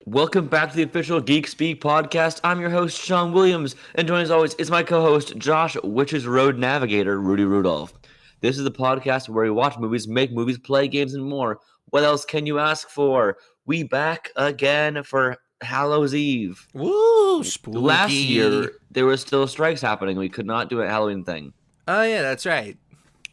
Welcome back to the official GeekSpeak podcast. I'm your host, Sean Williams, and joining as always is my co-host, Josh, Witch's Road Navigator, Rudy Rudolph. This is the podcast where we watch movies, make movies, play games, and more. What else can you ask for? We back again for Hallows Eve. Woo, spooky. Last year, there was still strikes happening. We could not do a Halloween thing. Oh, yeah, that's right.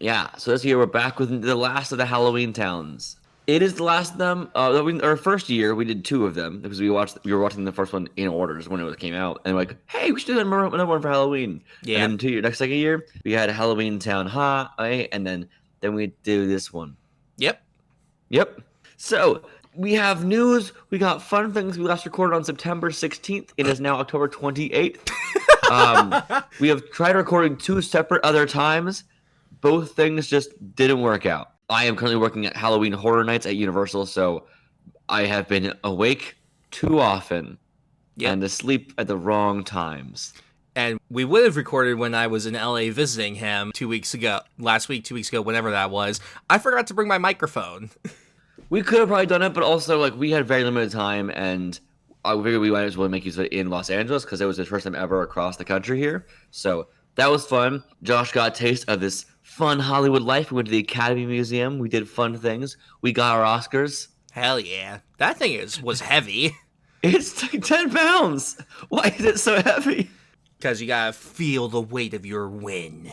Yeah, so this year we're back with the last of the Halloween towns. It is the last of them. Our first year, we did two of them because we were watching the first one in order just when it came out, and we're like, hey, we should do another one for Halloween. Yeah. And then second year, we had Halloween Town High, and then we do this one. Yep. So we have news. We got fun things. We last recorded on September 16th. It is now October 28th. We have tried recording two separate other times. Both things just didn't work out. I am currently working at Halloween Horror Nights at Universal, so I have been awake too often and asleep at the wrong times. And we would have recorded when I was in LA visiting him 2 weeks ago, whenever that was. I forgot to bring my microphone. We could have probably done it, but also we had very limited time, and I figured we might as well make use of it in Los Angeles because it was the first time ever across the country here. So that was fun. Josh got a taste of this fun Hollywood life. We went to the Academy Museum. We did fun things. We got our Oscars. Hell yeah. That thing was heavy. It's like 10 pounds. Why is it so heavy? Because you gotta feel the weight of your win.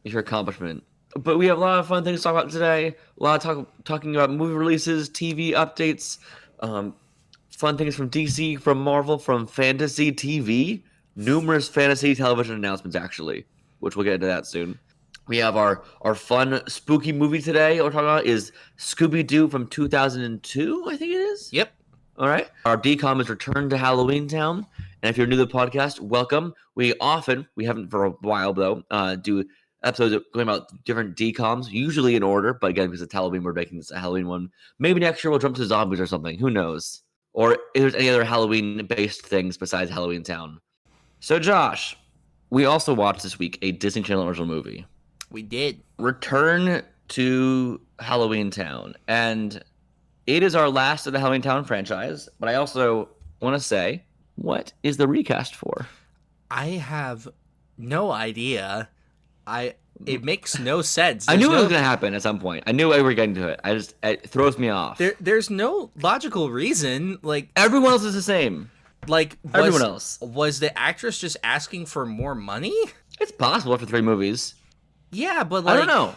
Your accomplishment. But we have a lot of fun things to talk about today. A lot of talking about movie releases, TV updates, fun things from DC, from Marvel, from fantasy TV. Numerous fantasy television announcements, actually, which we'll get into that soon. We have our fun, spooky movie today. What we're talking about is Scooby-Doo from 2002, I think it is. Yep. All right. Our DCOM is Return to Halloween Town. And if you're new to the podcast, welcome. We haven't for a while, though, do episodes going about different DCOMs, usually in order. But again, because it's Halloween, we're making this a Halloween one. Maybe next year we'll jump to zombies or something. Who knows? Or if there's any other Halloween-based things besides Halloween Town. So, Josh, we also watched this week a Disney Channel original movie. We did. Return to Halloween Town. And it is our last of the Halloween Town franchise. But I also want to say, what is the recast for? I have no idea. It makes no sense. I knew it was going to happen at some point. I knew we were getting to it. It throws me off. There's no logical reason. Everyone else is the same. Everyone else. Was the actress just asking for more money? It's possible after 3 movies. Yeah, but I don't know.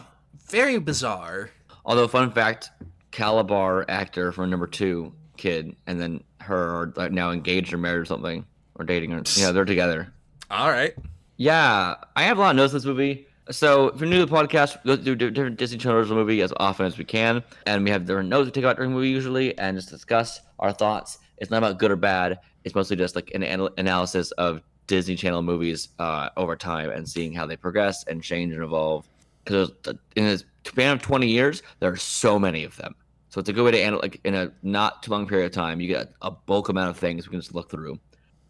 Very bizarre. Although, fun fact, Calabar actor from number 2 kid, and then her are now engaged or married or something, or dating, or they're together. All right. Yeah, I have a lot of notes in this movie. So if you're new to the podcast, we go through different Disney Channel original movie as often as we can, and we have different notes we take out during the movie usually, and just discuss our thoughts. It's not about good or bad. It's mostly just an analysis of Disney Channel movies over time and seeing how they progress and change and evolve. Because in a span of 20 years, there are so many of them. So it's a good way to in a not too long period of time, you get a bulk amount of things we can just look through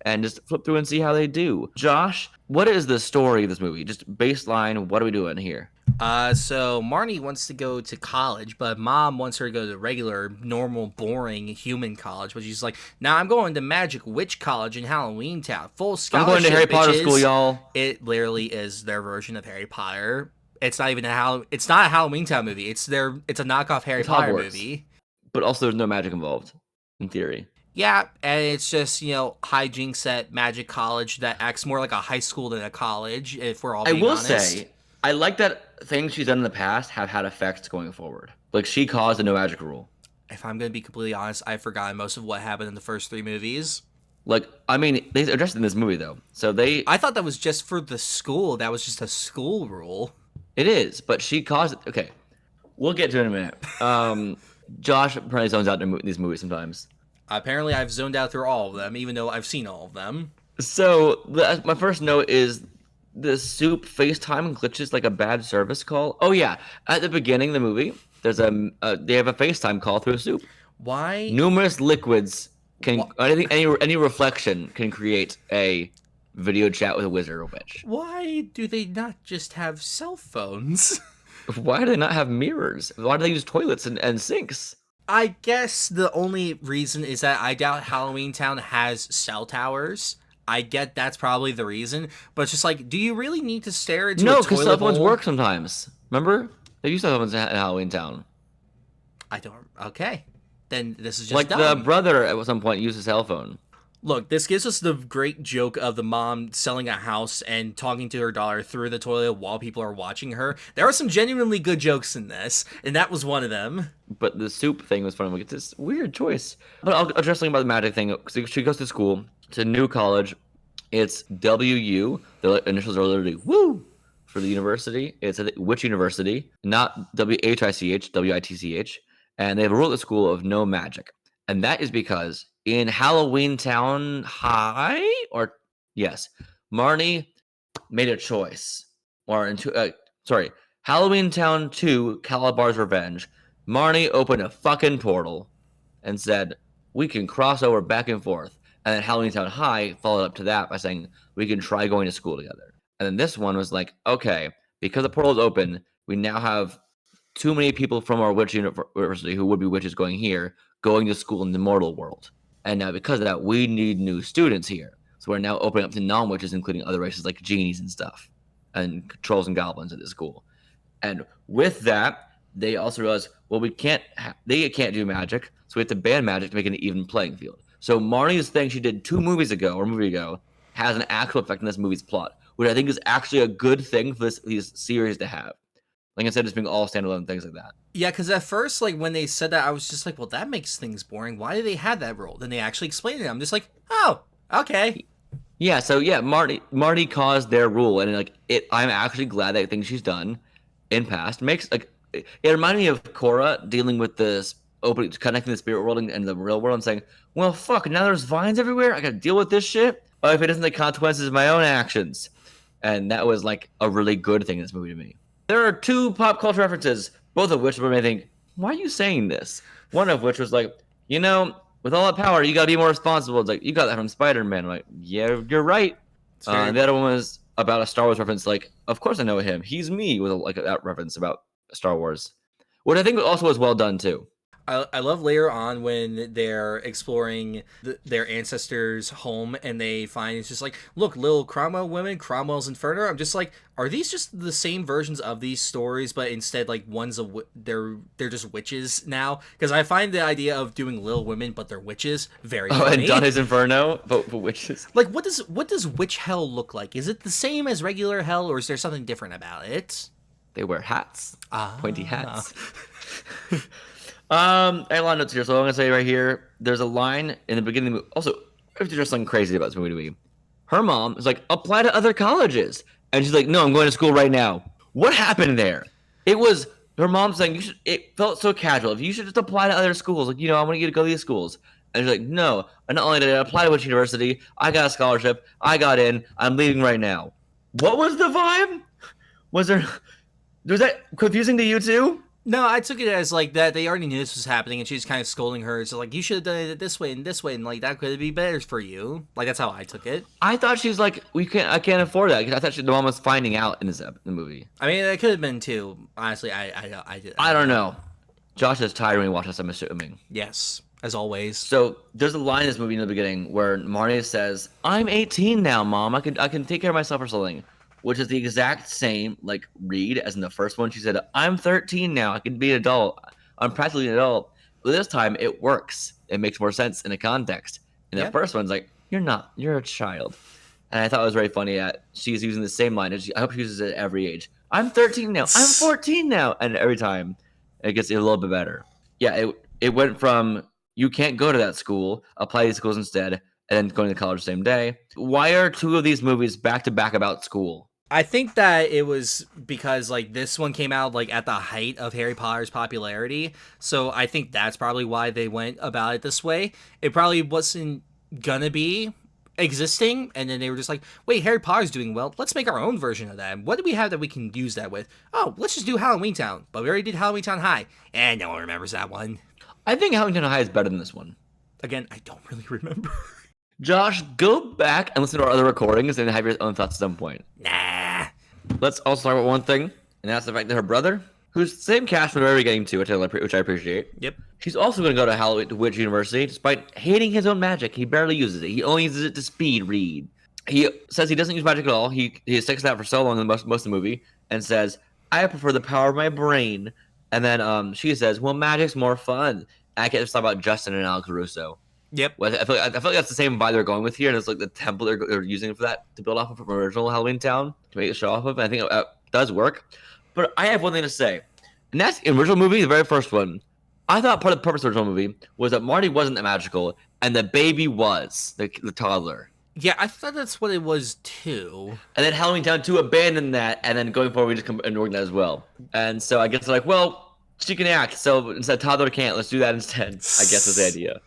and just flip through and see how they do. Josh, what is the story of this movie? Just baseline, what are we doing here? So Marnie wants to go to college, but Mom wants her to go to regular, normal, boring human college. But she's like, "Nah, I'm going to Magic Witch College in Halloween Town. Full scholarship, I'm going to Harry Potter bitches." school, y'all. It literally is their version of Harry Potter. It's not even it's not a Halloween Town movie. It's a knockoff Harry Potter movie. But also there's no magic involved, in theory. Yeah, and it's just, hijinks at Magic College that acts more like a high school than a college, if we're all being honest. I will say, I like that things she's done in the past have had effects going forward. She caused a no magic rule. If I'm going to be completely honest, I've forgotten most of what happened in the first 3 movies. They addressed it in this movie, though. So I thought that was just for the school. That was just a school rule. It is, but she caused it. Okay, we'll get to it in a minute. Josh apparently zones out in these movies sometimes. Apparently, I've zoned out through all of them, even though I've seen all of them. So my first note is the soup FaceTime glitches like a bad service call. Oh yeah, at the beginning of the movie, there's they have a FaceTime call through a soup. Why? Numerous liquids can any reflection can create a video chat with a wizard or witch. Why do they not just have cell phones? Why do they not have mirrors? Why do they use toilets and sinks? I guess the only reason is that I doubt Halloween Town has cell towers. I get that's probably the reason, but it's just like, do you really need to stare into a No, because cell toilet phones bowl? work sometimes. Remember? They use cell phones in Halloween Town. I don't. Okay, then this is just Like the dumb. brother at some point used a cell phone. Look, this gives us the great joke of the mom selling a house and talking to her daughter through the toilet while people are watching her. There are some genuinely good jokes in this, and that was one of them. But the soup thing was funny. Like, it's this weird choice. But I'll address something about the magic thing. So she goes to school. It's a new college. It's WU. The initials are literally woo for the university. It's a witch university, not WHICH, WITCH. And they have a rule at the school of no magic. And that is because in Halloween Town High, or yes, Marnie made a choice. Or sorry, Halloween Town 2, Calabar's Revenge. Marnie opened a fucking portal and said, we can cross over back and forth. And then Halloween Town High followed up to that by saying, we can try going to school together. And then this one was like, okay, because the portal is open, we now have too many people from our witch university who would be witches going here, going to school in the mortal world. And now because of that, we need new students here. So we're now opening up to non-witches, including other races like genies and stuff, and trolls and goblins at this school. And with that, they also realized, well, they can't do magic, so we have to ban magic to make it an even playing field. So Marnie's thing she did 2 movies ago, or a movie ago, has an actual effect on this movie's plot, which I think is actually a good thing for these series to have. Like I said, just being all standalone things like that. Yeah, because at first, like, when they said that, I was just like, well, that makes things boring. Why do they have that rule? Then they actually explained it. I'm just like, oh, okay. Yeah, so yeah, Marnie caused their rule, and like I'm actually glad that things she's done in past makes like it reminded me of Korra dealing with this opening, connecting the spirit world and the real world, and saying, well, fuck, now there's vines everywhere. I gotta deal with this shit. But if it isn't the consequences of my own actions, and that was like a really good thing in this movie to me. There are 2 pop culture references, both of which made me think, why are you saying this? One of which was like, with all that power, you gotta be more responsible. It's like, you got that from Spider-Man. I'm like, yeah, you're right. And the other one was about a Star Wars reference. Like, of course I know him. He's me, with that reference about Star Wars, which I think also was well done too. I love later on when they're exploring their ancestors' home and they find it's just like, look, little Cromwell women, Cromwell's Inferno. I'm just like, are these just the same versions of these stories, but instead like they're just witches now? Because I find the idea of doing Little Women, but they're witches, very funny. And Dante's Inferno, but witches. Like, what does witch hell look like? Is it the same as regular hell, or is there something different about it? They wear hats, pointy hats. I have a lot of notes here, so I'm gonna say right here. There's a line in the beginning. Also, there's just something crazy about this movie. Her mom is like, apply to other colleges, and she's like, no, I'm going to school right now. What happened there? It was her mom saying you should. It felt so casual. If you should just apply to other schools, like I want you to go to these schools. And she's like, no. And not only did I apply to which university, I got a scholarship. I got in. I'm leaving right now. What was the vibe? Was that confusing to you too? No, I took it as like that they already knew this was happening, and she's kind of scolding her. So like, you should have done it this way, and like that could be better for you. Like that's how I took it. I thought she was like, I can't afford that. I thought the mom was finding out in the movie. I mean, it could have been too. Honestly, I don't know. Josh is tired when he watches this, I'm assuming. Yes, as always. So there's a line in this movie in the beginning where Marnie says, "I'm 18 now, Mom. I can take care of myself or something." Which is the exact same like read as in the first one. She said, I'm 13 now. I can be an adult. I'm practically an adult. But this time it works. It makes more sense in a context. And the first one's like, you're not. You're a child. And I thought it was very funny that she's using the same line. I hope she uses it at every age. I'm 13 now. I'm 14 now. And every time it gets a little bit better. Yeah, it went from you can't go to that school, apply to these schools instead, and then going to college the same day. Why are 2 of these movies back to back about school? I think that it was because like this one came out like at the height of Harry Potter's popularity. So I think that's probably why they went about it this way. It probably wasn't gonna be existing, and then they were just like, wait, Harry Potter's doing well. Let's make our own version of that. What do we have that we can use that with? Oh, let's just do Halloween Town. But we already did Halloween Town High, and no one remembers that one. I think Halloween Town High is better than this one. Again, I don't really remember. Josh, go back and listen to our other recordings and have your own thoughts at some point. Nah. Let's also talk about one thing, and that's the fact that her brother who's the same cast we're already getting to, which I appreciate. Yep. He's also going to go to Halloween to Witch University, despite hating his own magic. He barely uses it. He only uses it to speed read. He says he doesn't use magic at all. He sticks to that for so long in most of the movie, and says, "I prefer the power of my brain." And then she says, "Well, magic's more fun." And I can't just talk about Justin and Alex Russo. Yep. Well, I feel like that's the same vibe they're going with here, and it's like the temple they're using for that to build off of from original Halloween Town to make a show off of. And I think it does work. But I have one thing to say, and that's the original movie, the very first one. I thought part of the purpose of the original movie was that Marty wasn't that magical, and the baby was the toddler. Yeah, I thought that's what it was too. And then Halloween Town 2 abandoned that, and then going forward, we just ignored that as well. And so I guess they're like, well, she can act, so instead toddler can't. Let's do that instead. I guess is the idea.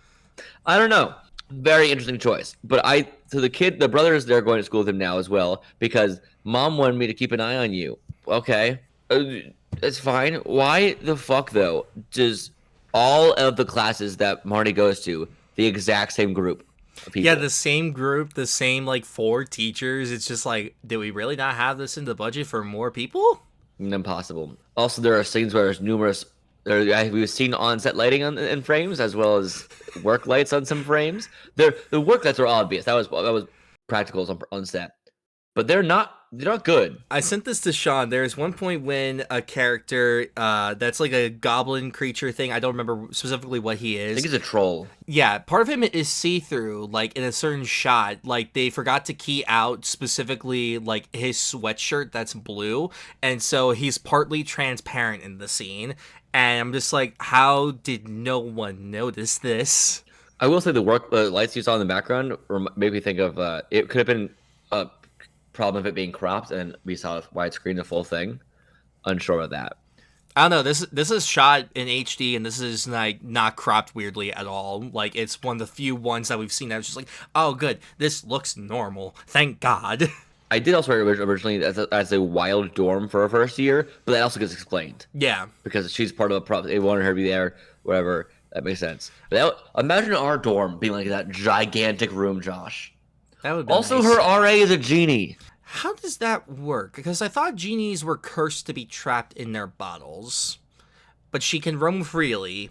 I don't know. Very interesting choice. But so the brothers, they're going to school with him now as well, because mom wanted me to keep an eye on you. Okay. It's fine. Why the fuck, though, does all of the classes that Marty goes to, the exact same group of people? Yeah, the same group, the same, 4 teachers. It's just like, did we really not have this in the budget for more people? Impossible. Also, there are scenes where there's numerous... We've seen on-set lighting in frames, as well as work lights on some frames. The work lights are obvious. That was practicals on set. But they're not good. I sent this to Sean. There's one point when a character that's like a goblin creature thing. I don't remember specifically what he is. I think he's a troll. Yeah, part of him is see-through, in a certain shot. They forgot to key out specifically, his sweatshirt that's blue. And so he's partly transparent in the scene. And I'm just like, how did no one notice this? I will say the lights you saw in the background made me think of it could have been a problem of it being cropped, and we saw a widescreen the full thing. Unsure of that. I don't know. This is shot in HD, and this is not cropped weirdly at all. It's one of the few ones that we've seen that was just like, oh, good. This looks normal. Thank God. I did also write originally as a wild dorm for her first year, but that also gets explained. Yeah. Because she's part of a problem. They wanted her to be there, whatever. That makes sense. But imagine our dorm being like that gigantic room, Josh. That would be also, nice. her RA is a genie. How does that work? Because I thought genies were cursed to be trapped in their bottles. But she can roam freely.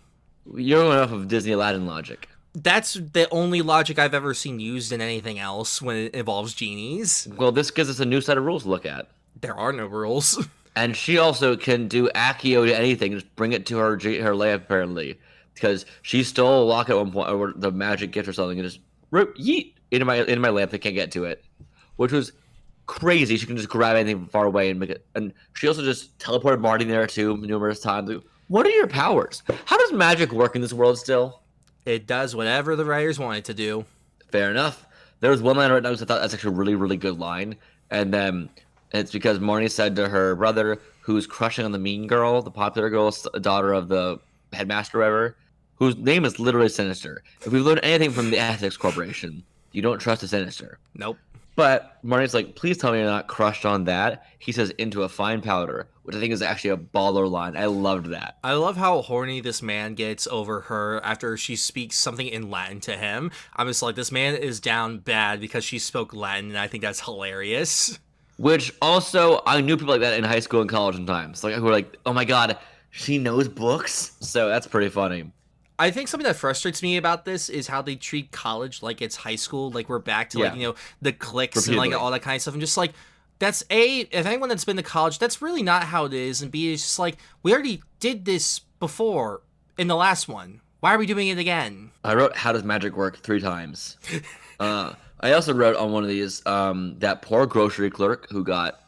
You don't know enough of Disney Aladdin logic. That's the only logic I've ever seen used in anything else when it involves genies. Well, this gives us a new set of rules to look at. There are no rules. And she also can do Accio to anything, just bring it to her lamp, apparently. Because she stole a lock at one point, or the magic gift or something, and just yeet into my lamp. They can't get to it. Which was crazy. She can just grab anything from far away and make it. And she also just teleported Marty there, too, numerous times. What are your powers? How does magic work in this world still? It does whatever the writers want it to do. Fair enough. There was one line right now I thought that's actually a really, really good line. And then it's because Marnie said to her brother, who's crushing on the mean girl, the popular girl, daughter of the headmaster ever, whose name is literally Sinister. If we've learned anything from the Ethics Corporation, you don't trust a Sinister. Nope. But Marnie's like, please tell me you're not crushed on that. He says, into a fine powder, which I think is actually a baller line. I loved that. I love how horny this man gets over her after she speaks something in Latin to him. I'm just like, this man is down bad because she spoke Latin, and I think that's hilarious. Which also, I knew people like that in high school and college sometimes. Who were like, oh my god, she knows books? So that's pretty funny. I think something that frustrates me about this is how they treat college like it's high school. We're back to the cliques Repeatedly. and all that kind of stuff. I'm just like, that's if anyone that's been to college, that's really not how it is. And B, it's just like, we already did this before in the last one. Why are we doing it again? I wrote, how does magic work 3 times. I also wrote on one of these, that poor grocery clerk who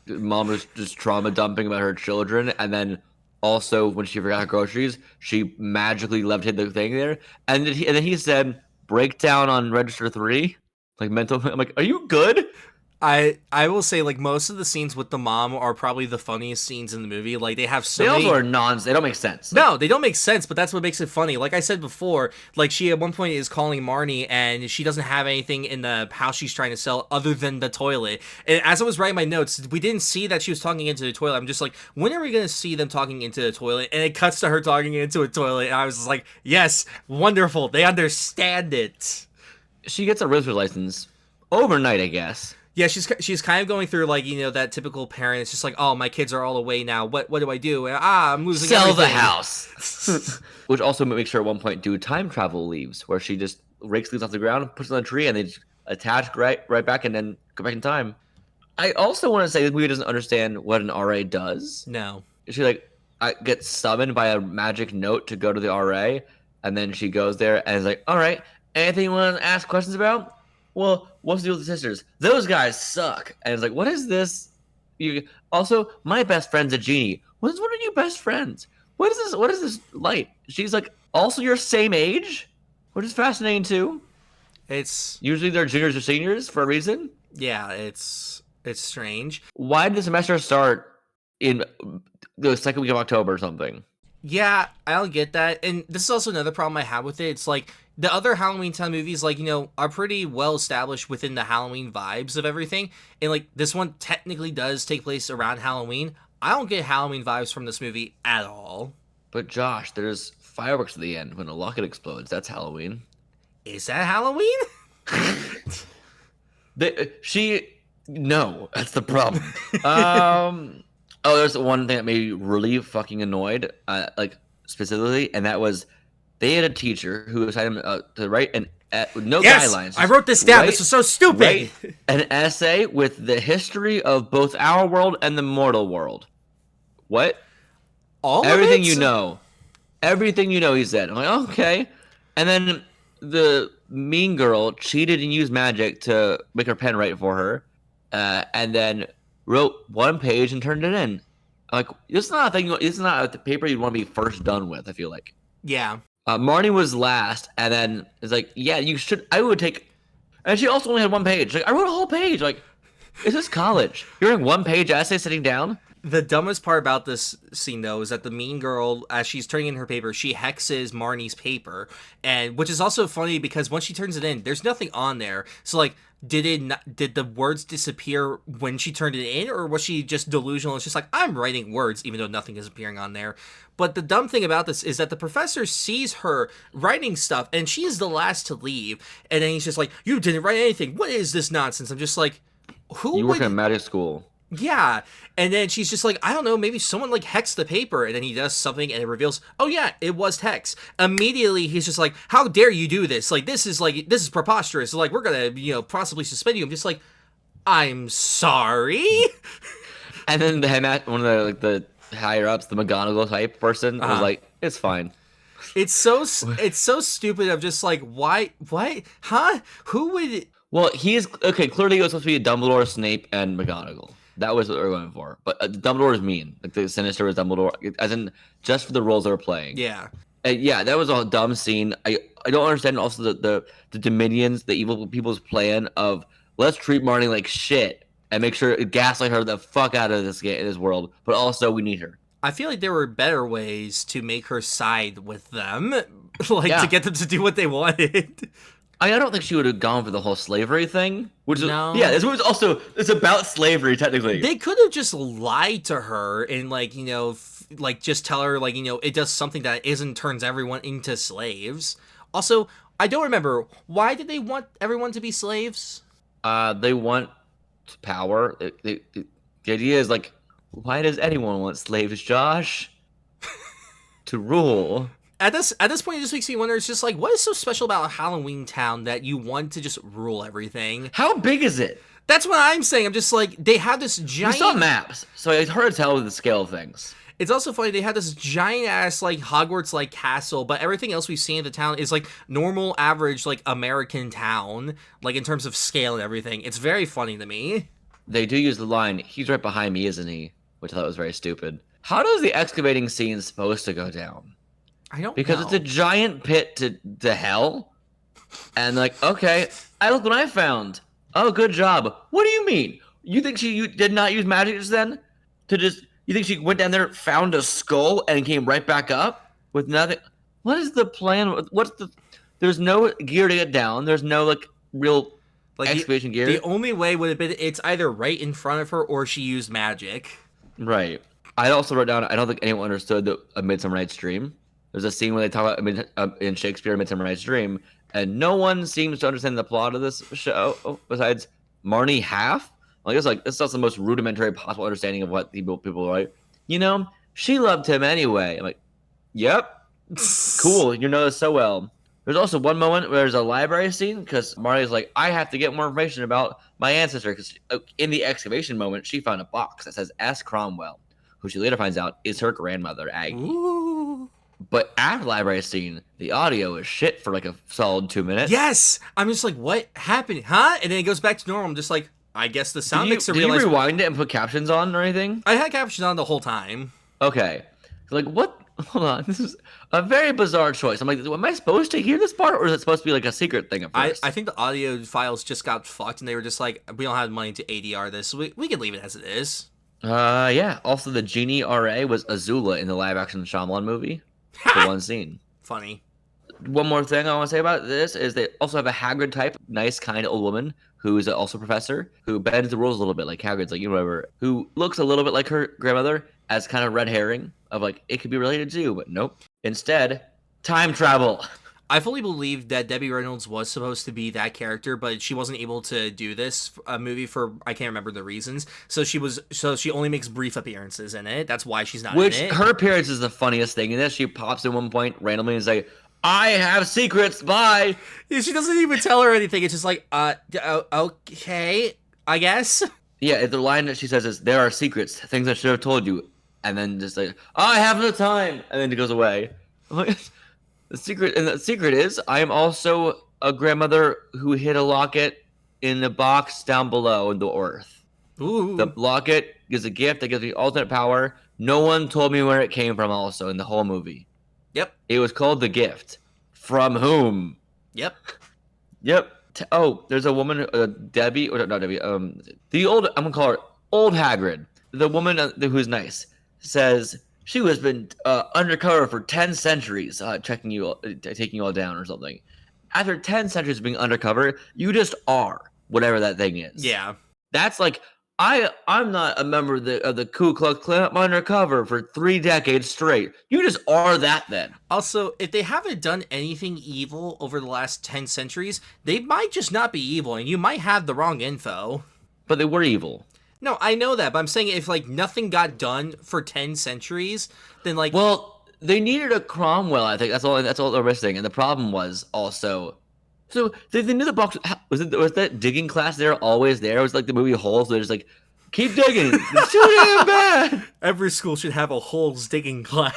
mom was just trauma dumping about her children, and then also, when she forgot her groceries, she magically left the thing there. And then he said, breakdown on register 3? Mental. I'm like, are you good? I will say, most of the scenes with the mom are probably the funniest scenes in the movie. They have so many... They also are they don't make sense. No, they don't make sense, but that's what makes it funny. Like I said before, she at one point is calling Marnie, and she doesn't have anything in the house she's trying to sell other than the toilet. And as I was writing my notes, we didn't see that she was talking into the toilet. I'm just like, when are we going to see them talking into the toilet? And it cuts to her talking into a toilet, and I was just like, yes, wonderful. They understand it. She gets a realtor's license overnight, I guess. Yeah, she's kind of going through like that typical parent. It's just like, oh, my kids are all away now. What do I do? I'm losing Sell everything. the house. Which also makes her at one point do time travel leaves, where she just rakes leaves off the ground, puts it on a tree, and they just attach right back, and then go back in time. I also want to say that movie doesn't understand what an RA does. No. She like gets summoned by a magic note to go to the RA, and then she goes there and is like, "All right, anything you want to ask questions about? Well, what's the deal with the sisters? Those guys suck." And it's like, "What is this?" Also, my best friend's a genie. What are you best friends? What is this? What is this light? She's like, also your same age, which is fascinating too. It's Usually they're juniors or seniors for a reason. Yeah, it's strange. Why did the semester start in the second week of October or something? Yeah, I don't get that. And this is also another problem I have with it. It's like the other Halloween Town movies, like, are pretty well established within the Halloween vibes of everything. And like this one technically does take place around Halloween. I don't get Halloween vibes from this movie at all. But Josh, there's fireworks at the end when a locket explodes. That's Halloween. Is that Halloween? No, that's the problem. There's one thing that made me really fucking annoyed, like specifically, and that was they had a teacher who assigned him to write no guidelines. I wrote this down. This was so stupid. Write an essay with the history of both our world and the mortal world. What? Everything you know. Everything you know, he said. I'm like, okay. And then the mean girl cheated and used magic to make her pen write for her, and then wrote one page and turned it in. Like, it's not a thing. It's not the paper you'd want to be first done with, I feel like. Yeah. Marnie was last, and then it's like, yeah, you should. I would take. And she also only had one page. Like, I wrote a whole page. Like, is this college? You're doing one page essay sitting down? The dumbest part about this scene, though, is that the mean girl, as she's turning in her paper, she hexes Marnie's paper, and which is also funny because once she turns it in, there's nothing on there. So, like, did the words disappear when she turned it in, or was she just delusional? It's just like, I'm writing words, even though nothing is appearing on there. But the dumb thing about this is that the professor sees her writing stuff, and she's the last to leave, and then he's just like, you didn't write anything. What is this nonsense? I'm just like, You work in a magic school. Yeah, and then she's just like, I don't know, maybe someone like hexed the paper, and then he does something, and it reveals, oh yeah, it was hex. Immediately, he's just like, how dare you do this? Like, this is preposterous. Like, we're gonna, possibly suspend you. I'm just like, I'm sorry. And then one of the higher ups, the McGonagall type person, was like, it's fine. It's so stupid. I'm just like, why? What? Huh? Who would? Well, clearly it was supposed to be a Dumbledore, Snape, and McGonagall. That was what we were going for. But Dumbledore is mean. Like, the Sinister was Dumbledore, as in just for the roles they were playing. Yeah. Yeah, that was a dumb scene. I don't understand also the Dominions, the evil people's plan of, let's treat Marnie like shit and make sure gaslight her the fuck out of this world. But also, we need her. I feel like there were better ways to make her side with them. To get them to do what they wanted. I don't think she would have gone for the whole slavery thing. No. Yeah, this was also, it's about slavery, technically. They could have just lied to her and, just tell her, it does something that turns everyone into slaves. Also, I don't remember, why did they want everyone to be slaves? They want power. The idea is, like, why does anyone want slaves, Josh? To rule. At this point, it just makes me wonder, it's just like, what is so special about Halloween Town that you want to just rule everything? How big is it? That's what I'm saying. I'm just like, they have this giant... We saw maps, so it's hard to tell with the scale of things. It's also funny, they had this giant-ass, Hogwarts-like castle, but everything else we've seen in the town is, normal, average, American town, in terms of scale and everything. It's very funny to me. They do use the line, he's right behind me, isn't he? Which I thought was very stupid. How does the excavating scene supposed to go down? I don't know. Because it's a giant pit to hell. And okay, look what I found. Oh, good job. What do you mean? You think you did not use magic just then? You think she went down there, found a skull, and came right back up with nothing? What is the plan? There's no gear to get down. There's no, real excavation gear. The only way would have been it's either right in front of her or she used magic. Right. I also wrote down, I don't think anyone understood A Midsummer Night's Dream. There's a scene where they talk about in Shakespeare, Midsummer Night's Dream, and no one seems to understand the plot of this show besides Marnie half? Like it's like this is the most rudimentary possible understanding of what people are like. You know, she loved him anyway. I'm like, yep, cool. You know this so well. There's also one moment where there's a library scene because Marnie's like, I have to get more information about my ancestor because in the excavation moment she found a box that says S. Cromwell, who she later finds out is her grandmother Aggie. Ooh. But after the library scene, the audio is shit for like a solid 2 minutes. Yes, I'm just like, what happened, huh? And then it goes back to normal. I'm just like, I guess the sound mixer Did you realized. rewind it and put captions on or anything? I had captions on the whole time. Okay. Like, what? Hold on. This is a very bizarre choice. I'm like, am I supposed to hear this part, or is it supposed to be like a secret thing at first? I think the audio files just got fucked, and they were just like, we don't have money to ADR this, so we can leave it as it is. Yeah. Also, the genie RA was Azula in the live-action Shyamalan movie for one scene. Funny. One more thing I want to say about this is they also have a Hagrid type, nice, kind old woman who is also a professor who bends the rules a little bit, like Hagrid's, like, you know, whatever, who looks a little bit like her grandmother as kind of red herring of like it could be related to, but nope. Instead, time travel. I fully believe that Debbie Reynolds was supposed to be that character, but she wasn't able to do this movie for I can't remember the reasons. So she only makes brief appearances in it. That's why she's not in it. Her appearance is the funniest thing in this. She pops in one point randomly and is like, I have secrets, bye. Yeah, she doesn't even tell her anything. It's just like, okay, I guess. Yeah, the line that she says is, there are secrets, things I should have told you. And then just like, I have no time. And then it goes away. The secret is, I am also a grandmother who hid a locket in the box down below in the earth. Ooh. The locket is a gift that gives me ultimate power. No one told me where it came from also in the whole movie. Yep. It was called The Gift. From whom? Yep. Yep. There's a woman, Debbie, or not Debbie, the old, I'm gonna call her Old Hagrid. The woman who's nice says she has been undercover for 10 centuries, taking you all down or something. After 10 centuries of being undercover, you just are whatever that thing is. Yeah. That's like, I'm not a member of the Ku Klux Klan. I'm undercover for 3 decades straight. You just are that then. Also, if they haven't done anything evil over the last 10 centuries, they might just not be evil, and you might have the wrong info. But they were evil. No, I know that, but I'm saying if, like, nothing got done for 10 centuries, then, like... Well, they needed a Cromwell, I think. That's all they're missing. And the problem was also... So, they knew the box... Was that digging class there always there? It was like the movie Holes. They're just like, keep digging. It's too damn bad. Every school should have a holes digging class.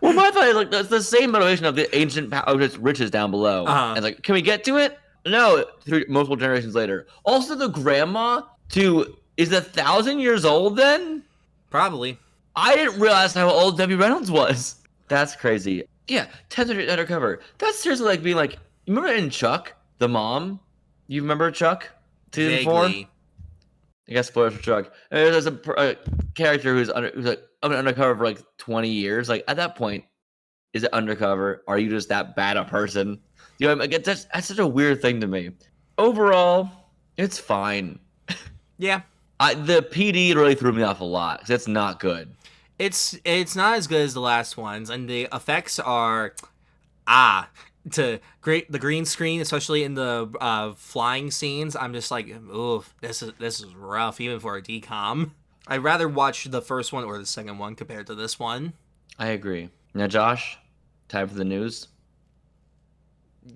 Well, my thought is, like, that's the same motivation of the ancient riches down below. Uh-huh. And, like, can we get to it? No, through multiple generations later. Also, the grandma is 1,000 years old then? Probably. I didn't realize how old Debbie Reynolds was. That's crazy. Yeah, 10 centuries undercover. That's seriously like being like, you remember in Chuck, the mom? You remember Chuck? Season 4? I guess spoilers for Chuck. There's a character who's like, I'm undercover for like 20 years. Like, at that point, is it undercover? Are you just that bad a person? You know, like, that's such a weird thing to me. Overall, it's fine. Yeah. The PD really threw me off a lot because it's not good. It's not as good as the last ones, and the effects are the green screen, especially in the flying scenes. I'm just like, ooh, this is rough, even for a DCOM. I'd rather watch the first one or the second one compared to this one. I agree. Now, Josh, time for the news.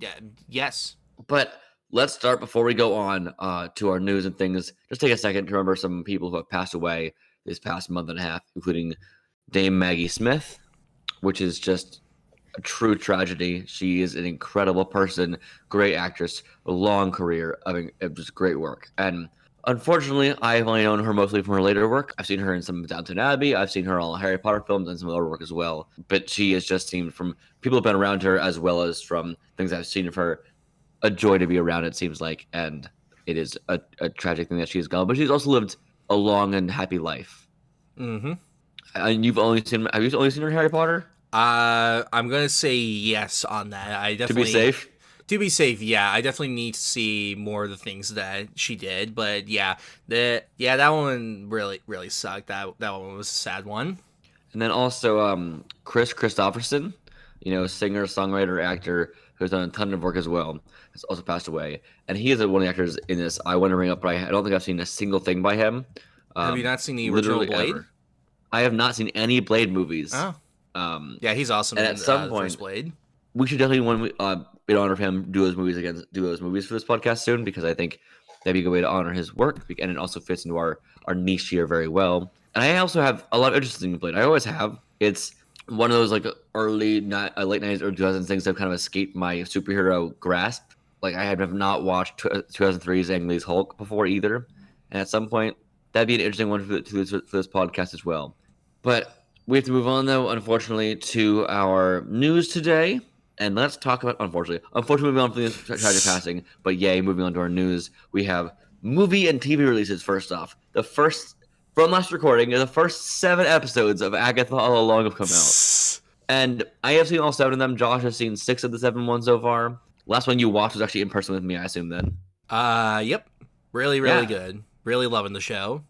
Yeah, yes. But let's start before we go on to our news and things. Just take a second to remember some people who have passed away this past month and a half, including Dame Maggie Smith, which is just a true tragedy. She is an incredible person, great actress, a long career of just great work. And unfortunately, I've only known her mostly from her later work. I've seen her in some Downton Abbey. I've seen her on all Harry Potter films and some other work as well. But she has just seemed, from people who've been around her as well as from things I've seen of her, a joy to be around, it seems like. And it is a tragic thing that she's gone. But she's also lived a long and happy life. Mm-hmm. And have you only seen her in Harry Potter? I'm gonna say yes on that. I definitely To be safe? To be safe, yeah. I definitely need to see more of the things that she did. But yeah, that one really sucked. That one was a sad one. And then also Chris Christopherson, singer, songwriter, actor, who's done a ton of work as well, has also passed away. And he is one of the actors in this I want to bring up, but I don't think I've seen a single thing by him. Have you not seen the original Literally Blade? ever. I have not seen any Blade movies. Oh. Yeah, he's awesome And in at some the point, first Blade. we should definitely, in honor of him, do those movies for this podcast soon, because I think that'd be a good way to honor his work, and it also fits into our niche here very well. And I also have a lot of interest in Blade. I always have. It's one of those like late 90s, early 2000s things that kind of escaped my superhero grasp. Like I have not watched 2003's Ang Lee's Hulk before either, and at some point that'd be an interesting one for this podcast as well. But we have to move on though, unfortunately, to our news today. And let's talk about, unfortunately, moving on from this tragic passing, but yay, moving on to our news. We have movie and TV releases first off. The first, from last recording, the first 7 episodes of Agatha All Along have come out. And I have seen all 7 of them. Josh has seen 6 of the 7 ones so far. Last one you watched was actually in person with me, I assume then. Yep. Really good. Really loving the show.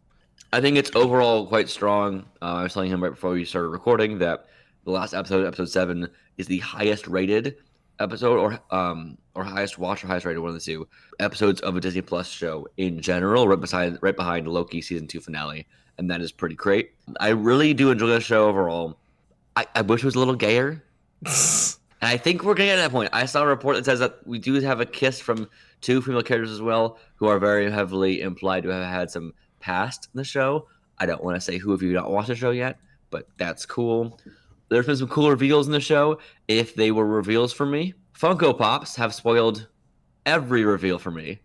I think it's overall quite strong. I was telling him right before we started recording that the last episode 7, is the highest rated episode, or highest watched, or highest rated, one of the two episodes of a Disney Plus show in general, right behind Loki season 2 finale, and that is pretty great. I really do enjoy the show overall. I wish it was a little gayer, and I think we're getting at that point. I saw a report that says that we do have a kiss from 2 female characters as well, who are very heavily implied to have had some past in the show. I don't want to say who if you've not watched the show yet, but that's cool. There's been some cool reveals in the show, if they were reveals for me. Funko Pops have spoiled every reveal for me,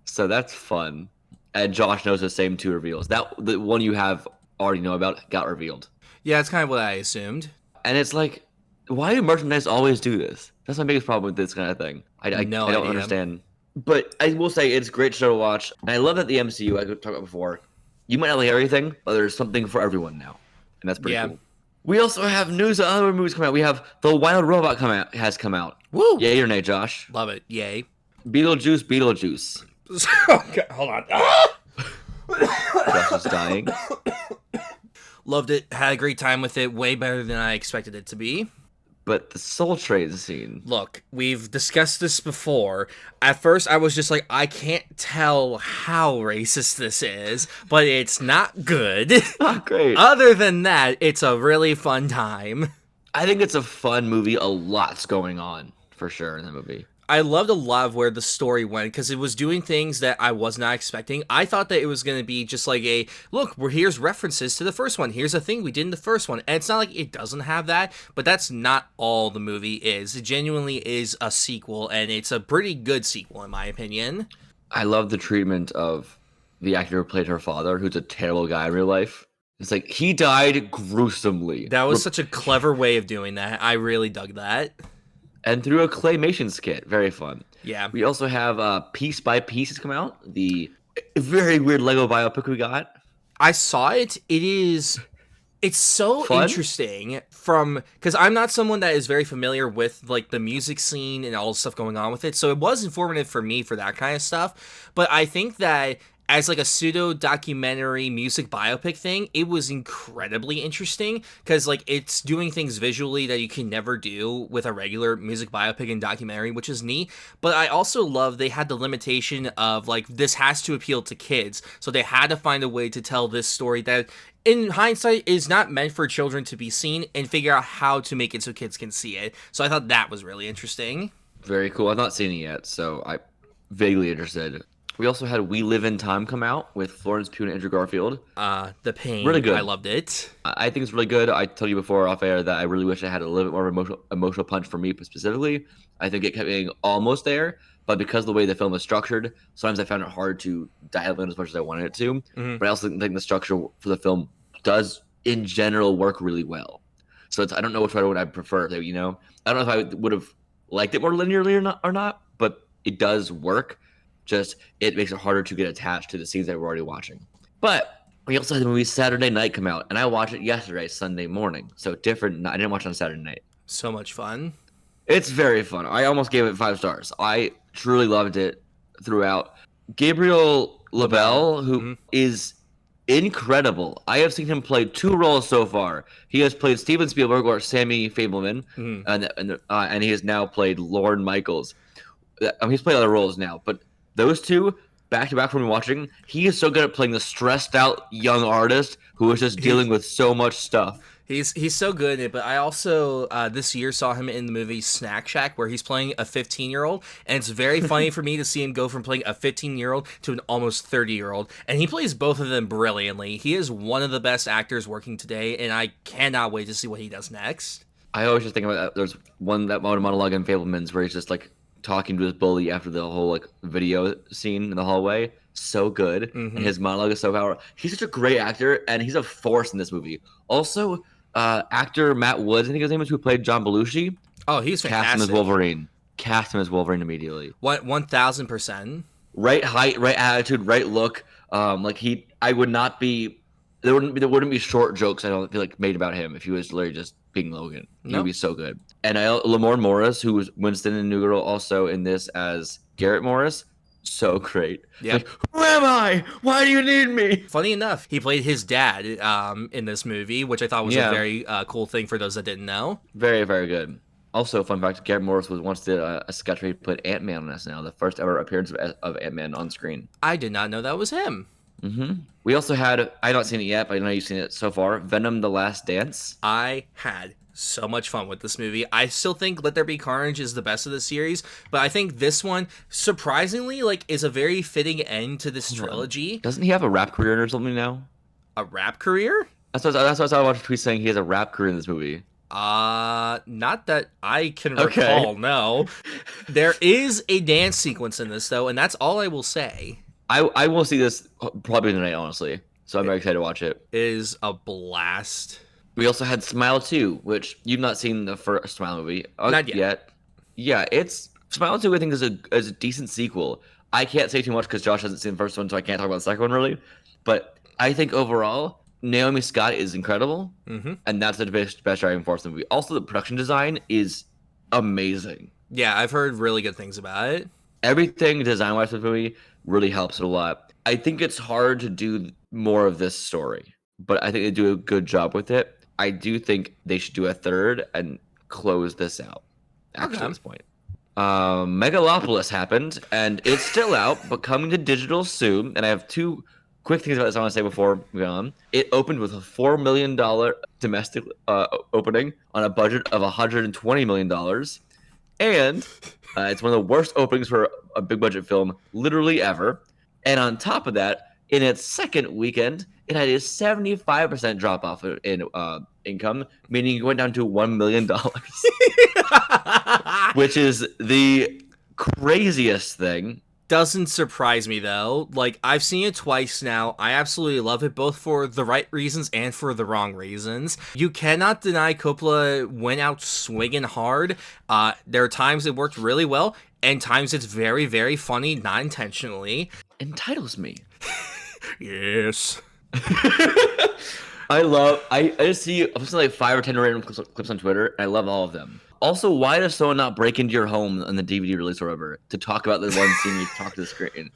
so that's fun. And Josh knows the same 2 reveals. That the one you have already know about got revealed. Yeah, it's kind of what I assumed. And it's like, why do merchandise always do this? That's my biggest problem with this kind of thing. I don't understand. But I will say it's a great show to watch. And I love that the MCU, I talked about before, you might not like everything, but there's something for everyone now. And that's pretty cool. We also have news of other movies coming out. We have The Wild Robot has come out. Woo! Yay or nay, Josh? Love it. Yay. Beetlejuice. Okay, hold on. Josh is dying. Loved it. Had a great time with it. Way better than I expected it to be. But the Soul Train scene. Look, we've discussed this before. At first, I was just like, I can't tell how racist this is, but it's not good. Not great. Other than that, it's a really fun time. I think it's a fun movie. A lot's going on, for sure, in the movie. I loved a lot of where the story went, because it was doing things that I was not expecting. I thought that it was going to be just like look, here's references to the first one. Here's a thing we did in the first one. And it's not like it doesn't have that, but that's not all the movie is. It genuinely is a sequel, and it's a pretty good sequel, in my opinion. I love the treatment of the actor who played her father, who's a terrible guy in real life. It's like, he died gruesomely. That was such a clever way of doing that. I really dug that. And through a claymation skit. Very fun. Yeah. We also have Piece by Piece has come out. The very weird Lego biopic we got. I saw it. It's so fun? Interesting because I'm not someone that is very familiar with like the music scene and all the stuff going on with it. So it was informative for me for that kind of stuff. But I think that as like a pseudo documentary music biopic thing, it was incredibly interesting because like it's doing things visually that you can never do with a regular music biopic and documentary, which is neat. But I also love they had the limitation of like, this has to appeal to kids. So they had to find a way to tell this story that in hindsight is not meant for children to be seen, and figure out how to make it so kids can see it. So I thought that was really interesting. Very cool. I've not seen it yet, so I'm vaguely interested. We also had We Live in Time come out with Florence Pugh and Andrew Garfield. The Pain. Really good. I loved it. I think it's really good. I told you before off air that I really wish I had a little bit more emotional punch for me specifically. I think it kept being almost there, but because of the way the film is structured, sometimes I found it hard to dial in as much as I wanted it to. Mm-hmm. But I also think the structure for the film does, in general, work really well. So I don't know which one I prefer. You know, I don't know if I would have liked it more linearly or not, but it does work. Just it makes it harder to get attached to the scenes that we're already watching. But we also had the movie Saturday Night come out, and I watched it yesterday, Sunday morning. So different. I didn't watch it on Saturday night. So much fun. It's very fun. I almost gave it 5 stars. I truly loved it throughout. Gabriel LaBelle, who is incredible. I have seen him play 2 roles so far. He has played Steven Spielberg or Sammy Fableman, and he has now played Lorne Michaels. He's played other roles now, but those two back to back from watching, he is so good at playing the stressed out young artist who is just dealing with so much stuff. He's so good at it, but I also this year saw him in the movie Snack Shack where he's playing a 15-year-old, and it's very funny for me to see him go from playing a 15-year-old to an almost 30-year-old, and he plays both of them brilliantly. He is one of the best actors working today, and I cannot wait to see what he does next. I always just think about that. There's that monologue in Fableman's where he's just like talking to his bully after the whole like video scene in the hallway. So good, and his monologue is so powerful. He's such a great actor, and he's a force in this movie. Also, actor Matt Woods, I think his name is, who played John Belushi. Oh, he's fantastic. Cast him as Wolverine. Cast him as Wolverine immediately. 1,000%. Right height, right attitude, right look. I would not be. There wouldn't be short jokes, I don't feel like, made about him if he was literally just being Logan. He would be so good. And Lamorne Morris, who was Winston in New Girl, also in this as Garrett Morris. So great. Yeah. Like, who am I? Why do you need me? Funny enough, he played his dad in this movie, which I thought was a very cool thing for those that didn't know. Very, very good. Also, fun fact, Garrett Morris was once did a sketch where he played Ant-Man on SNL, the first ever appearance of Ant-Man on screen. I did not know that was him. We also had, I've not seen it yet, but I know you've seen it so far, Venom: The Last Dance. I had so much fun with this movie. I still think Let There Be Carnage is the best of the series, but I think this one, surprisingly, like, is a very fitting end to this trilogy. Doesn't he have a rap career or something now? A rap career? That's what I watched a tweet saying he has a rap career in this movie. Not that I can recall, no. There is a dance sequence in this, though, and that's all I will say. I will see this probably tonight, honestly. So I'm very excited to watch it. It is a blast. We also had Smile 2, which you've not seen the first Smile movie. Not yet. Yeah, Smile 2, I think, is a decent sequel. I can't say too much because Josh hasn't seen the first one, so I can't talk about the second one, really. But I think overall, Naomi Scott is incredible, and that's the best driving force in the movie. Also, the production design is amazing. Yeah, I've heard really good things about it. Everything design-wise for the movie really helps it a lot. I think it's hard to do more of this story, but I think they do a good job with it. I do think they should do a third and close this out, actually, at this point. Megalopolis happened, and it's still out, but coming to digital soon. And I have 2 quick things about this I want to say before we go on. It opened with a $4 million domestic opening on a budget of $120 million. And it's one of the worst openings for a big budget film literally ever. And on top of that, in its second weekend, it had a 75% drop off in income, meaning it went down to $1 million, which is the craziest thing. Doesn't surprise me, though. Like, I've seen it twice now. I absolutely love it, both for the right reasons and for the wrong reasons. You cannot deny Coppola went out swinging hard. There are times it worked really well, and times it's very, very funny, not intentionally. Entitles me. Yes. I just see like 5 or 10 random clips on Twitter, and I love all of them. Also, why does someone not break into your home on the DVD release or whatever to talk about the one scene you talk to the screen?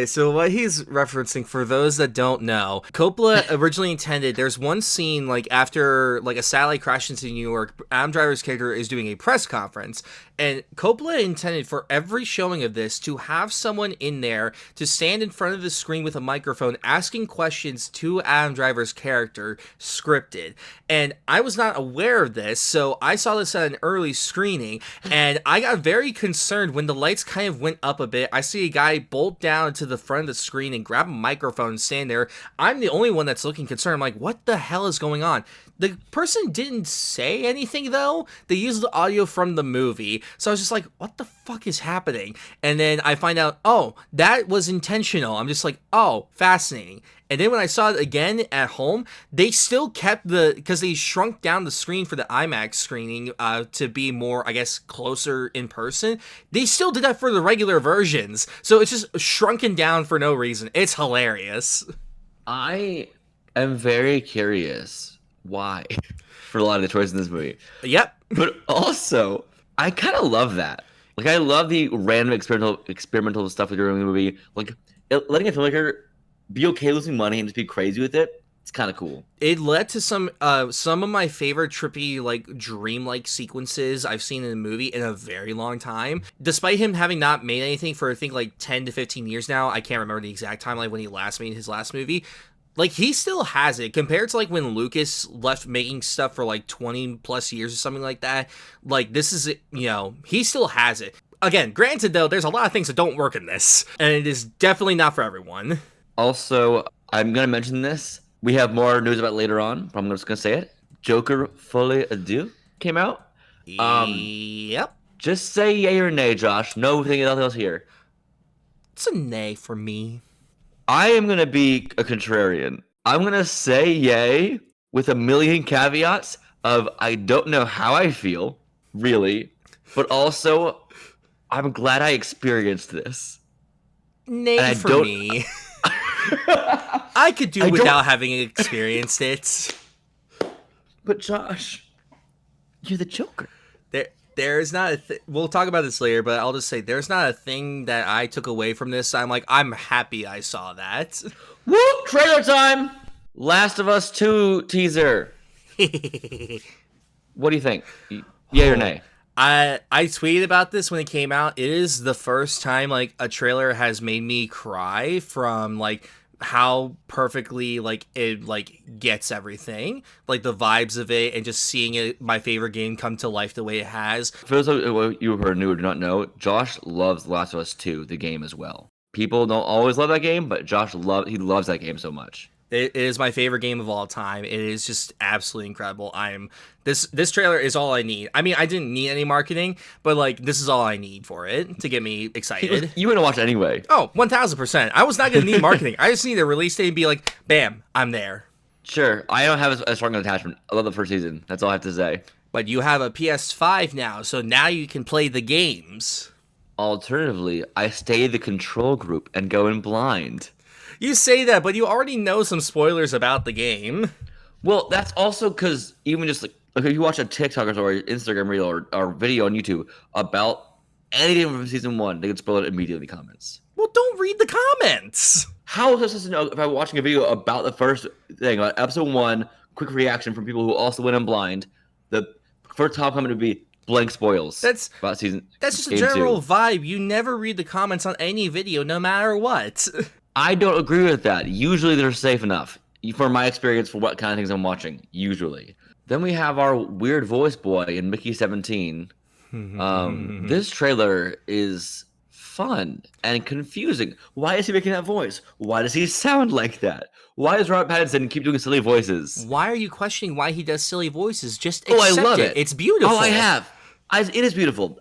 So what he's referencing, for those that don't know, Coppola originally intended, there's one scene, like, after, like, a satellite crash into New York, Adam Driver's character is doing a press conference, and Coppola intended for every showing of this to have someone in there to stand in front of the screen with a microphone asking questions to Adam Driver's character, scripted. And I was not aware of this, so I saw this at an early screening, and I got very concerned when the lights kind of went up a bit. I see a guy bolt down to the front of the screen and grab a microphone and stand there. I'm the only one that's looking concerned. I'm like, what the hell is going on? The person didn't say anything, though. They used the audio from the movie. So I was just like, what the fuck is happening? And then I find out, oh, that was intentional. I'm just like, oh, fascinating. And then when I saw it again at home, they still kept because they shrunk down the screen for the IMAX screening to be more, I guess, closer in person. They still did that for the regular versions. So it's just shrunken down for no reason. It's hilarious. I am very curious why for a lot of the choices in this movie. Yep. But also, I kind of love that. Like, I love the random experimental stuff that you're doing in the movie. Like, letting a filmmaker be okay losing money and just be crazy with it. It's kind of cool. It led to some of my favorite trippy, like, dreamlike sequences I've seen in a movie in a very long time. Despite him having not made anything for, I think, like 10 to 15 years now, I can't remember the exact timeline when he last made his last movie. Like, he still has it compared to, like, when Lucas left making stuff for like 20 plus years or something like that. Like, this is, he still has it. Again, granted though, there's a lot of things that don't work in this, and it is definitely not for everyone. Also, I'm gonna mention this. We have more news about it later on, but I'm just gonna say it. Joker Folie à Deux came out. Yep. Just say yay or nay, Josh. No thing else here. It's a nay for me. I am gonna be a contrarian. I'm gonna say yay with a million caveats of I don't know how I feel, really, but also I'm glad I experienced this. Nay for me. I could do without having experienced it. But Josh, you're the Joker. There's not a we'll talk about this later, but I'll just say there's not a thing that I took away from this. I'm happy I saw that. Woo! Trailer time! Last of Us 2 teaser. What do you think? Yay or nay? I tweeted about this when it came out. It is the first time like a trailer has made me cry from like how perfectly like it like gets everything, like the vibes of it, and just seeing it, my favorite game, come to life the way it has. For those of you who are new or do not know, Josh loves Last of Us 2, the game as well. People don't always love that game, but Josh loves that game so much. It is my favorite game of all time. It is just absolutely incredible. This trailer is all I need. I mean, I didn't need any marketing, but like this is all I need for it to get me excited. You would have watched anyway. Oh, 1000%. I was not going to need marketing. I just need a release date and be like, bam, I'm there. Sure. I don't have a strong attachment. I love the first season. That's all I have to say. But you have a PS5 now, so now you can play the games. Alternatively, I stay the control group and go in blind. You say that, but you already know some spoilers about the game. Well, that's also because even just like if you watch a TikTok or Instagram reel or video on YouTube about anything from season 1, they can spoil it immediately in the comments. Well, don't read the comments. How is I supposed to know if I'm watching a video about the first thing, about episode 1, quick reaction from people who also went in blind? The first top comment would be blank spoils. That's about season. That's just a general vibe. You never read the comments on any video, no matter what. I don't agree with that. Usually they're safe enough, for my experience, for what kind of things I'm watching, usually. Then we have our weird voice boy in Mickey 17. This trailer is fun and confusing. Why is he making that voice? Why does he sound like that? Why does Robert Pattinson keep doing silly voices? Why are you questioning why he does silly voices? Just accept I love it. It's beautiful. Oh, I have. It is beautiful.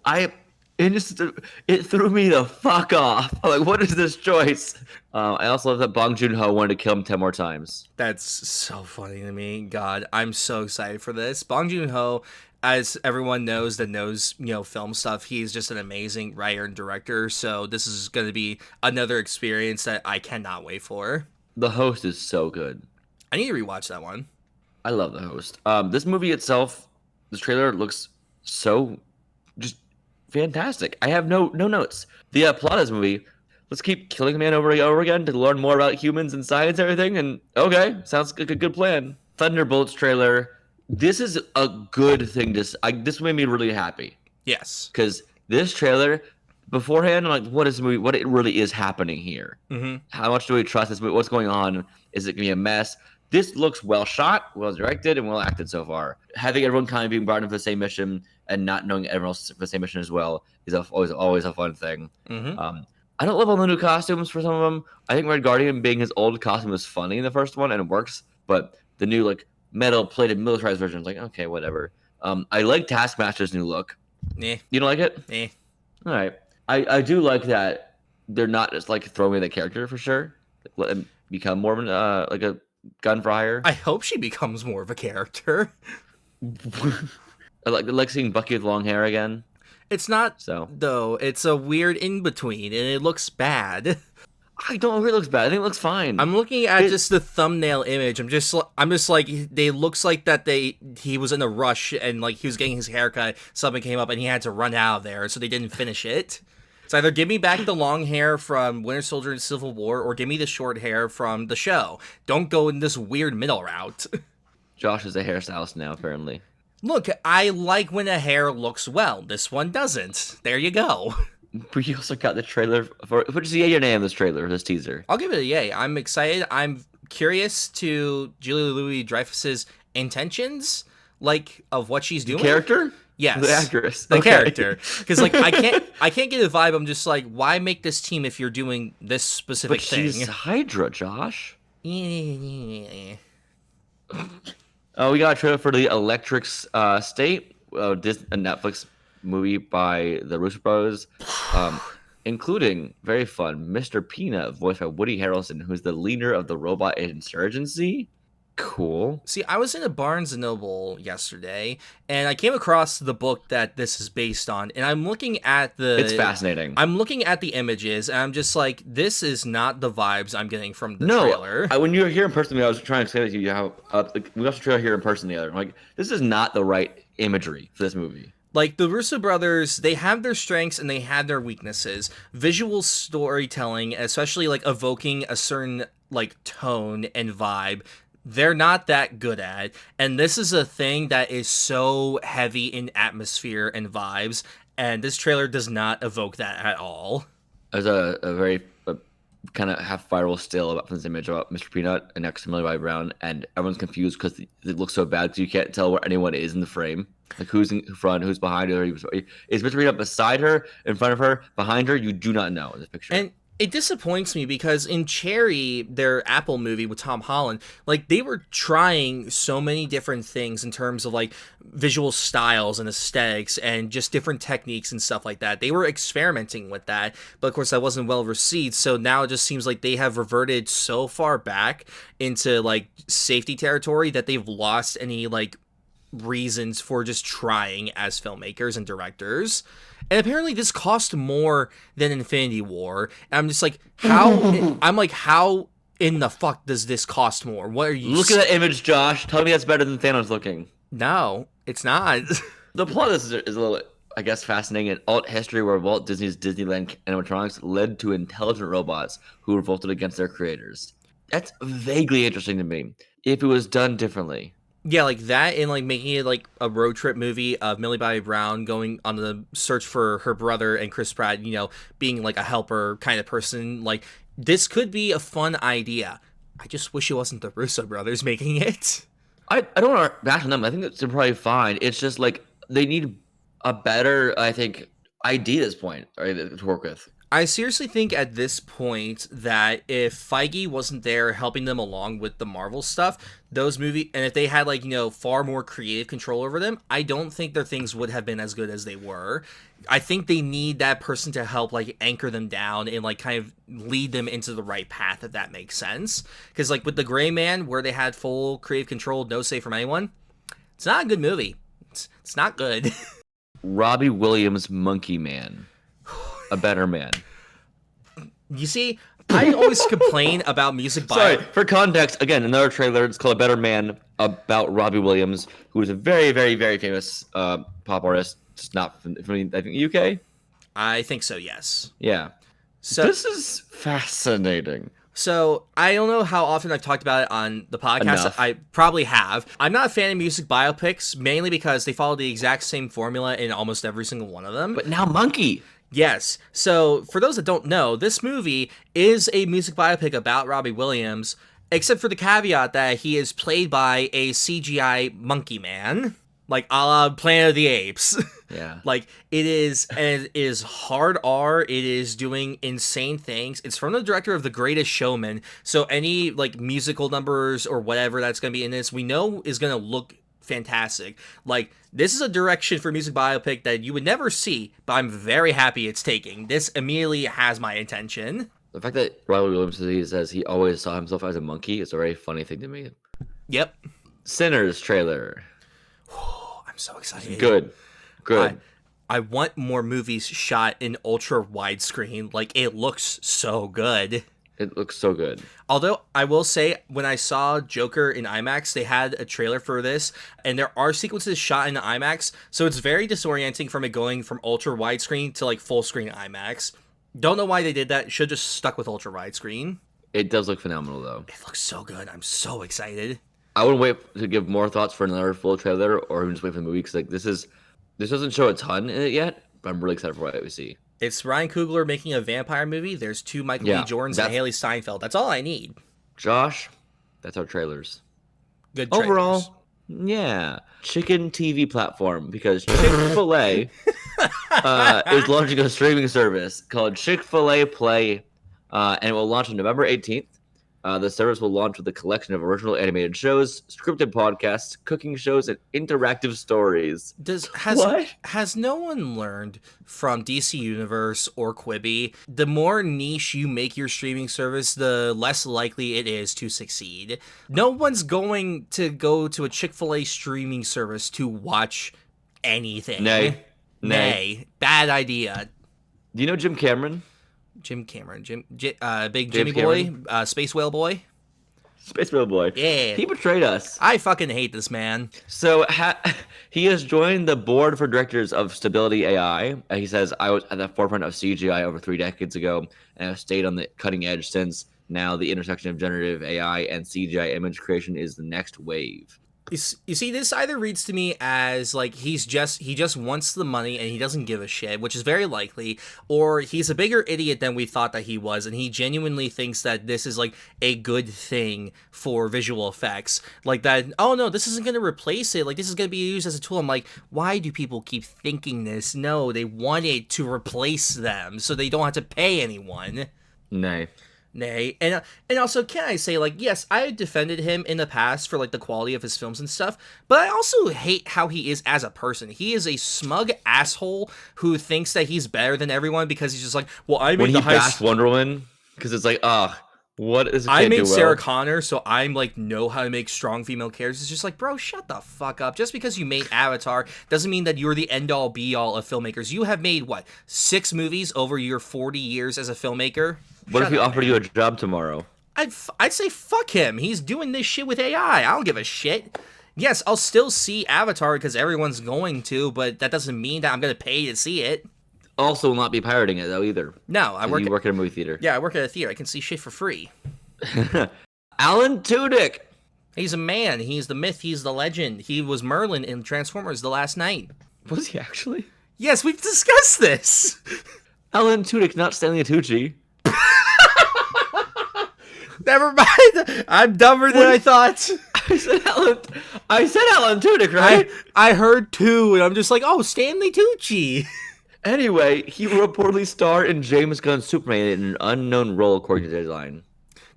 It threw me the fuck off. I'm like, what is this choice? I also love that Bong Joon-ho wanted to kill him 10 more times. That's so funny to me. God, I'm so excited for this. Bong Joon-ho, as everyone knows that knows, film stuff, he's just an amazing writer and director. So this is going to be another experience that I cannot wait for. The Host is so good. I need to rewatch that one. I love The Host. This movie itself, this trailer looks so just fantastic. I have no notes. The plot of this movie, let's keep killing a man over and over again to learn more about humans and science and everything, and okay, sounds like a good plan. Thunderbolts trailer. This is a good thing. This made me really happy. Yes. Because this trailer, beforehand, I'm like, what is the movie? What it really is happening here? Mm-hmm. How much do we trust this movie? What's going on? Is it going to be a mess? This looks well shot, well directed, and well acted so far. Having everyone kind of being brought in for the same mission and not knowing everyone else for the same mission as well is always a fun thing. Mm-hmm. I don't love all the new costumes for some of them. I think Red Guardian being his old costume was funny in the first one and it works, but the new like metal plated militarized version is like, okay, whatever. I like Taskmaster's new look. Yeah. You don't like it? Yeah. All right. I do like that they're not just like throwing away the character for sure. Let him become more of an like a gun for hire. I hope she becomes more of a character. I like seeing Bucky with long hair again. It's not, though. It's a weird in-between, and it looks bad. I don't think it looks bad. I think it looks fine. I'm looking at just the thumbnail image. I'm just like, they looks like that he was in a rush, and like he was getting his haircut, something came up, and he had to run out of there, so they didn't finish it. It's either give me back the long hair from Winter Soldier and Civil War, or give me the short hair from the show. Don't go in this weird middle route. Josh is a hairstylist now, apparently. Look, I like when a hair looks well. This one doesn't. There you go. But you also got the trailer for. What is the your name? This trailer, this teaser. I'll give it a yay. I'm excited. I'm curious to Julia Louis-Dreyfus's intentions, like of what she's doing. Character? Yes, the actress, the character. Because like I can't get a vibe. I'm just like, why make this team if you're doing this specific thing? She's Hydra, Josh. Yeah. Oh, we got a trailer for the Electric State, a Netflix movie by the Russo Brothers, including very fun Mr. Peanut, voiced by Woody Harrelson, who's the leader of the robot insurgency. Cool. See, I was in a Barnes & Noble yesterday, and I came across the book that this is based on, and I'm looking at the... It's fascinating. I'm looking at the images, and I'm just like, this is not the vibes I'm getting from the trailer. When you were here in person, I was trying to explain to you how... we watched the trailer here in person the other. I'm like, this is not the right imagery for this movie. Like, the Russo brothers, they have their strengths and they have their weaknesses. Visual storytelling, especially, like, evoking a certain, like, tone and vibe, they're not that good at. And this is a thing that is so heavy in atmosphere and vibes, and this trailer does not evoke that at all. There's a very kind of half viral still about this image about Mr. Peanut and next to Millie Bobby Brown, and everyone's confused because it looks so bad because you can't tell where anyone is in the frame. Like who's in front, who's behind her. Is Mr. Peanut beside her, in front of her, behind her? You do not know in this picture. And it disappoints me because in Cherry, their Apple movie with Tom Holland, like they were trying so many different things in terms of like visual styles and aesthetics and just different techniques and stuff like that. They were experimenting with that, but of course that wasn't well received. So now it just seems like they have reverted so far back into like safety territory that they've lost any like reasons for just trying as filmmakers and directors. And apparently this cost more than Infinity War. And I'm just like, how in the fuck does this cost more? What are you... Look at that image, Josh. Tell me that's better than Thanos looking. No, it's not. The plot is a little, I guess, fascinating. An alt history where Walt Disney's Disneyland animatronics led to intelligent robots who revolted against their creators. That's vaguely interesting to me. If it was done differently. Yeah, like that, and like making it like a road trip movie of Millie Bobby Brown going on the search for her brother and Chris Pratt, you know, being like a helper kind of person. Like, this could be a fun idea. I just wish it wasn't the Russo brothers making it. I don't want to bash on them. I think it's probably fine. It's just like they need a better, I think, idea at this point to work with. I seriously think at this point that if Feige wasn't there helping them along with the Marvel stuff, those movies, and if they had like, you know, far more creative control over them, I don't think their things would have been as good as they were. I think they need that person to help like anchor them down and like kind of lead them into the right path, if that makes sense. Because like with The Gray Man, where they had full creative control, no say from anyone, it's not a good movie. It's not good. Robbie Williams' Monkey Man. A better man. You see, I always complain about music Sorry, for context, again, another trailer. It's called A Better Man, about Robbie Williams, who is a very, very, very famous pop artist. Just not from, I think, UK? I think so, yes. Yeah. So this is fascinating. So, I don't know how often I've talked about it on the podcast. Enough. I probably have. I'm not a fan of music biopics, mainly because they follow the exact same formula in almost every single one of them. But now Monkey. Yes. So, for those that don't know, this movie is a music biopic about Robbie Williams, except for the caveat that he is played by a CGI monkey man, like a la Planet of the Apes. Yeah. Like, it is hard R, it is doing insane things. It's from the director of The Greatest Showman, so any, like, musical numbers or whatever that's going to be in this, we know is going to look fantastic. Like, this is a direction for music biopic that you would never see, but I'm very happy it's taking. This immediately has my attention. The fact that Robbie Williams says he always saw himself as a monkey is a very funny thing to me. Yep. Sinners trailer. I'm so excited. Good. I want more movies shot in ultra widescreen. Like, it looks so good. It looks so good. Although I will say, when I saw Joker in IMAX, they had a trailer for this, and there are sequences shot in IMAX, so it's very disorienting from it going from ultra widescreen to like full screen IMAX. Don't know why they did that. Should just stuck with ultra widescreen. It does look phenomenal, though. It looks so good. I'm so excited. I wouldn't wait to give more thoughts for another full trailer, or even just wait for the movie, because like this doesn't show a ton in it yet, but I'm really excited for what we see. It's Ryan Coogler making a vampire movie. There's 2 Michael B. Jordans and Haley Steinfeld. That's all I need. Josh, that's our trailers. Good trailers. Overall, yeah. Chicken TV platform, because Chick-fil-A is launching a streaming service called Chick-fil-A Play, and it will launch on November 18th. The service will launch with a collection of original animated shows, scripted podcasts, cooking shows, and interactive stories. Has no one learned from DC Universe or Quibi, the more niche you make your streaming service, the less likely it is to succeed? No one's going to go to a Chick-fil-A streaming service to watch anything. Nay. Bad idea. Do you know Jim Cameron? Big Jimmy Boy, Space Whale Boy. Space Whale Boy. Yeah. He betrayed us. I fucking hate this man. So he has joined the board for directors of Stability AI. He says, I was at the forefront of CGI over 3 decades ago, and I've stayed on the cutting edge since. Now the intersection of generative AI and CGI image creation is the next wave. You see, this either reads to me as like he just wants the money and he doesn't give a shit, which is very likely, or he's a bigger idiot than we thought that he was, and he genuinely thinks that this is like a good thing for visual effects. Like that, oh no, this isn't going to replace it. Like this is going to be used as a tool. I'm like, why do people keep thinking this? No, they want it to replace them so they don't have to pay anyone. Nay. And also, can I say, like, yes, I defended him in the past for, like, the quality of his films and stuff, but I also hate how he is as a person. He is a smug asshole who thinks that he's better than everyone because he's just like, well, I made when he bashed Wonder Woman, because it's like, what is I made Sarah Connor, so I'm, like, know how to make strong female characters. It's just like, bro, shut the fuck up. Just because you made Avatar doesn't mean that you're the end-all, be-all of filmmakers. You have made, 6 movies over your 40 years as a filmmaker? What if he offered you a job tomorrow? I'd say fuck him. He's doing this shit with AI. I don't give a shit. Yes, I'll still see Avatar because everyone's going to, but that doesn't mean that I'm going to pay to see it. Also will not be pirating it, though, either. No, you work at a movie theater. Yeah, I work at a theater. I can see shit for free. Alan Tudyk. He's a man. He's the myth. He's the legend. He was Merlin in Transformers The Last Night. Was he actually? Yes, we've discussed this. Alan Tudyk, not Stanley Tucci. Never mind. I'm dumber than I thought. I said Alan Tudyk, right? I heard 2, and I'm just like, oh, Stanley Tucci. Anyway, he will reportedly star in James Gunn's Superman in an unknown role, according to Deadline.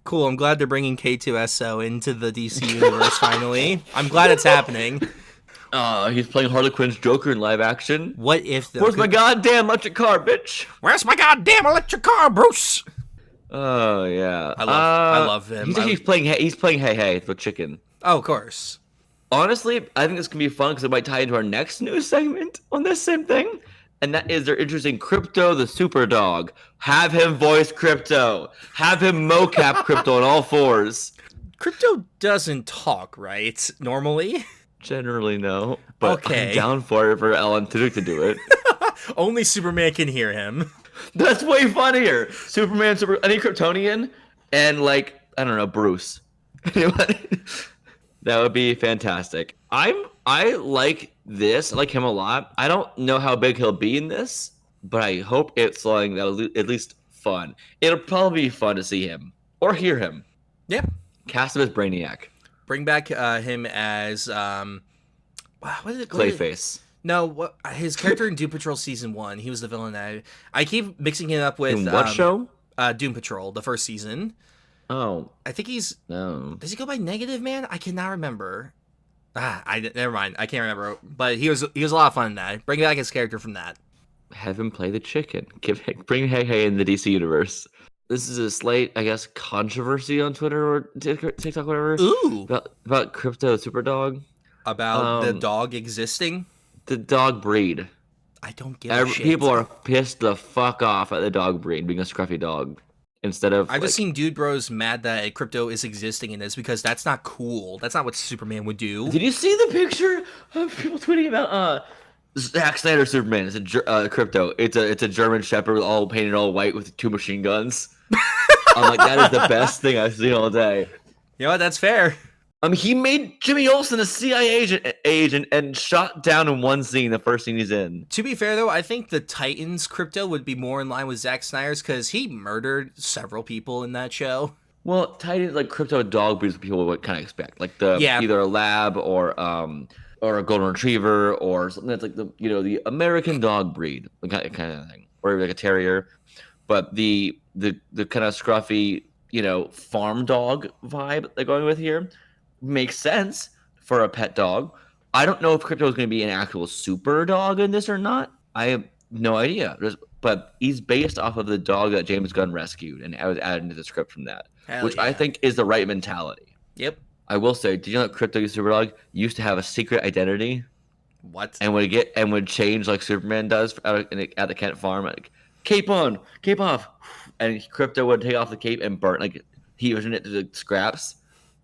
Cool. I'm glad they're bringing K2SO into the DC universe finally. I'm glad it's happening. He's playing Harley Quinn's Joker in live action. What if? Where's my goddamn electric car, bitch? Where's my goddamn electric car, Bruce? Oh yeah, I love him. He's playing Hey Hey the chicken. Oh, of course. Honestly, I think this can be fun because it might tie into our next news segment on this same thing, and that is they're introducing Crypto the Super Dog. Have him voice Crypto. Have him mocap Crypto on all 4s. Crypto doesn't talk, right? Normally. Generally, no. But okay. I'm down for Alan Tudyk to do it. Only Superman can hear him. That's way funnier. Any Kryptonian, and I don't know, Bruce. That would be fantastic. I like this. I like him a lot. I don't know how big he'll be in this, but I hope it's at least fun. It'll probably be fun to see him or hear him. Yeah. Cast him as Brainiac. Bring back him as what is it? Clayface. No, his character in Doom Patrol Season 1, he was the villain. I keep mixing him up with... In what show? Doom Patrol, the first season. Oh. I think he's... No. Does he go by Negative Man? I cannot remember. Never mind. I can't remember. But he was a lot of fun in that. Bring back his character from that. Have him play the chicken. Bring Hey Hey in the DC universe. This is a slight, I guess, controversy on Twitter or TikTok, whatever. Ooh. About Crypto Superdog. About the dog existing? The dog breed. I don't give a shit. People are pissed the fuck off at the dog breed being a scruffy dog. instead of I've like. just seen Dude Bros mad that Crypto is existing in this because that's not cool. That's not what Superman would do. Did you see the picture of people tweeting about Zack Snyder Superman? It's Crypto. It's a German Shepherd all painted all white with 2 machine guns. I'm like, that is the best thing I've seen all day. You know what? That's fair. He made Jimmy Olsen a CIA agent and shot down in one scene, the first scene he's in. To be fair, though, I think the Titans Crypto would be more in line with Zack Snyder's because he murdered several people in that show. Well, Titans like crypto dog breeds people would kind of expect, like either a lab or a golden retriever or something that's like the American dog breed, kind of thing, or like a terrier. But the kind of scruffy farm dog vibe they're going with here makes sense for a pet dog. I don't know if Crypto is going to be an actual super dog in this or not. I have no idea. But he's based off of the dog that James Gunn rescued, and I was added into the script from that, which I think is the right mentality. Yep. I will say, did you know that Crypto Superdog used to have a secret identity? What? And would change like Superman does at the Kent farm, like cape on, cape off, and Crypto would take off the cape and burn like he was in it to the scraps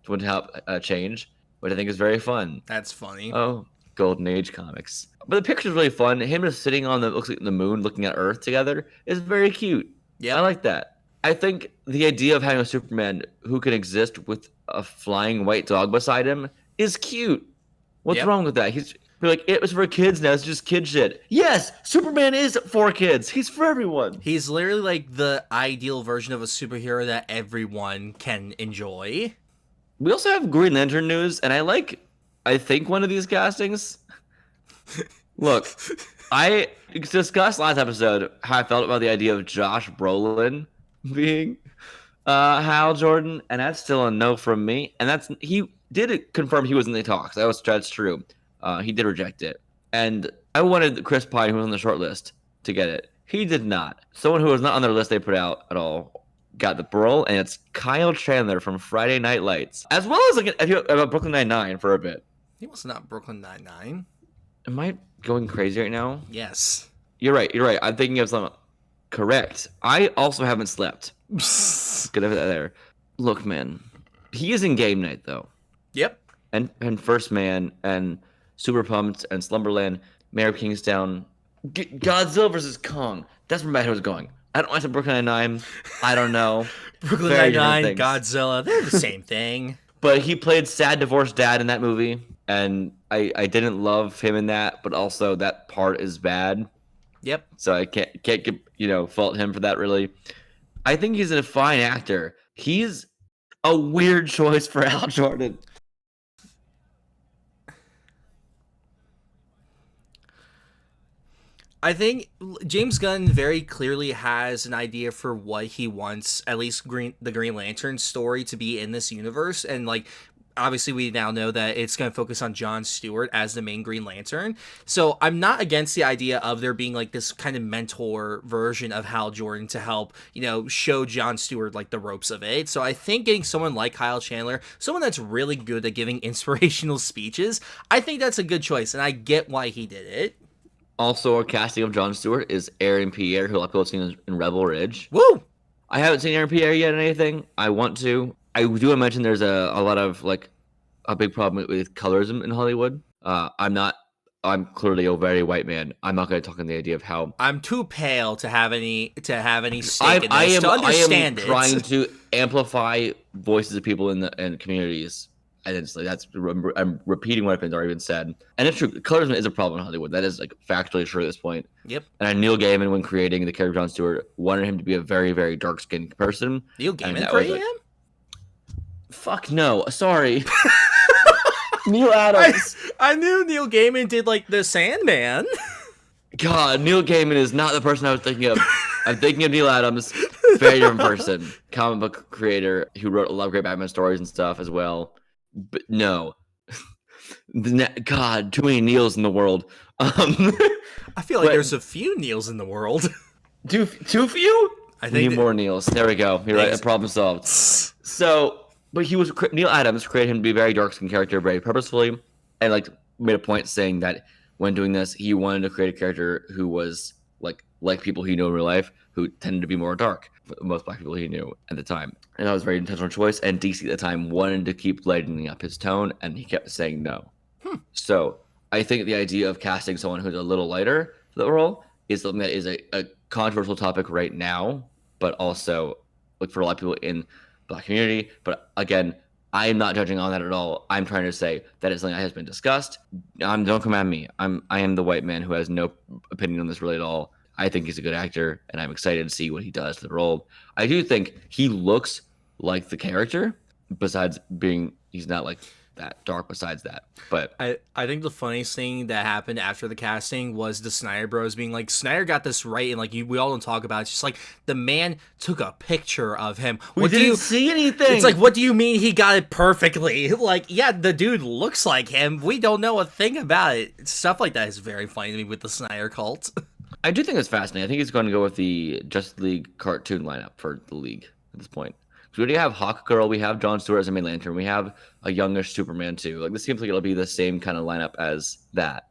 to help change, which I think is very fun. That's funny. Oh, Golden Age comics. But the picture's really fun. Him just sitting on looks like the moon, looking at Earth together, is very cute. Yeah, I like that. I think the idea of having a Superman who can exist with a flying white dog beside him is cute. What's wrong with that? He's like, it was for kids now. It's just kid shit. Yes, Superman is for kids. He's for everyone. He's literally like the ideal version of a superhero that everyone can enjoy. We also have Green Lantern news, and I think one of these castings. Look, I discussed last episode how I felt about the idea of Josh Brolin being Hal Jordan, and that's still a no from me. And he did confirm he was in the talks. That's true. He did reject it, and I wanted Chris Pine, who was on the short list, to get it. He did not. Someone who was not on their list they put out at all got the role, and it's Kyle Chandler from Friday Night Lights, as well as about Brooklyn Nine-Nine for a bit. He was not Brooklyn Nine-Nine. Am I going crazy right now? Yes. You're right. I'm thinking of something. Correct. I also haven't slept. Good of it there. Look, man. He is in Game Night, though. Yep. And First Man, and Super Pumped, and Slumberland, Mayor of Kingstown, Godzilla vs. Kong. That's where my head was going. I don't watch Brooklyn Nine-Nine. I don't know. Brooklyn Nine-Nine, Godzilla, they're the same thing. But he played sad divorced dad in that movie, and I didn't love him in that, but also that part is bad. Yep. So I can't fault him for that really. I think he's a fine actor. He's a weird choice for Hal Jordan. I think James Gunn very clearly has an idea for what he wants, at least the Green Lantern story to be in this universe. And like, obviously we now know that it's going to focus on Jon Stewart as the main Green Lantern. So I'm not against the idea of there being like this kind of mentor version of Hal Jordan to help, show Jon Stewart like the ropes of it. So I think getting someone like Kyle Chandler, someone that's really good at giving inspirational speeches, I think that's a good choice. And I get why he did it. Also, our casting of Jon Stewart is Aaron Pierre, who a lot of people have seen in Rebel Ridge. Woo! I haven't seen Aaron Pierre yet in anything. I want to. I do want to mention there's a lot of like a big problem with colorism in Hollywood. I'm clearly a very white man. I'm not going to talk on the idea of how I'm too pale to have any stake in this to understand it. I am trying to amplify voices of people in communities. And it's like I'm repeating what I've already been said, and it's true. Colorism is a problem in Hollywood. That is like factually true at this point. Yep. And Neil Gaiman, when creating the character of Jon Stewart, wanted him to be a very, very dark-skinned person. Neil Gaiman created him? Fuck no. Sorry. Neil Adams. I knew Neil Gaiman did like the Sandman. God, Neil Gaiman is not the person I was thinking of. I'm thinking of Neil Adams, very different person. Comic book creator who wrote a lot of great Batman stories and stuff as well. But no, God, too many Neils in the world. I feel like there's a few Neils in the world. Too few? I think need more Neils. There we go. You're right. Problem solved. So, but Neil Adams created him to be a very dark-skinned character, very purposefully, and like made a point saying that when doing this, he wanted to create a character who was like like people he knew in real life who tended to be more dark. Most black people he knew at the time, and that was a very intentional choice. And DC at the time wanted to keep lightening up his tone, and he kept saying no. So I think the idea of casting someone who's a little lighter for the role is something that is a controversial topic right now, but also like for a lot of people in the black community. But again, I am not judging on that at all. I'm trying to say that it's something that has been discussed. Don't come at me. I am the white man who has no opinion on this really at all. I think he's a good actor, and I'm excited to see what he does to the role. I do think he looks like the character, besides being he's not like that dark besides that. But I think the funniest thing that happened after the casting was the Snyder Bros being like, Snyder got this right, and like we all don't talk about it. It's just like the man took a picture of him. We didn't see anything. It's like, what do you mean he got it perfectly? Like, yeah, the dude looks like him. We don't know a thing about it. Stuff like that is very funny to me with the Snyder cult. I do think it's fascinating. I think he's going to go with the Justice League cartoon lineup for the league at this point. So we already have Hawkgirl, we have Jon Stewart as a main lantern, we have a youngish Superman too. Like this seems like it'll be the same kind of lineup as that,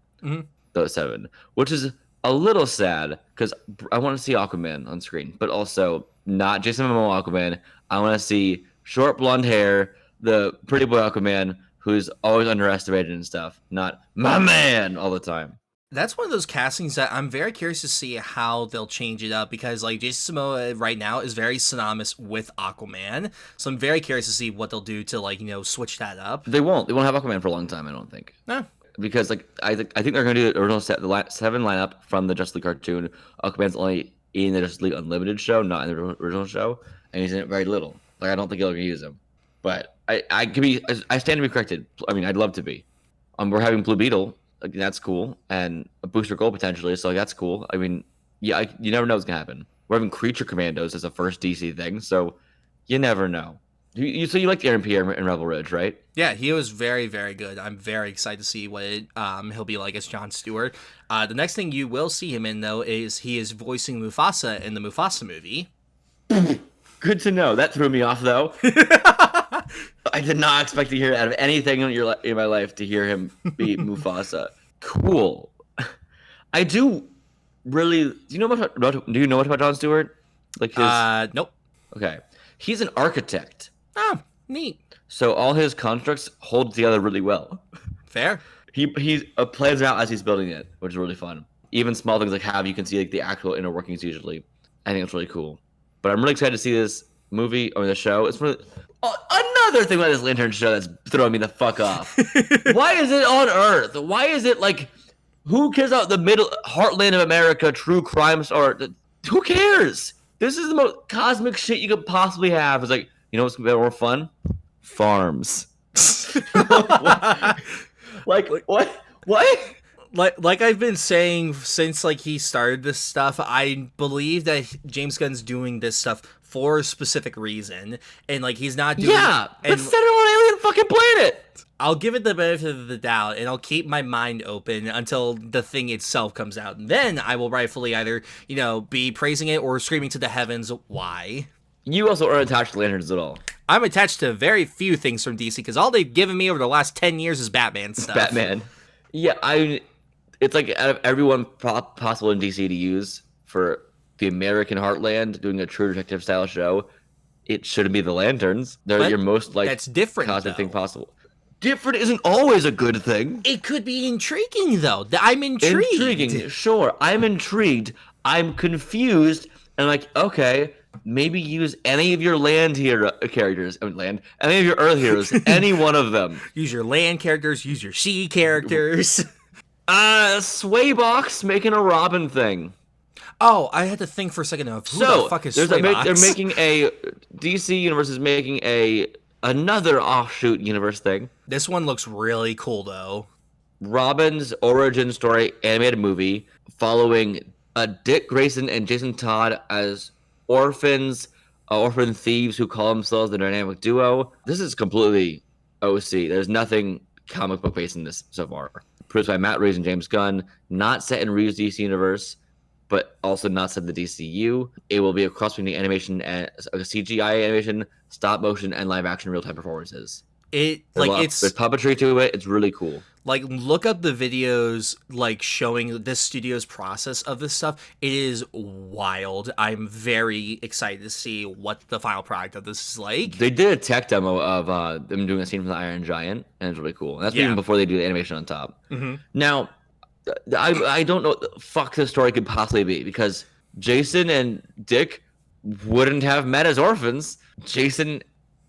those 7, which is a little sad because I want to see Aquaman on screen, but also not Jason Momoa Aquaman. I want to see short blonde hair, the pretty boy Aquaman who's always underestimated and stuff, not my man all the time. That's one of those castings that I'm very curious to see how they'll change it up, because like Jason Momoa right now is very synonymous with Aquaman, so I'm very curious to see what they'll do to like switch that up. They won't have Aquaman for a long time, I don't think. No, because like I think they're going to do the original 7 lineup from the Justice League cartoon. Aquaman's only in the Justice League Unlimited show, not in the original show, and he's in it very little. Like I don't think they're going to use him, but I stand to be corrected. I mean, I'd love to be. We're having Blue Beetle. Like, that's cool, and a Booster Gold potentially, so that's cool. I mean, yeah, you never know what's gonna happen. We're having Creature Commandos as a first DC thing, so you never know. So you like the Aaron Pierre in Rebel Ridge, right? Yeah, he was very, very good. I'm very excited to see what he'll be like as Jon Stewart. The next thing you will see him in, though, is he is voicing Mufasa in the Mufasa movie. Good to know. That threw me off, though. I did not expect to hear out of anything in my life to hear him be Mufasa. Cool. I do really. Do you know much about Jon Stewart? Like his. Nope. Okay, he's an architect. Oh, neat. So all his constructs hold together really well. Fair. He plans it out as he's building it, which is really fun. Even small things like how you can see like the actual inner workings usually. I think it's really cool. But I'm really excited to see this movie or the show. It's really another thing about this Lantern show that's throwing me the fuck off. Why is it on Earth? Why is it like, who cares about the middle heartland of America, true crime or who cares? This is the most cosmic shit you could possibly have. It's like, you know what's gonna be more fun? Farms. Like what? Like I've been saying since like he started this stuff, I believe that James Gunn's doing this stuff for a specific reason, and like he's not doing. Yeah, but set it on an alien fucking planet. I'll give it the benefit of the doubt, and I'll keep my mind open until the thing itself comes out, and then I will rightfully either be praising it or screaming to the heavens why. You also aren't attached to lanterns at all. I'm attached to very few things from DC because all they've given me over the last 10 years is Batman stuff. Batman. Yeah, it's like out of everyone possible in DC to use for the American heartland, doing a true detective style show, it shouldn't be the Lanterns. They're your most like that's different cosmic thing possible. Different isn't always a good thing. It could be intriguing though. I'm intrigued. Intriguing, sure. I'm intrigued. I'm confused, and like, okay, maybe use any of your land hero characters. Any of your Earth heroes. Any one of them. Use your land characters. Use your sea characters. Swaybox making a Robin thing. Oh, I had to think for a second of who the fuck is Swaybox? They're making a DC universe is making another offshoot universe thing. This one looks really cool though. Robin's origin story animated movie following Dick Grayson and Jason Todd as orphan thieves who call themselves the dynamic duo. This is completely OC. There's nothing comic book based in this so far. Produced by Matt Reeves and James Gunn, not set in Reeves' DC universe, but also not set in the DCU. It will be a cross between animation and CGI animation, stop motion, and live action real time performances. There's puppetry to it. It's really cool. Like, look up the videos, like, showing this studio's process of this stuff. It is wild. I'm very excited to see what the final product of this is like. They did a tech demo of them doing a scene from the Iron Giant, and it's really cool. And that's even before they do the animation on top. Mm-hmm. Now, I don't know what the fuck this story could possibly be, because Jason and Dick wouldn't have met as orphans. Jason,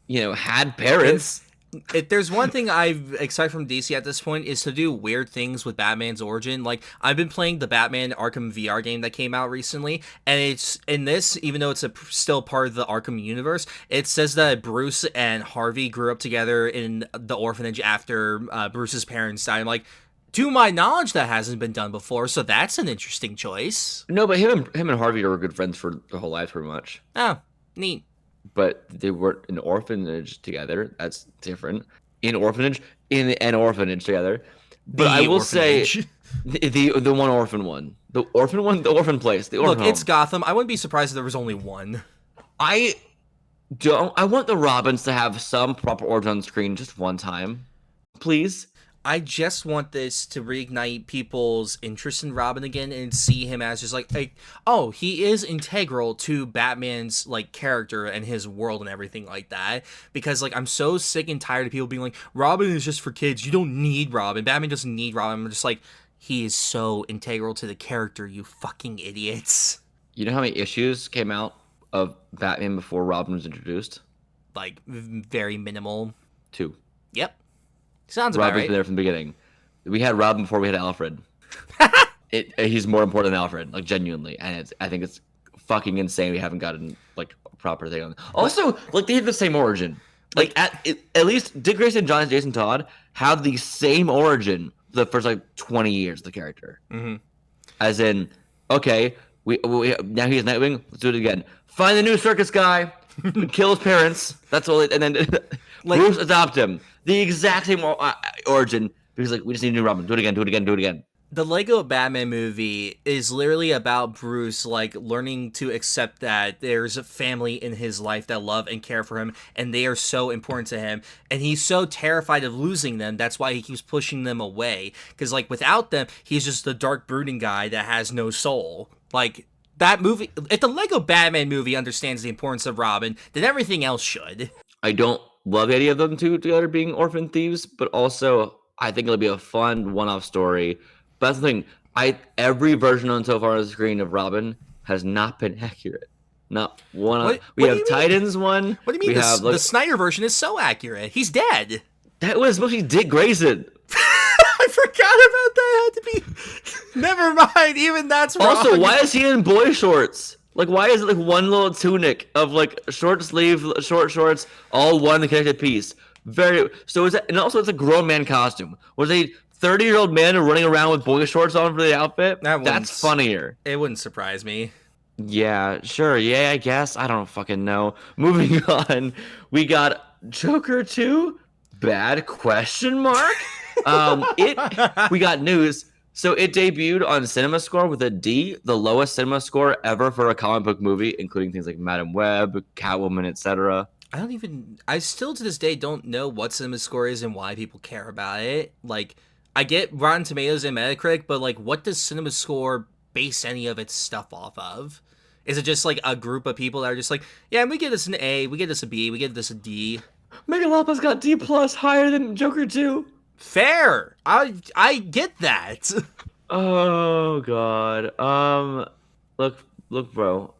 had parents. If there's one thing I've expected from DC at this point is to do weird things with Batman's origin. Like, I've been playing the Batman Arkham VR game that came out recently, and it's in this, even though it's still part of the Arkham universe, it says that Bruce and Harvey grew up together in the orphanage after Bruce's parents died. I'm like, to my knowledge, that hasn't been done before, so that's an interesting choice. No, but him and Harvey were good friends for their whole life, pretty much. Oh, neat. But they weren't in orphanage together. That's different. In an orphanage together. But I will say, the one orphan one, the orphan place, the orphan Look, it's Gotham. I wouldn't be surprised if there was only one. I want the Robins to have some proper origin on screen just one time, please. I just want this to reignite people's interest in Robin again and see him as just like, oh, he is integral to Batman's like character and his world and everything like that. Because like, I'm so sick and tired of people being like, Robin is just for kids. You don't need Robin. Batman doesn't need Robin. I'm just like, he is so integral to the character, you fucking idiots. You know how many issues came out of Batman before Robin was introduced? Like, very minimal. 2. Yep. Sounds about right. Robin's been there from the beginning. We had Robin before we had Alfred. He's more important than Alfred, like, genuinely. And I think it's fucking insane we haven't gotten, like, a proper thing on it. Also, like, they have the same origin. Like, at least Dick Grayson, John, and Jason Todd have the same origin for the first, like, 20 years of the character. Mm-hmm. As in, okay, we now he's Nightwing, let's do it again. Find the new circus guy, kill his parents, that's all and then like, Bruce adopt him. The exact same origin, because like, we just need a new Robin. Do it again. The Lego Batman movie is literally about Bruce, like, learning to accept that there's a family in his life that love and care for him, and they are so important to him, and he's so terrified of losing them, that's why he keeps pushing them away, because, like, without them, he's just the dark, brooding guy that has no soul. Like, that movie, if the Lego Batman movie understands the importance of Robin, then everything else should. I don't love any of them two together being orphan thieves, but also I think it'll be a fun one-off story. But that's the thing. Every version on so far on the screen of Robin has not been accurate. Not one. We have Titans one. What do you mean? The Snyder version is so accurate. He's dead. That was supposed to be Dick Grayson. I forgot about that. It had to be. Never mind. Even that's wrong. Also, why is he in boy shorts? Like, why is it like one little tunic of like short sleeve, short shorts, all one connected piece? So is that, and also it's a grown man costume. Was a 30-year-old man running around with boy shorts on for the outfit? That's funnier. It wouldn't surprise me. Yeah, sure. Yeah, I guess. I don't fucking know. Moving on, we got Joker 2. Bad question mark. We got news. So it debuted on CinemaScore with a D, the lowest cinema score ever for a comic book movie, including things like Madam Web, Catwoman, etc. I still to this day don't know what CinemaScore is and why people care about it. Like, I get Rotten Tomatoes and Metacritic, but like, what does CinemaScore base any of its stuff off of? Is it just like a group of people that are just like, yeah, we give this an A, we give this a B, we give this a D? Megalopolis got D+, higher than Joker 2. Fair. I get that. Oh god. Look, bro.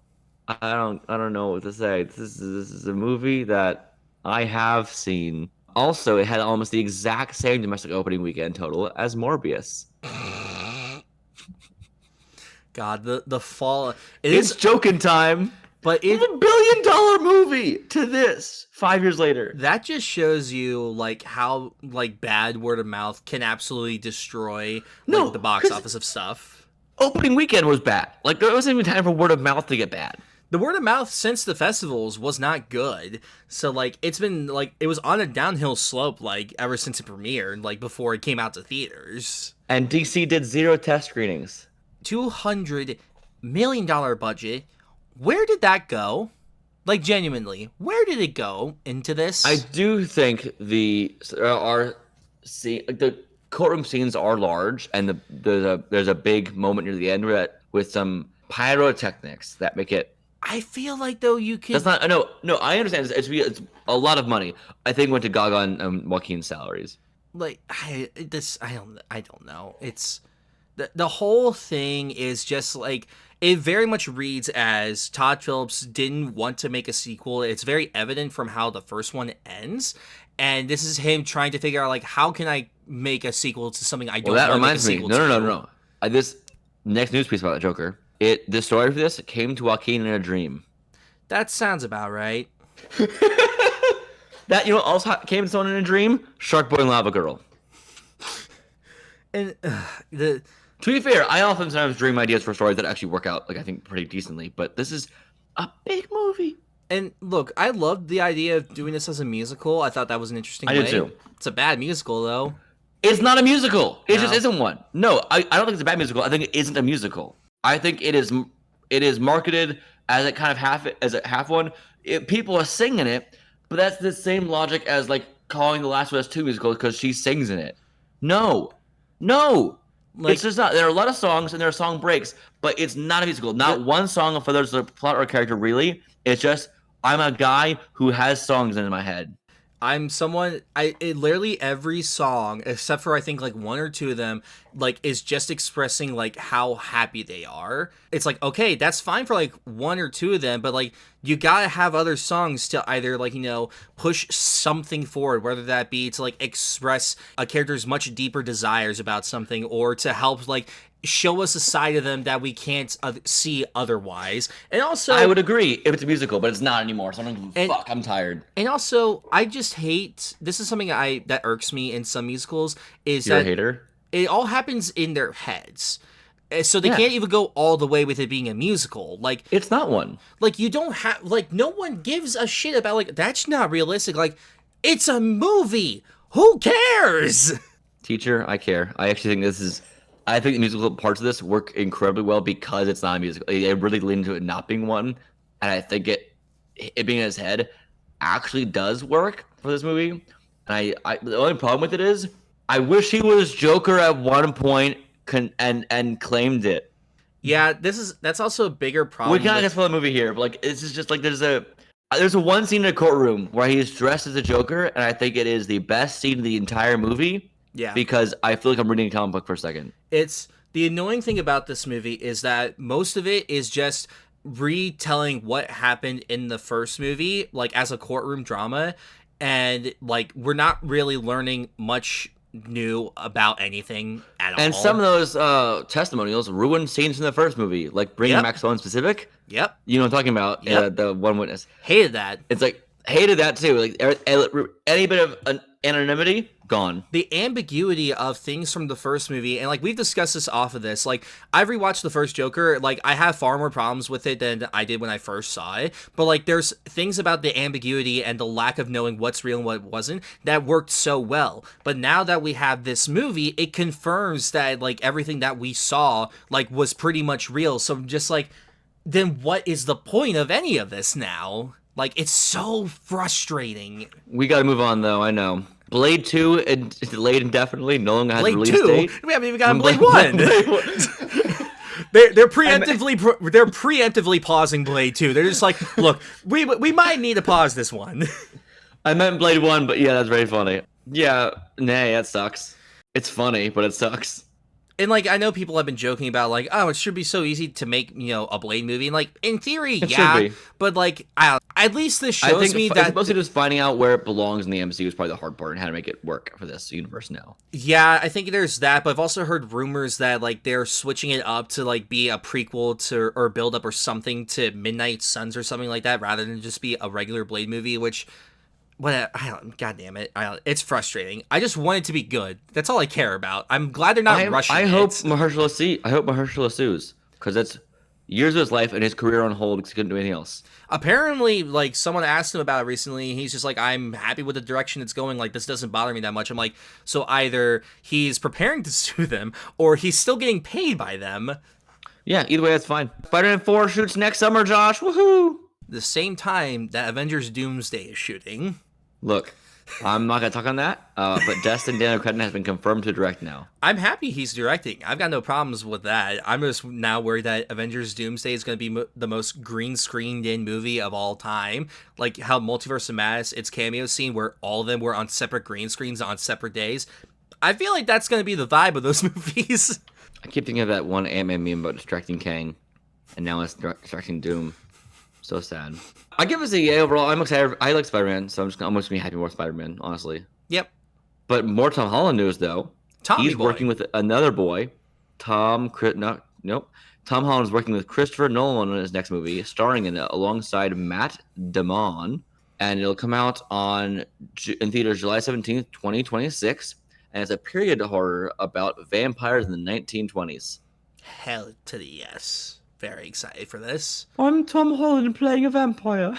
I don't know what to say. This is a movie that I have seen. Also, it had almost the exact same domestic opening weekend total as Morbius. God, the fall. It's joking time. But it's $1 billion movie to this 5 years later. That just shows you like how like bad word of mouth can absolutely destroy the box office of stuff. Opening weekend was bad. Like, there wasn't even time for word of mouth to get bad. The word of mouth since the festivals was not good. So like, it's been like, it was on a downhill slope like ever since it premiered, like before it came out to theaters. And DC did 0 test screenings. $200 million budget. Where did that go? Like, genuinely, where did it go into this? I do think the courtroom scenes are large, and there's a big moment near the end with some pyrotechnics that make it. I feel like, though, you could... That's not no. I understand. It's a lot of money. I think went to Gaga and Joaquin's salaries. Like, I don't know. It's the whole thing is just like, it very much reads as Todd Phillips didn't want to make a sequel. It's very evident from how the first one ends, and this is him trying to figure out, like, how can I make a sequel to something I don't want to make a sequel to. That reminds me. No. This next news piece about the Joker. The story for this came to Joaquin in a dream. That sounds about right. That, also came to someone in a dream? Shark Boy and Lava Girl. And to be fair, I often sometimes dream ideas for stories that actually work out, like, I think, pretty decently. But this is a big movie. And look, I loved the idea of doing this as a musical. I thought that was an interesting way. I did too. It's a bad musical, though. It's not a musical. It just isn't one. No, I don't think it's a bad musical. I think it isn't a musical. I think it is marketed as a kind of half one. People are singing it, but that's the same logic as, like, calling The Last of Us 2 musical because she sings in it. No. Like, it's just not. There are a lot of songs and there are song breaks, but it's not a musical. Not one song furthers the plot or character, really. It's just, I'm a guy who has songs in my head. I'm someone, literally every song, except for I think like one or two of them, like, is just expressing like how happy they are. It's like, okay, that's fine for like one or two of them, but like, you gotta have other songs to either, like, push something forward, whether that be to like express a character's much deeper desires about something, or to help like show us a side of them that we can't see otherwise. And also, I would agree if it's a musical, but it's not anymore, so I don't give a fuck. I'm tired. And also, I just hate, this is something that irks me in some musicals, is You're that a hater? It all happens in their heads. So they can't even go all the way with it being a musical. Like, it's not one. Like, you don't have, like, no one gives a shit about, like, that's not realistic. Like, it's a movie. Who cares? Teacher, I care. I actually think I think the musical parts of this work incredibly well because it's not a musical. It really leaned into it not being one, and I think it being in his head actually does work for this movie. And the only problem with it is, I wish he was Joker at one point and claimed it. Yeah, that's also a bigger problem. We can't just spoil the movie here, but like, it's just like there's a one scene in a courtroom where he's dressed as a Joker, and I think it is the best scene of the entire movie. Yeah. Because I feel like I'm reading a comic book for a second. It's the annoying thing about this movie is that most of it is just retelling what happened in the first movie, like, as a courtroom drama, and like, we're not really learning much new about anything at all. And some of those testimonials ruined scenes from the first movie, like bringing Maxwell in specific. Yep. You know what I'm talking about? Yep. The one witness. Hated that. It's like, hated that too. Like, any bit of anonymity, gone. The ambiguity of things from the first movie, and like, we've discussed this off of this, like, I've rewatched the first Joker, like, I have far more problems with it than I did when I first saw it, but like, there's things about the ambiguity and the lack of knowing what's real and what wasn't that worked so well. But now that we have this movie, it confirms that, like, everything that we saw, like, was pretty much real. So just like, then what is the point of any of this now? Like, it's so frustrating. We gotta move on, though, I know. Blade 2 delayed indefinitely, no longer has a release 2? date. We haven't even gotten Blade 1. They're preemptively pausing Blade 2. They're just like, look, we might need to pause this one. I meant Blade 1, but yeah, that's very funny. Yeah, that sucks. It's funny, but it sucks. And like, I know people have been joking about like, oh, it should be so easy to make, a Blade movie. And like, in theory, yeah, but like, at least this shows me that mostly just finding out where it belongs in the MCU is probably the hard part and how to make it work for this universe now. Yeah, I think there's that, but I've also heard rumors that like they're switching it up to like be a prequel to or build up or something to Midnight Suns or something like that, rather than just be a regular Blade movie, which. God damn it. It's frustrating. I just want it to be good. That's all I care about. I'm glad they're not rushing it. I hope Mahershala sues, because that's years of his life and his career on hold because he couldn't do anything else. Apparently, like, someone asked him about it recently. He's just like, I'm happy with the direction it's going. Like, this doesn't bother me that much. I'm like, so either he's preparing to sue them or he's still getting paid by them. Yeah, either way, that's fine. Spider-Man 4 shoots next summer, Josh. Woohoo! the same time that Avengers Doomsday is shooting. Look, I'm not gonna talk on that. But Destin Daniel Cretton has been confirmed to direct now. I'm happy he's directing. I've got no problems with that. I'm just now worried that Avengers Doomsday is going to be the most green screened in movie of all time. Like how Multiverse of Madness, its cameo scene where all of them were on separate green screens on separate days. I feel like that's going to be the vibe of those movies. I keep thinking of that one Ant-Man meme about distracting Kang, and now it's distracting Doom. So sad. I give us a yay overall. I'm excited. I like Spider-Man, so I'm almost gonna be happy more Spider-Man, honestly. Yep. But more Tom Holland news though. He's working with another boy, Tom Holland is working with Christopher Nolan on his next movie, starring in it alongside Matt Damon, and it'll come out in theaters July 17th, 2026, and it's a period horror about vampires in the 1920s. Hell to the yes. Very excited for this. I'm Tom Holland playing a vampire.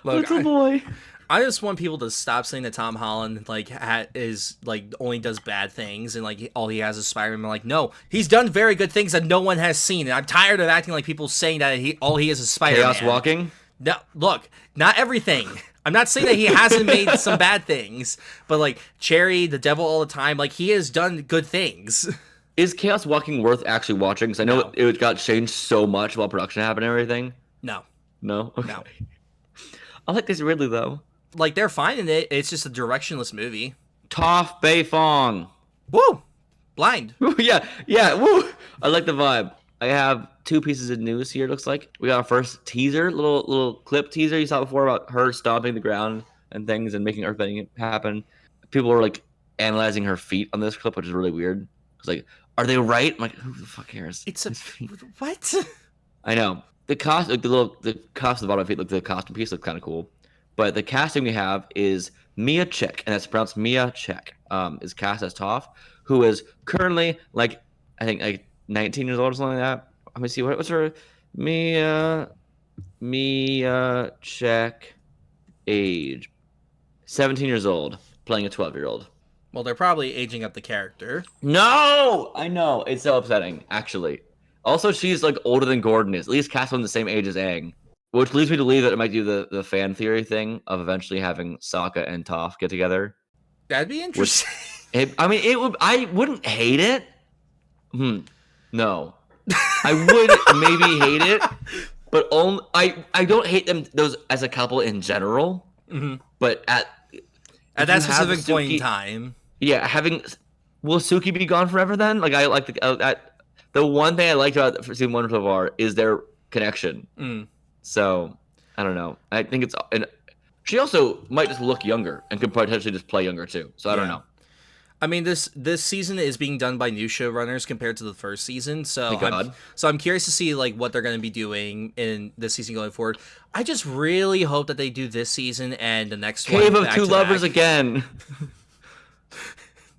Look, little boy. I just want people to stop saying that Tom Holland is only does bad things and like all he has is Spider-Man. Like, no, he's done very good things that no one has seen. And I'm tired of acting like people saying that all he is Spider-Man. Chaos Walking. No, look, not everything. I'm not saying that he hasn't made some bad things, but like Cherry, The Devil All the Time, like he has done good things. Is Chaos Walking worth actually watching? Because I know it got changed so much while production happened and everything. No. Okay. No. I like this Ridley though. Like they're fine in it. It's just a directionless movie. Toph Beifong. Woo! Blind. yeah. Woo! I like the vibe. I have 2 pieces of news here. It looks like we got our first teaser, little clip teaser you saw before about her stomping the ground and things and making earthbending happen. People were like analyzing her feet on this clip, which is really weird. It's like, are they right? I'm like, who the fuck cares? What? I know the cost, like the cost of the bottom of the feet, like the costume piece, looks kind of cool. But the casting we have is Mia Chek, and that's pronounced Mia Chek. Is cast as Toph, who is currently like 19 years old or something like that. Let me see what's her Mia Chek age. 17 years old, playing a 12-year-old. Well, they're probably aging up the character. No, I know it's so upsetting. Actually, also she's like older than Gordon is. At least cast on the same age as Aang, which leads me to believe that it might do the fan theory thing of eventually having Sokka and Toph get together. That'd be interesting. I wouldn't hate it. No, I would maybe hate it, but I don't hate them those as a couple in general. Mm-hmm. But at that specific point in time. Yeah, will Suki be gone forever then? Like I like the one thing I liked about season 1 so far is their connection. So I don't know. I think and she also might just look younger and could potentially just play younger too. So I don't know. I mean, this season is being done by new showrunners compared to the first season, so I'm curious to see like what they're going to be doing in this season going forward. I just really hope that they do this season and the next one. Cave of Two Lovers again.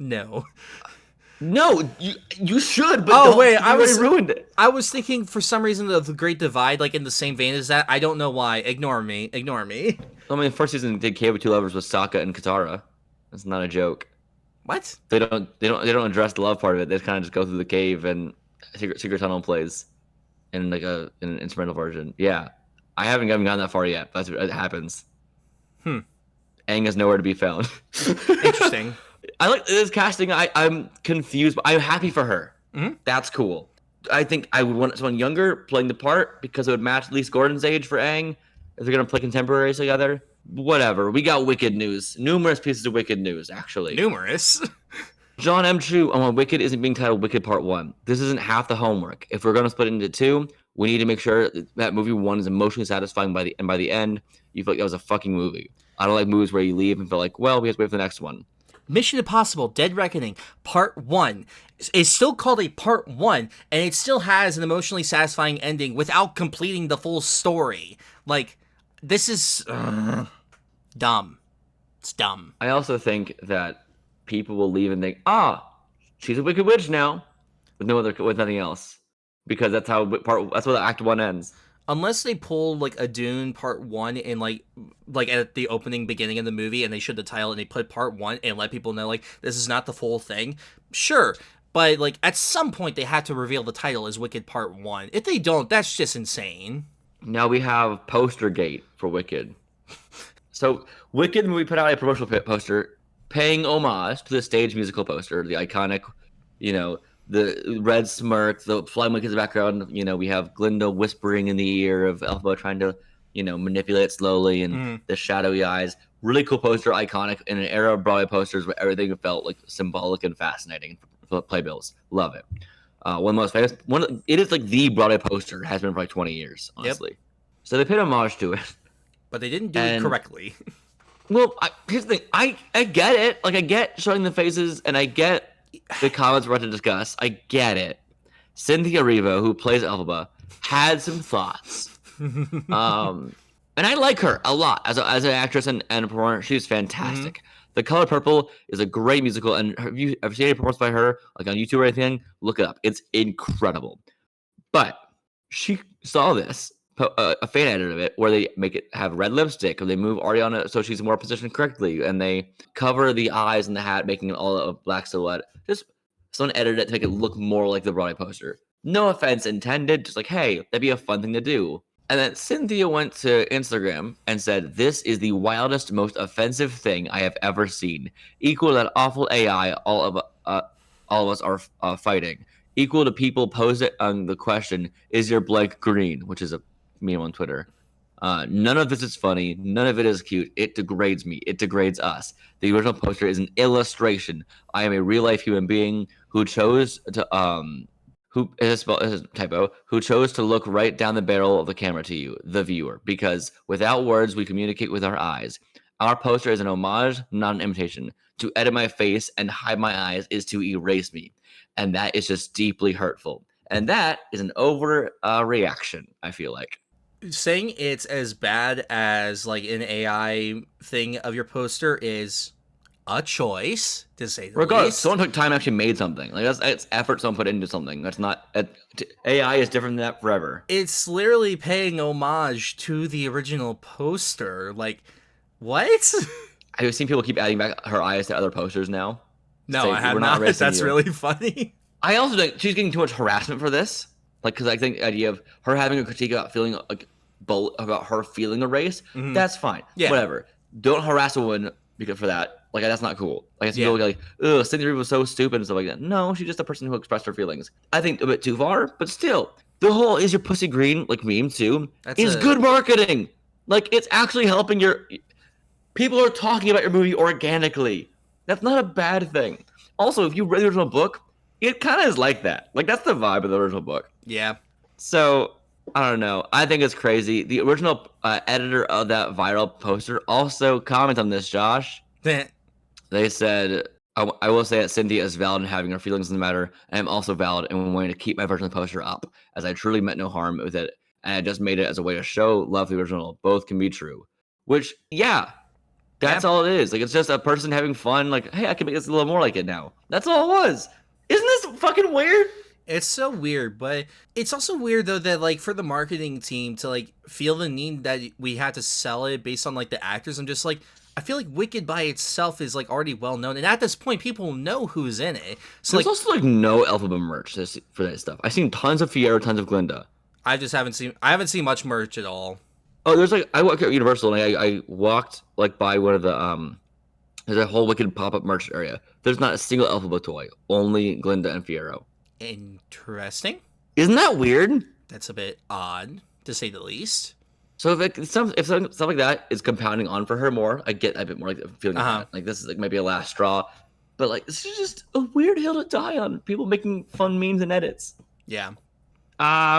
No, you should. But I ruined it. I was thinking for some reason of the Great Divide, like in the same vein as that. I don't know why. Ignore me. I mean, the first season did Cave of Two Lovers with Sokka and Katara. That's not a joke. What? They don't address the love part of it. They just kind of just go through the cave and Secret Tunnel plays in like in an instrumental version. Yeah, I haven't gone that far yet. But it happens. Aang is nowhere to be found. Interesting. I like this casting. I'm confused, but I'm happy for her. Mm-hmm. That's cool. I think I would want someone younger playing the part because it would match at least Gordon's age for Aang. If they're gonna play contemporaries together, whatever. We got Wicked news. Numerous pieces of Wicked news, actually. Numerous. John M. Chu on Wicked isn't being titled Wicked Part 1. This isn't half the homework. If we're gonna split it into 2, we need to make sure that movie 1 is emotionally satisfying by the end, you feel like that was a fucking movie. I don't like movies where you leave and feel like, well, we have to wait for the next one. Mission Impossible Dead Reckoning Part 1 is still called a Part 1, and it still has an emotionally satisfying ending without completing the full story. Like, this is dumb. It's dumb. I also think that people will leave and think, she's a wicked witch now, with nothing else, because that's how the Act 1 ends. Unless they pull like a Dune Part 1 in like at the beginning of the movie, and they show the title and they put Part 1 and let people know like this is not the full thing. Sure, but like at some point they have to reveal the title as Wicked Part 1. If they don't, that's just insane. Now we have Postergate for Wicked. So Wicked movie put out a promotional poster paying homage to the stage musical poster, the iconic, you know, the red smirk, the flying monkeys in the background. You know, we have Glinda whispering in the ear of Elphaba trying to, manipulate it slowly, and Mhm. the shadowy eyes. Really cool poster, iconic in an era of Broadway posters where everything felt like symbolic and fascinating. Playbills, love it. One of the most famous. It is like the Broadway poster. Has been for like 20 years, Yep. honestly. So they paid homage to it, But they didn't do it and correctly. well, here's the thing. I get it. Like, I get showing the faces, and I get the comments we're about to discuss. I get it. Cynthia Erivo, who plays Elphaba, had some thoughts. Um, and I like her a lot as an actress and a performer. She's fantastic. The Color Purple is a great musical, and have you ever seen any performance by her, like on YouTube or anything? Look it up. It's incredible. But she saw this a fan edit of it where they make it have red lipstick, or they move Ariana so she's more positioned correctly, and they cover the eyes and the hat, making it all a black silhouette. Just someone edited it to make it look more like the Broadway poster. No offense intended, just like, hey, that'd be a fun thing to do. And then Cynthia went to Instagram and said, "This is the wildest, most offensive thing I have ever seen. Equal to that awful AI all of us are fighting. Equal to people posing on the question, is your blank green?" Which is a meme on Twitter. None of this is funny. None of it is cute. It degrades me. It degrades us. The original poster is an illustration. I am a real life human being who chose to who is a typo, who chose to look right down the barrel of the camera to you, the viewer, because without words we communicate with our eyes. Our poster is an homage, not an imitation. To edit my face and hide my eyes is to erase me, and that is just deeply hurtful. And that is an overreaction, I feel like. Saying it's as bad as like an AI thing of your poster is a choice, to say the Regardless, least. someone took time and actually made something. Like, that's effort someone put into something. That's not AI is different than that forever. It's literally paying homage to the original poster. Like, what? I've seen people keep adding back her eyes to other posters now. No, Say, I have we're not not. erasing That's you. really funny. I also think she's getting too much harassment for this. Like, because I think the idea of her having a critique about feeling like about her feeling a race, that's fine. Yeah. Whatever. Don't harass a woman because for that. Like, that's not cool. Like, Yeah. people like, ugh, Cindy Reeve was so stupid and stuff like that. No, she's just a person who expressed her feelings. I think a bit too far, but still, the whole "is your pussy green" like meme too is good marketing. Like, it's actually helping your people are talking about your movie organically. That's not a bad thing. Also, if you read the original book, it kind of is like that. Like, that's the vibe of the original book. Yeah. So, I don't know. I think it's crazy. The original editor of that viral poster also commented on this, Josh. They said, I will say that Cynthia is valid in having her feelings in the matter. I am also valid and wanting to keep my version of the poster up, as I truly meant no harm with it, and I just made it as a way to show love the original. Both can be true. Which, yeah, that's all it is. Like, it's just a person having fun. Like, hey, I can make this a little more like it now. That's all it was. Isn't this fucking weird? It's so weird, but it's also weird though that like for the marketing team to like feel the need that we had to sell it based on like the actors. I'm just like, I feel like Wicked by itself is like already well known, and at this point, people know who's in it. So there's also like no Elphaba merch for that stuff. I've seen tons of Fiero, tons of Glinda. I haven't seen much merch at all. Oh, there's like I work at Universal and I walked like by one of the there's a whole Wicked pop-up merch area. There's not a single Elphaba toy, only Glinda and Fiero. Interesting. Isn't that weird? That's a bit odd, to say the least. So if something like that is compounding on for her more, I get a bit more like feeling like this is like maybe a last straw. But like, this is just a weird hill to die on. People making fun memes and edits. Yeah.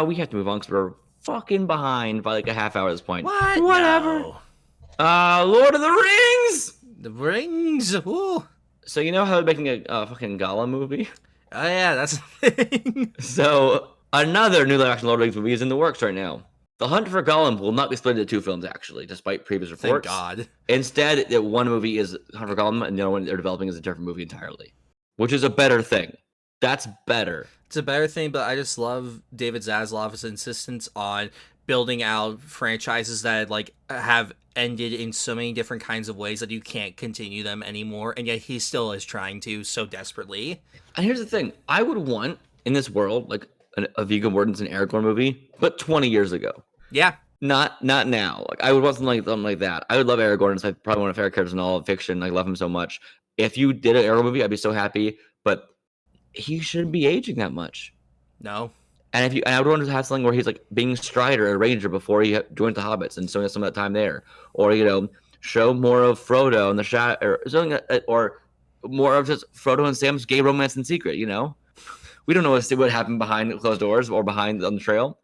We have to move on because we're fucking behind by like a half hour at this point. What? Whatever. No. Lord of the Rings. The Rings. Ooh. So you know how they're making a fucking Gollum movie? Oh yeah, that's the thing. So another new live-action Lord of the Rings movie is in the works right now. The Hunt for Gollum will not be split into two films, actually, despite previous reports. Thank God. Instead, that one movie is Hunt for Gollum, and the other one they're developing is a different movie entirely, which is a better thing. That's better. It's a better thing, but I just love David Zaslav's insistence on building out franchises that like have ended in so many different kinds of ways that you can't continue them anymore, and yet he still is trying to so desperately. And here's the thing: I would want in this world like a Viggo Mortensen Aragorn movie, but 20 years ago. Yeah. Not now. Like I would want something like that. I would love Aragorn. It's like probably one of my favorite characters in all of fiction. I love him so much. If you did an Aragorn movie, I'd be so happy. But he shouldn't be aging that much. No. And I would want to have something where he's like being Strider, a ranger, before he joins the Hobbits, and showing us some of that time there, or show more of Frodo and the shadow, or something, or more of just Frodo and Sam's gay romance in secret. We don't know what happened behind closed doors or behind on the trail.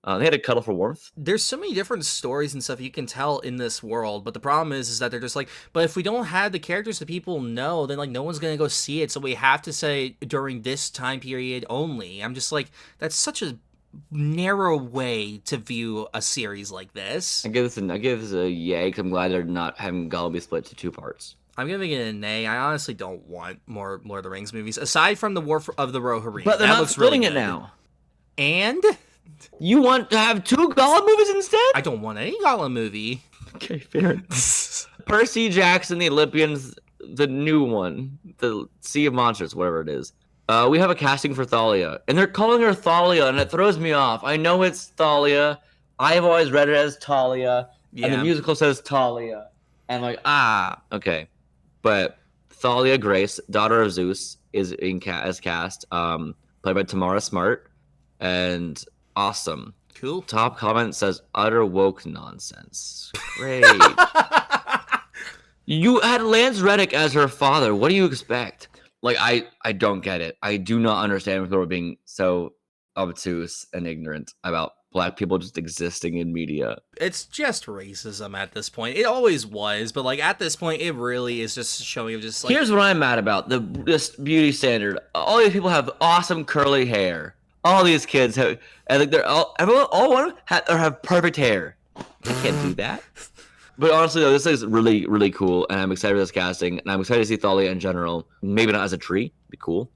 They had to cuddle for warmth. There's so many different stories and stuff you can tell in this world, but the problem is that they're just like, but if we don't have the characters that people know, then like no one's gonna go see it. So we have to say during this time period only. I'm just like, that's such a narrow way to view a series like this. I give this a yay because I'm glad they're not having Gollum be split to two parts. I'm giving it a nay. I honestly don't want more Lord of the Rings movies aside from the War of the Rohirrim. But they're that not looks splitting really it good. now. And you want to have two Gollum movies instead? I don't want any Gollum movie. Okay, fair. Percy Jackson, the Olympians, the new one, the Sea of Monsters, whatever it is. We have a casting for Thalia, and they're calling her Thalia, and it throws me off. I know it's Thalia. I've always read it as Talia, and the musical says Talia. And I'm like, okay. But Thalia Grace, daughter of Zeus, is as cast, played by Tamara Smart, and awesome. Cool. Top comment says utter woke nonsense. Great. You had Lance Reddick as her father. What do you expect? Like, I don't get it. I do not understand people being so obtuse and ignorant about Black people just existing in media. It's just racism at this point. It always was, but like at this point, it really is just showing just like. Here's what I'm mad about: this beauty standard. All these people have awesome curly hair. All these kids have, and like all one have perfect hair. You can't do that. But honestly, though, this is really, really cool, and I'm excited for this casting, and I'm excited to see Thalia in general. Maybe not as a tree, be cool.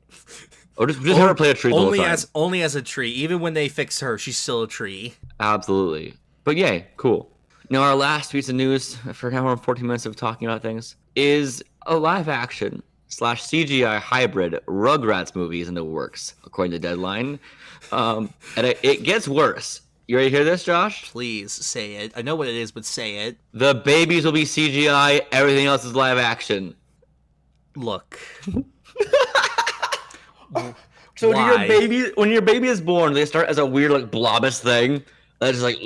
Or just have her play a tree the whole time. Only as a tree. Even when they fix her, she's still a tree. Absolutely. But yay, cool. Now our last piece of news for now we're 14 minutes of talking about things is a live action / CGI hybrid Rugrats movies in the works, according to Deadline. And it gets worse. You ready to hear this, Josh? Please say it. I know what it is, but say it. The babies will be CGI. Everything else is live action. Look. So when your baby is born, they start as a weird like blobbish thing. That's just like,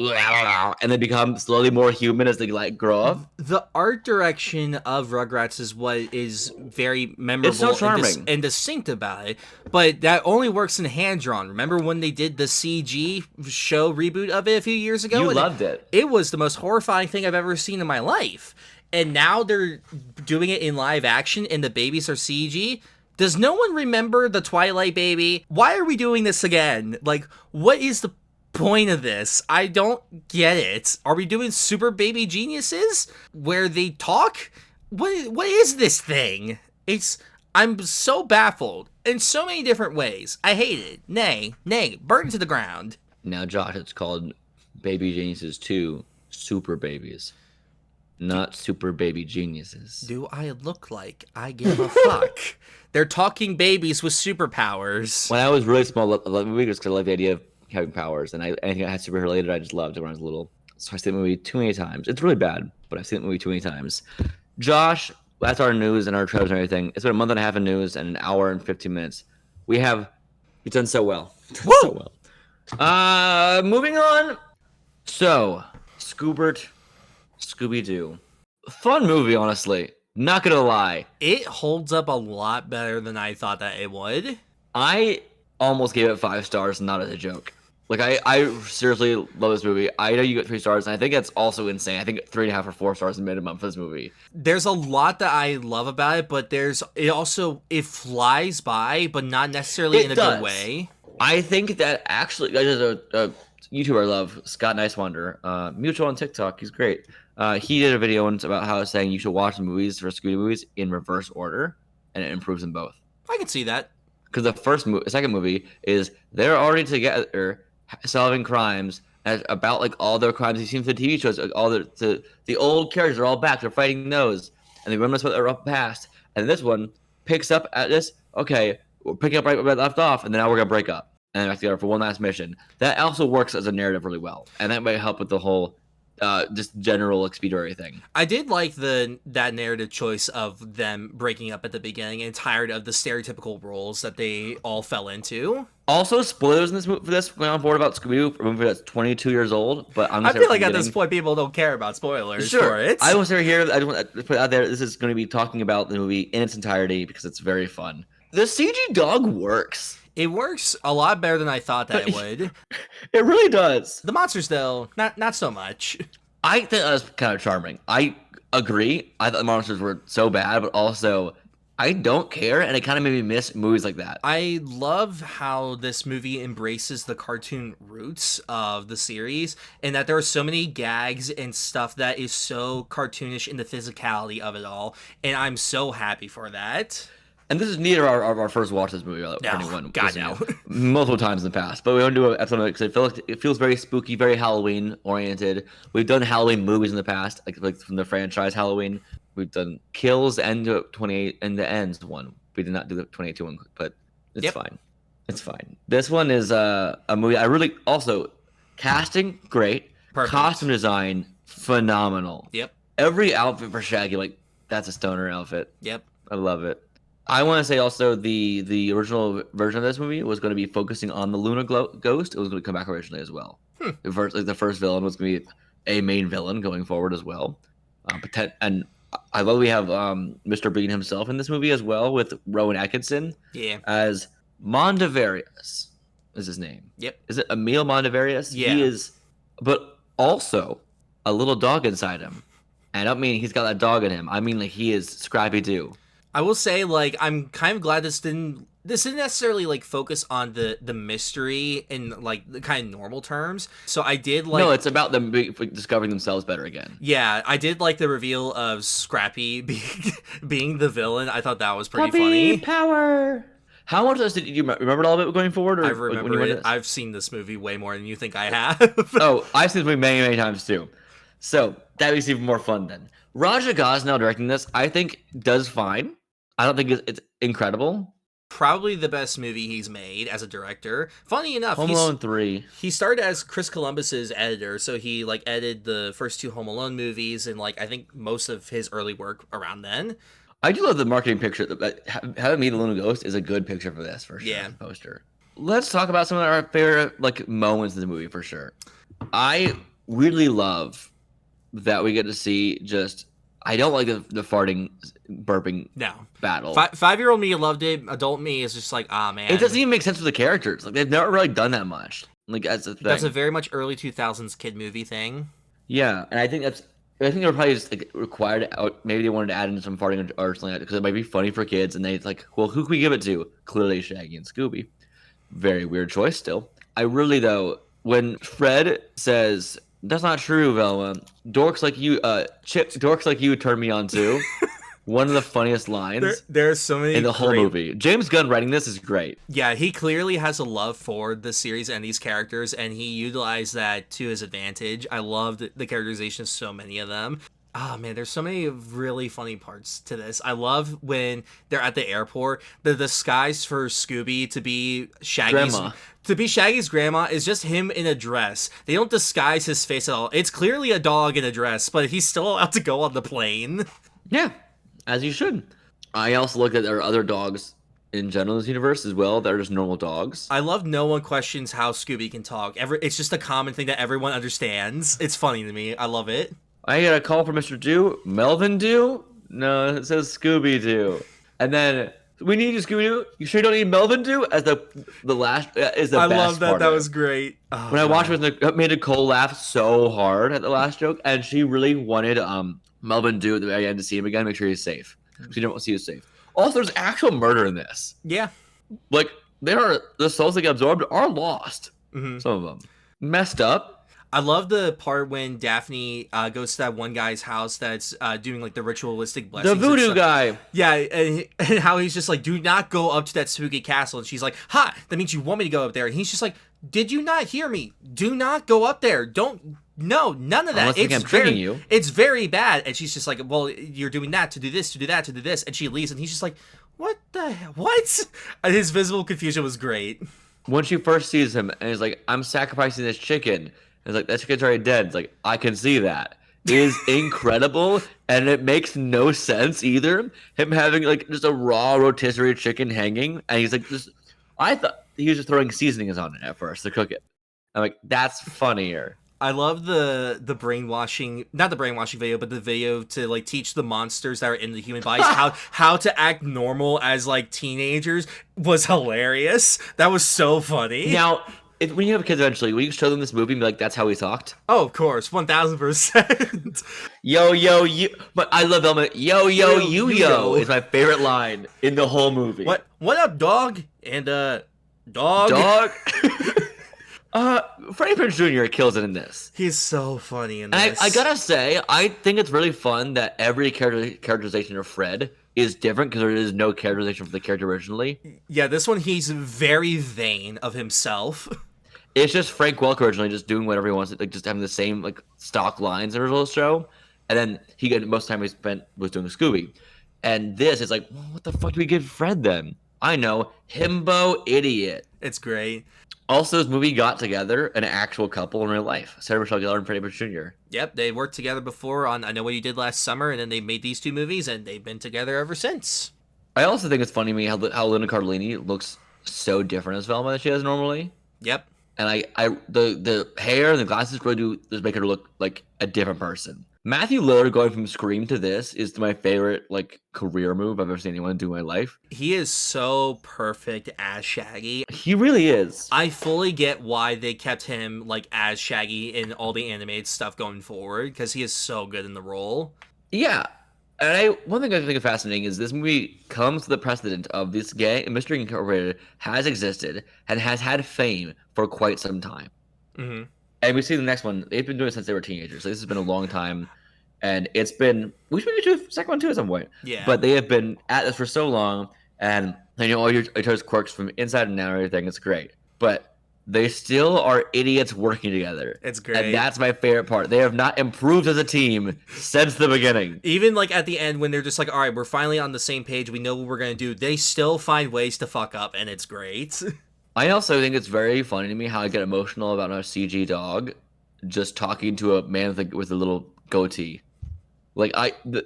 and they become slowly more human as they like grow up. The art direction of Rugrats is what is very memorable. It's so charming and distinct about it. But that only works in hand drawn. Remember when they did the CG show reboot of it a few years ago? You loved it. It was the most horrifying thing I've ever seen in my life. And now they're doing it in live action, and the babies are CG. Does no one remember the Twilight baby? Why are we doing this again? Like, what is the point of this? I don't get it. Are we doing Super Baby Geniuses where they talk? What is this thing? I'm so baffled in so many different ways. I hate it. Nay, burn to the ground. Now, Josh, it's called Baby Geniuses 2 Super Babies, not Super Baby Geniuses. Do I look like I give a fuck? They're talking babies with superpowers. When I was really small, I loved movies because I loved the idea of having powers, and anything that had superhero related, I just loved it when I was little. So I've seen the movie too many times. It's really bad, but I've seen the movie too many times. Josh, that's our news and our trailers and everything. It's been a month and a half of news and an hour and 15 minutes. We've done so well. Woo! Moving on. So, Scooby-Doo. Fun movie, honestly. Not gonna lie. It holds up a lot better than I thought that it would. I almost gave it 5 stars, not as a joke. Like, I seriously love this movie. I know you get 3 stars, and I think that's also insane. I think 3.5 or 4 stars minimum for this movie. There's a lot that I love about it, but it flies by, but not necessarily in a good way. I think that actually, there's a YouTuber I love, Scott Nicewander, mutual on TikTok. He's great. He did a video once about how it's saying you should watch the movies for Scooby movies in reverse order, and it improves them both. I can see that. Because the second movie is they're already together solving crimes about like all their crimes you've seen for the TV shows. Like, all the old characters are all back. They're fighting those, and they reminisce what they're up past. And this one picks up at this. Okay, we're picking up right where we left off, and then now we're gonna break up. and they're back together for one last mission. That also works as a narrative really well, and that might help with the whole just general expeditory thing. I did like that narrative choice of them breaking up at the beginning and tired of the stereotypical roles that they all fell into. Also, spoilers in this movie for this going on board about Scooby-Doo, a movie that's 22 years old. But I feel like at this point people don't care about spoilers for it. I will say here, I just want to put out there, this is going to be talking about the movie in its entirety because it's very fun. The CG dog works. It works a lot better than I thought that it would. It really does. The monsters, though, not so much. I think that was kind of charming. I agree. I thought the monsters were so bad, but also I don't care, and it kind of made me miss movies like that. I love how this movie embraces the cartoon roots of the series, and that there are so many gags and stuff that is so cartoonish in the physicality of it all, and I'm so happy for that. And this is neither our first watch of this movie. Oh, God, no. Multiple times in the past. But we want to do it at something because it feels very spooky, very Halloween-oriented. We've done Halloween movies in the past, like from the franchise Halloween. We've done Kills and the 28 and the Ends one. We did not do the 22 one, but it's fine. It's fine. This one is a movie I really... Also, casting, great. Perfect. Costume design, phenomenal. Yep. Every outfit for Shaggy, like, that's a stoner outfit. Yep. I love it. I want to say also the original version of this movie was going to be focusing on the Luna Ghost. It was going to come back originally as well. The first villain was going to be a main villain going forward as well. And I love we have Mr. Bean himself in this movie as well with Rowan Atkinson. Yeah. As Mondavarius is his name. Yep. Is it Emil Mondavarius? Yeah. He is, but also a little dog inside him. And I don't mean he's got that dog in him. I mean like he is Scrappy-Doo. I will say, like, I'm kind of glad this didn't necessarily like focus on the mystery in like the kind of normal terms. So I did like... No, it's about them discovering themselves better again. Yeah, I did like the reveal of Scrappy being the villain. I thought that was pretty funny. Power. How much of this did you remember all of it going forward? Or, I remember it. I've seen this movie way more than you think I have. Oh, I've seen this movie many, many times too. So that makes it even more fun then. Raja Gosnell directing this, I think, does fine. I don't think it's incredible. Probably the best movie he's made as a director. Funny enough, Home Alone 3. He started as Chris Columbus's editor, so he like edited the first two Home Alone movies and like I think most of his early work around then. I do love the marketing picture. Having Me the Luna Ghost is a good picture for this for sure. Yeah. Poster. Let's talk about some of our favorite like moments in the movie for sure. I really love that we get to see just. I don't like the farting, burping battle. 5-year-old me loved it. Adult me is just like, man. It doesn't even make sense for the characters. Like they've never really done that much. Like that's a thing. That's a very much early 2000s kid movie thing. Yeah, and I think they were probably just like required. Maybe they wanted to add in some farting or something because it might be funny for kids. And they like, well, who can we give it to? Clearly, Shaggy and Scooby. Very weird choice still. I really though, when Fred says. That's not true, Velma. Dorks like you, dorks like you turn me on too. One of the funniest lines. There's so many in the whole movie. James Gunn writing this is great. Yeah, he clearly has a love for the series and these characters, and he utilized that to his advantage. I loved the characterization of so many of them. Oh man, there's so many really funny parts to this. I love when they're at the airport. The disguise for Scooby to be Shaggy's grandma is just him in a dress. They don't disguise his face at all. It's clearly a dog in a dress, but he's still allowed to go on the plane. Yeah, as you should. I also looked at there are other dogs in general in this universe as well that are just normal dogs. I love no one questions how Scooby can talk. It's just a common thing that everyone understands. It's funny to me. I love it. I got a call from Mr. Doo. Melvin Doo? No, it says Scooby-Doo. And then, we need you, Scooby-Doo. You sure you don't need Melvin Doo? As the last, is the I best love that. part That of was great. Oh, when I watched it made Nicole laugh so hard at the last joke, and she really wanted Melvin Doo at the very end to see him again, make sure he's safe. She didn't want to see him safe. Also, there's actual murder in this. Yeah. Like, the souls that get absorbed are lost. Mm-hmm. Some of them. Messed up. I love the part when Daphne goes to that one guy's house that's doing like the ritualistic blessings. The voodoo guy. Yeah, and how he's just like, do not go up to that spooky castle. And she's like, ha, that means you want me to go up there. And he's just like, did you not hear me? Do not go up there. No, none of that. It's very bad. And she's just like, well, you're doing that to do this, to do that, to do this. And she leaves and he's just like, what the hell? What? And his visible confusion was great. when she first sees him and he's like, I'm sacrificing this chicken. And it's like, that chicken's already dead. It's like, I can see that. It is incredible, and it makes no sense either. Him having like just a raw rotisserie chicken hanging, and he's like, just I thought he was just throwing seasonings on it at first to cook it. I'm like, that's funnier. I love the brainwashing, not the brainwashing video, but the video to like teach the monsters that are in the human bodies how to act normal as like teenagers was hilarious. That was so funny. Now, when you have kids eventually, will you show them this movie and be like, that's how he talked? Oh, of course, 1000%. Yo, yo, you. But I love Velma. Yo, yo, yo is my favorite line in the whole movie. What up, dog? And dog. Dog. Freddie Prinze Jr. kills it in this. He's so funny in this. I gotta say, I think it's really fun that every characterization of Fred is different because there is no characterization for the character originally. Yeah, this one he's very vain of himself. It's just Frank Welker originally just doing whatever he wants, like just having the same like stock lines in the original show, and then most of the time he spent was doing Scooby, and this is like, well, what the fuck do we give Fred then? I know, himbo idiot. It's great. Also, this movie got together an actual couple in real life, Sarah Michelle Gellar and Freddie Prinze Jr. Yep, they worked together before on I Know What You Did Last Summer, and then they made these two movies, and they've been together ever since. I also think it's funny to me how Linda Cardellini looks so different as Velma than she does normally. Yep. And the hair and the glasses really do just make her look like a different person. Matthew Lillard going from Scream to this is my favorite like career move I've ever seen anyone do in my life. He is so perfect as Shaggy. He really is. I fully get why they kept him like as Shaggy in all the animated stuff going forward, because he is so good in the role. Yeah. And one thing I think is fascinating is this movie comes to the precedent of this Mystery Incorporated has existed and has had fame for quite some time. Mm-hmm. And we see the next one. They've been doing it since they were teenagers. So this has been a long time. And we should maybe do a second one too at some point. Yeah. But they have been at this for so long, and they know all your quirks from inside and out and everything. It's great. But they still are idiots working together. It's great. And that's my favorite part. They have not improved as a team since the beginning. Even like at the end when they're just like, all right, we're finally on the same page. We know what we're going to do. They still find ways to fuck up, and it's great. I also think it's very funny to me how I get emotional about a CG dog just talking to a man with a little goatee. Like,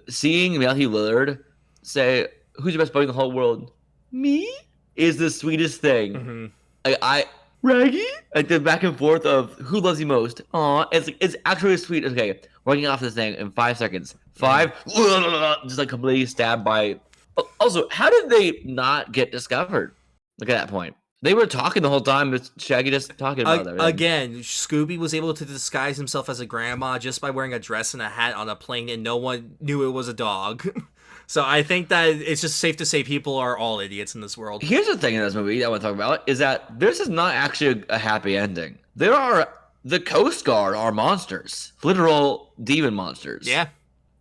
seeing Matthew Lillard say, who's your best buddy in the whole world? Me? Is the sweetest thing. Mm-hmm. Raggy? Like, the back and forth of who loves you most. Aw, it's actually sweet. Okay, we're getting off this thing in 5 seconds. 5, just like completely stabbed by... Also, how did they not get discovered? Look at that point. They were talking the whole time. It's Shaggy just talking about everything. Again, Scooby was able to disguise himself as a grandma just by wearing a dress and a hat on a plane, and no one knew it was a dog. So I think that it's just safe to say people are all idiots in this world. Here's the thing in this movie that I want to talk about is that this is not actually a happy ending. The Coast Guard are monsters. Literal demon monsters. Yeah.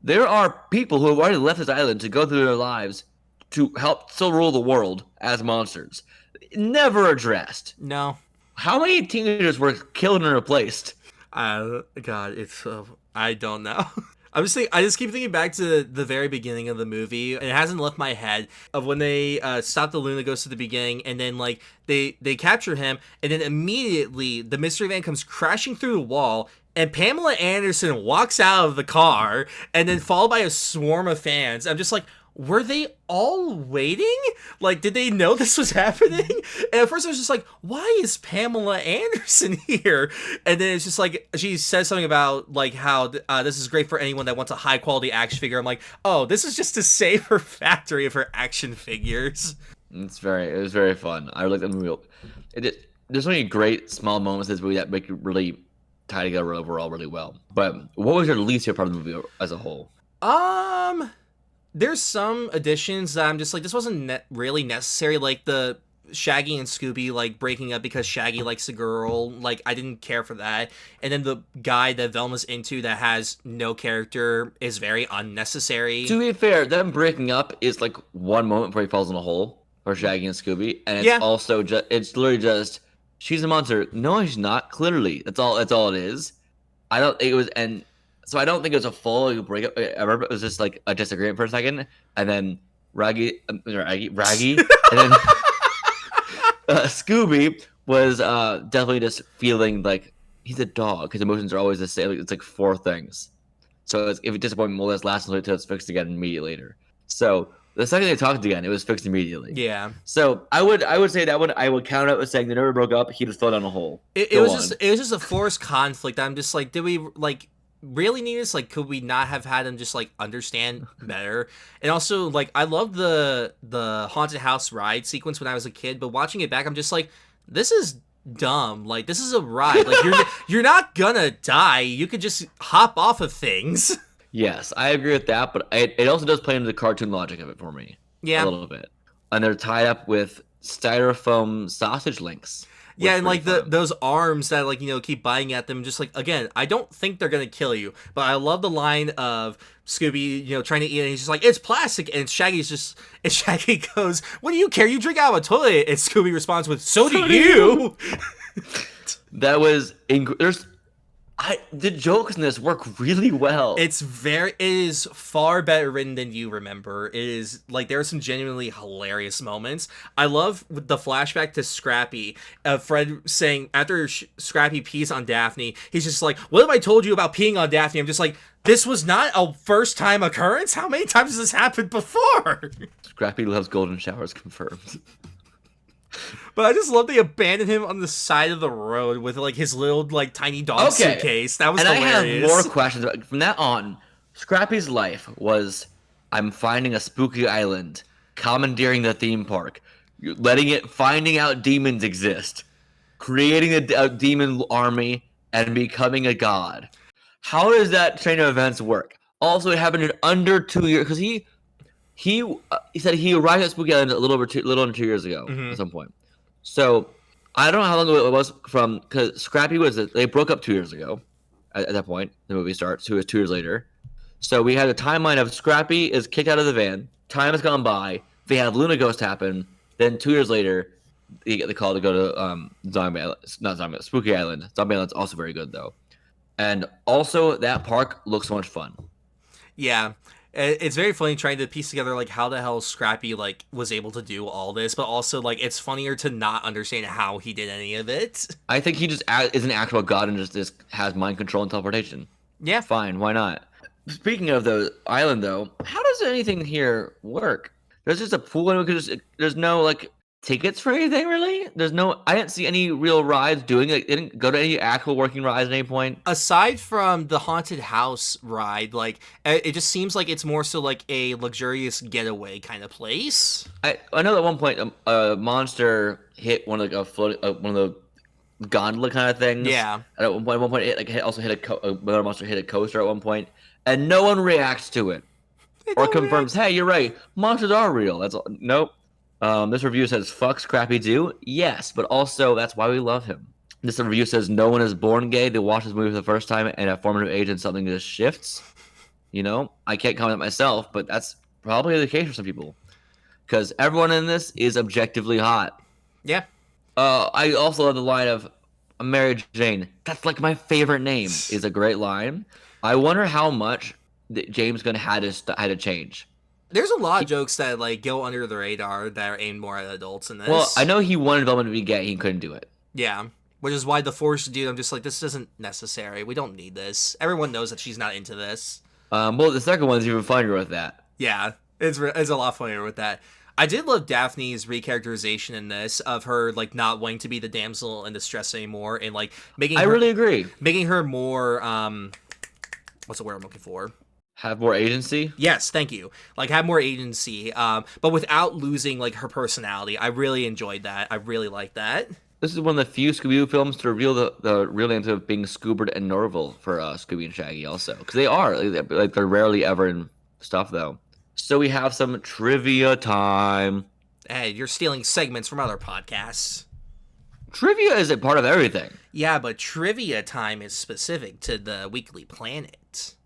There are people who have already left this island to go through their lives to help still rule the world as monsters. Never addressed. No. How many teenagers were killed and replaced? God, it's I don't know. I just keep thinking back to the very beginning of the movie, and it hasn't left my head of when they stop the Luna Ghost at the beginning, and then like they capture him, and then immediately the mystery van comes crashing through the wall, and Pamela Anderson walks out of the car, and then followed by a swarm of fans. I'm just like, were they all waiting? Like, did they know this was happening? And at first I was just like, why is Pamela Anderson here? And then it's just like, she says something about like how this is great for anyone that wants a high quality action figure. I'm like, oh, this is just to save her factory of her action figures. It was very fun. I like the movie. There's so many great small moments in this movie that make you really tie together overall really well. But what was your least favorite part of the movie as a whole? There's some additions that I'm just like, this wasn't really necessary. Like the Shaggy and Scooby like breaking up because Shaggy likes a girl. Like, I didn't care for that. And then the guy that Velma's into that has no character is very unnecessary. To be fair, them breaking up is like one moment before he falls in a hole for Shaggy and Scooby, and it's also just literally just she's a monster. No, she's not. Clearly, that's all it is. So I don't think it was a full breakup. I remember it was just like a disagreement for a second, and then Raggy, and then Scooby was definitely just feeling like he's a dog. His emotions are always the same. Like, it's like four things. So if it disappointment will last until it's fixed again immediately later. So the second they talked again, it was fixed immediately. Yeah. So I would say that one I would count out as saying they never broke up. He just fell down a hole. It was just a forced conflict. I'm just like, did we like really need this? Like, could we not have had him just like understand better? And also, like, I love the haunted house ride sequence when I was a kid, but watching it back, I'm just like, this is dumb. Like, this is a ride. Like, you're not gonna die. You could just hop off of things. Yes, I agree with that, but it also does play into the cartoon logic of it for me. Yeah. A little bit. And they're tied up with styrofoam sausage links. Yeah, and like those arms that like, you know, keep biting at them. Just like, again, I don't think they're gonna kill you, but I love the line of Scooby, you know, trying to eat it, and he's just like, it's plastic, and Shaggy goes, what do you care? You drink out of a toilet. And Scooby responds with, so do you. That was the jokes in this work really well. It is far better written than you remember. It is like there are some genuinely hilarious moments. I love the flashback to Scrappy, Fred saying after Scrappy pees on Daphne, he's just like, what have I told you about peeing on Daphne? I'm just like, this was not a first time occurrence? How many times has this happened before? Scrappy loves golden showers, confirmed. But I just love they abandoned him on the side of the road with like his little like tiny dog suitcase. That was hilarious. I have more questions. From that on, Scrappy's life was, I'm finding a spooky island, commandeering the theme park, finding out demons exist, creating a demon army, and becoming a god. How does that chain of events work? Also, it happened in under 2 years, because he said he arrived at Spooky Island a little under 2 years ago at some point. So I don't know how long ago it was from, because Scrappy they broke up 2 years ago at that point. The movie starts. So it was 2 years later. So we had a timeline of Scrappy is kicked out of the van. Time has gone by. They have Luna Ghost happen. Then 2 years later, they get the call to go to Spooky Island. Zombie Island's also very good though, and also that park looks so much fun. Yeah. It's very funny trying to piece together like how the hell Scrappy like was able to do all this, but also like it's funnier to not understand how he did any of it. I think he just is an actual god and just has mind control and teleportation. Yeah, fine, why not? Speaking of the island, though, how does anything here work? There's just a pool, and there's no like tickets for anything really. I didn't see any real rides doing it. Didn't go to any actual working rides at any point. Aside from the haunted house ride, like it just seems like it's more so like a luxurious getaway kind of place. I know at one point a monster hit one of the gondola kind of things. Yeah. And at one point another monster hit a coaster at one point, and no one reacts to it or confirms, hey, you're right, monsters are real. That's all. Nope. This review says, fuck Scrappy-Doo. Yes, but also that's why we love him. This review says, no one is born gay. They watch this movie for the first time and at formative age and something just shifts. You know, I can't comment myself, but that's probably the case for some people. Because everyone in this is objectively hot. Yeah. I also love the line of Mary Jane. That's like my favorite name is a great line. I wonder how much James Gunn had to change. There's a lot of jokes that like go under the radar that are aimed more at adults in this. Well, I know he wanted Velma to be gay. He couldn't do it. Yeah, which is why the forced dude. I'm just like, this isn't necessary. We don't need this. Everyone knows that she's not into this. Well, the second one's even funnier with that. Yeah, it's a lot funnier with that. I did love Daphne's recharacterization in this of her like not wanting to be the damsel in distress anymore and like really agree. Making her more what's the word I'm looking for? Have more agency? Yes, thank you. Like, have more agency, but without losing, like, her personality. I really enjoyed that. I really liked that. This is one of the few Scooby-Doo films to reveal the real names of being Scoobert and Norval for Scooby and Shaggy also. Because they are. Like, they're rarely ever in stuff, though. So we have some trivia time. Hey, you're stealing segments from other podcasts. Trivia is a part of everything. Yeah, but trivia time is specific to the Weekly Planet.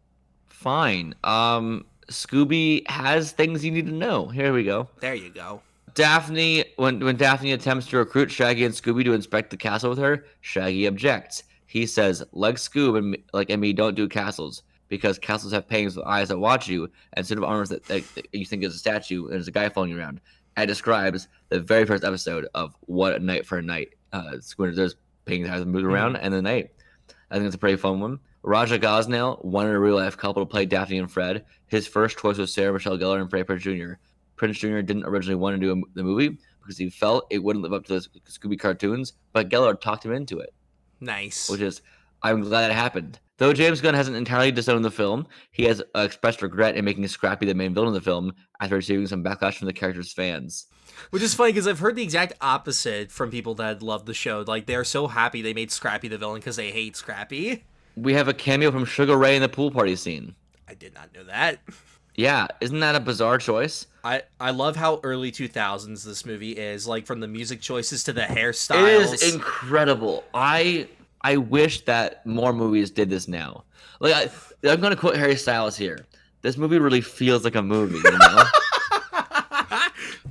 Fine. Scooby has things you need to know. Here we go. There you go. Daphne, when Daphne attempts to recruit Shaggy and Scooby to inspect the castle with her, Shaggy objects. He says, like Scoob and me don't do castles because castles have paintings with eyes that watch you instead of armors that you think is a statue and there's a guy following you around. And describes the very first episode of What a Night for a Night Squinter does paying has moved around, and then hey, I think it's a pretty fun one. Raja Gosnell wanted a real life couple to play Daphne and Fred. His first choice was Sarah Michelle Gellar and Freddie Prinze Jr. Prinze Jr. didn't originally want to do the movie because he felt it wouldn't live up to the Scooby cartoons, but Gellar talked him into it. Nice. Which is, I'm glad it happened. Though James Gunn hasn't entirely disowned the film, he has expressed regret in making Scrappy the main villain of the film after receiving some backlash from the character's fans. Which is funny because I've heard the exact opposite from people that love the show. Like, they're so happy they made Scrappy the villain because they hate Scrappy. We have a cameo from Sugar Ray in the pool party scene. I did not know that. Yeah, isn't that a bizarre choice? I love how early 2000s this movie is, like from the music choices to the hairstyles. It is incredible. I wish that more movies did this now. Like I'm going to quote Harry Styles here. This movie really feels like a movie, you know?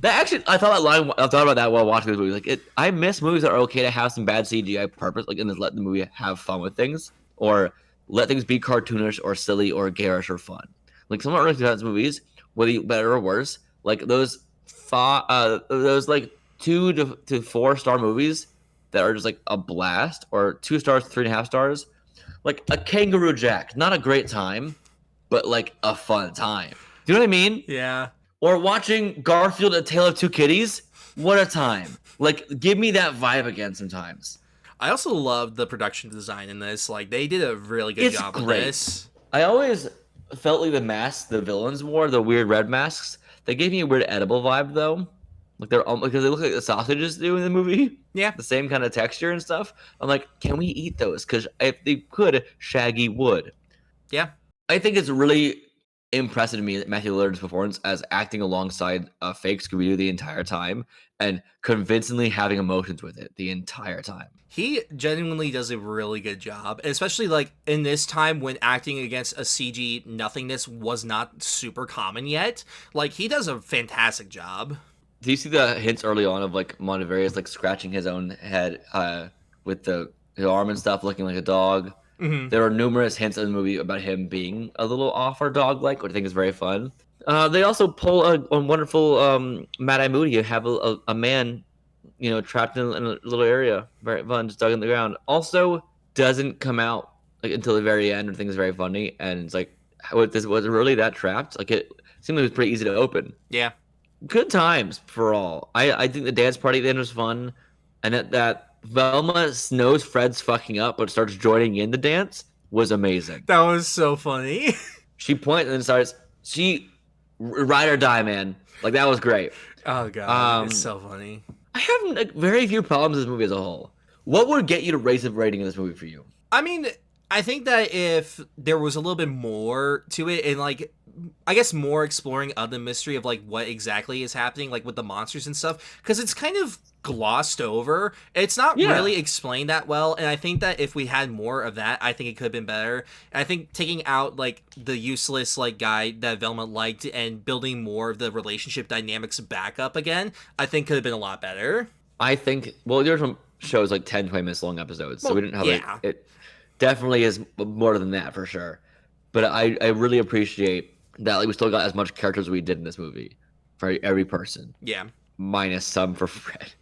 I thought about that while watching this movie. Like I miss movies that are okay to have some bad CGI purpose, like and just let the movie have fun with things, or let things be cartoonish or silly or garish or fun. Like some early 2000s movies, whether you better or worse, like those like 2 to 4 star movies that are just like a blast, or 2 stars, 3.5 stars, like a Kangaroo Jack, not a great time, but like a fun time. Do you know what I mean? Yeah. Or watching Garfield: A Tale of Two Kitties, what a time! Like, give me that vibe again sometimes. I also love the production design in this. Like, they did a really good job with this. I always felt like the masks the villains wore, the weird red masks, they gave me a weird edible vibe though. Like because they look like the sausages do in the movie. Yeah. The same kind of texture and stuff. I'm like, can we eat those? Because if they could, Shaggy would. Yeah. I think it's really impressive to me that Matthew Lillard's performance as acting alongside a fake Scooby-Doo the entire time and convincingly having emotions with it the entire time. He genuinely does a really good job, especially like in this time when acting against a CG nothingness was not super common yet. Like, he does a fantastic job. Do you see the hints early on of like Monteverius like scratching his own head with his arm and stuff, looking like a dog? Mm-hmm. There are numerous hints in the movie about him being a little off or dog-like, which I think is very fun. They also pull a wonderful Mad Eye Moody, have a man, trapped in a little area, very fun, just dug in the ground. Also, doesn't come out like until the very end, and things very funny. And it's like, was it really that trapped? Like it seemed like it was pretty easy to open. Yeah, good times for all. I think the dance party at the end was fun, and that Velma knows Fred's fucking up, but starts joining in the dance was amazing. That was so funny. She points and then starts. Ride or die, man. Like that was great. Oh god, it's so funny. I have like, very few problems with this movie as a whole. What would get you to raise the rating of this movie for you? I mean, I think that if there was a little bit more to it, and like, I guess more exploring of the mystery of like what exactly is happening, like with the monsters and stuff, because it's kind of glossed over. It's not really explained that well, and I think that if we had more of that, I think it could have been better. And I think taking out like the useless like guy that Velma liked and building more of the relationship dynamics back up again, I think could have been a lot better. I think the original show is like 10-20 minutes long episodes, so we didn't have it definitely is more than that for sure. But I really appreciate that like we still got as much characters as we did in this movie for every person. Yeah. Minus some for Fred.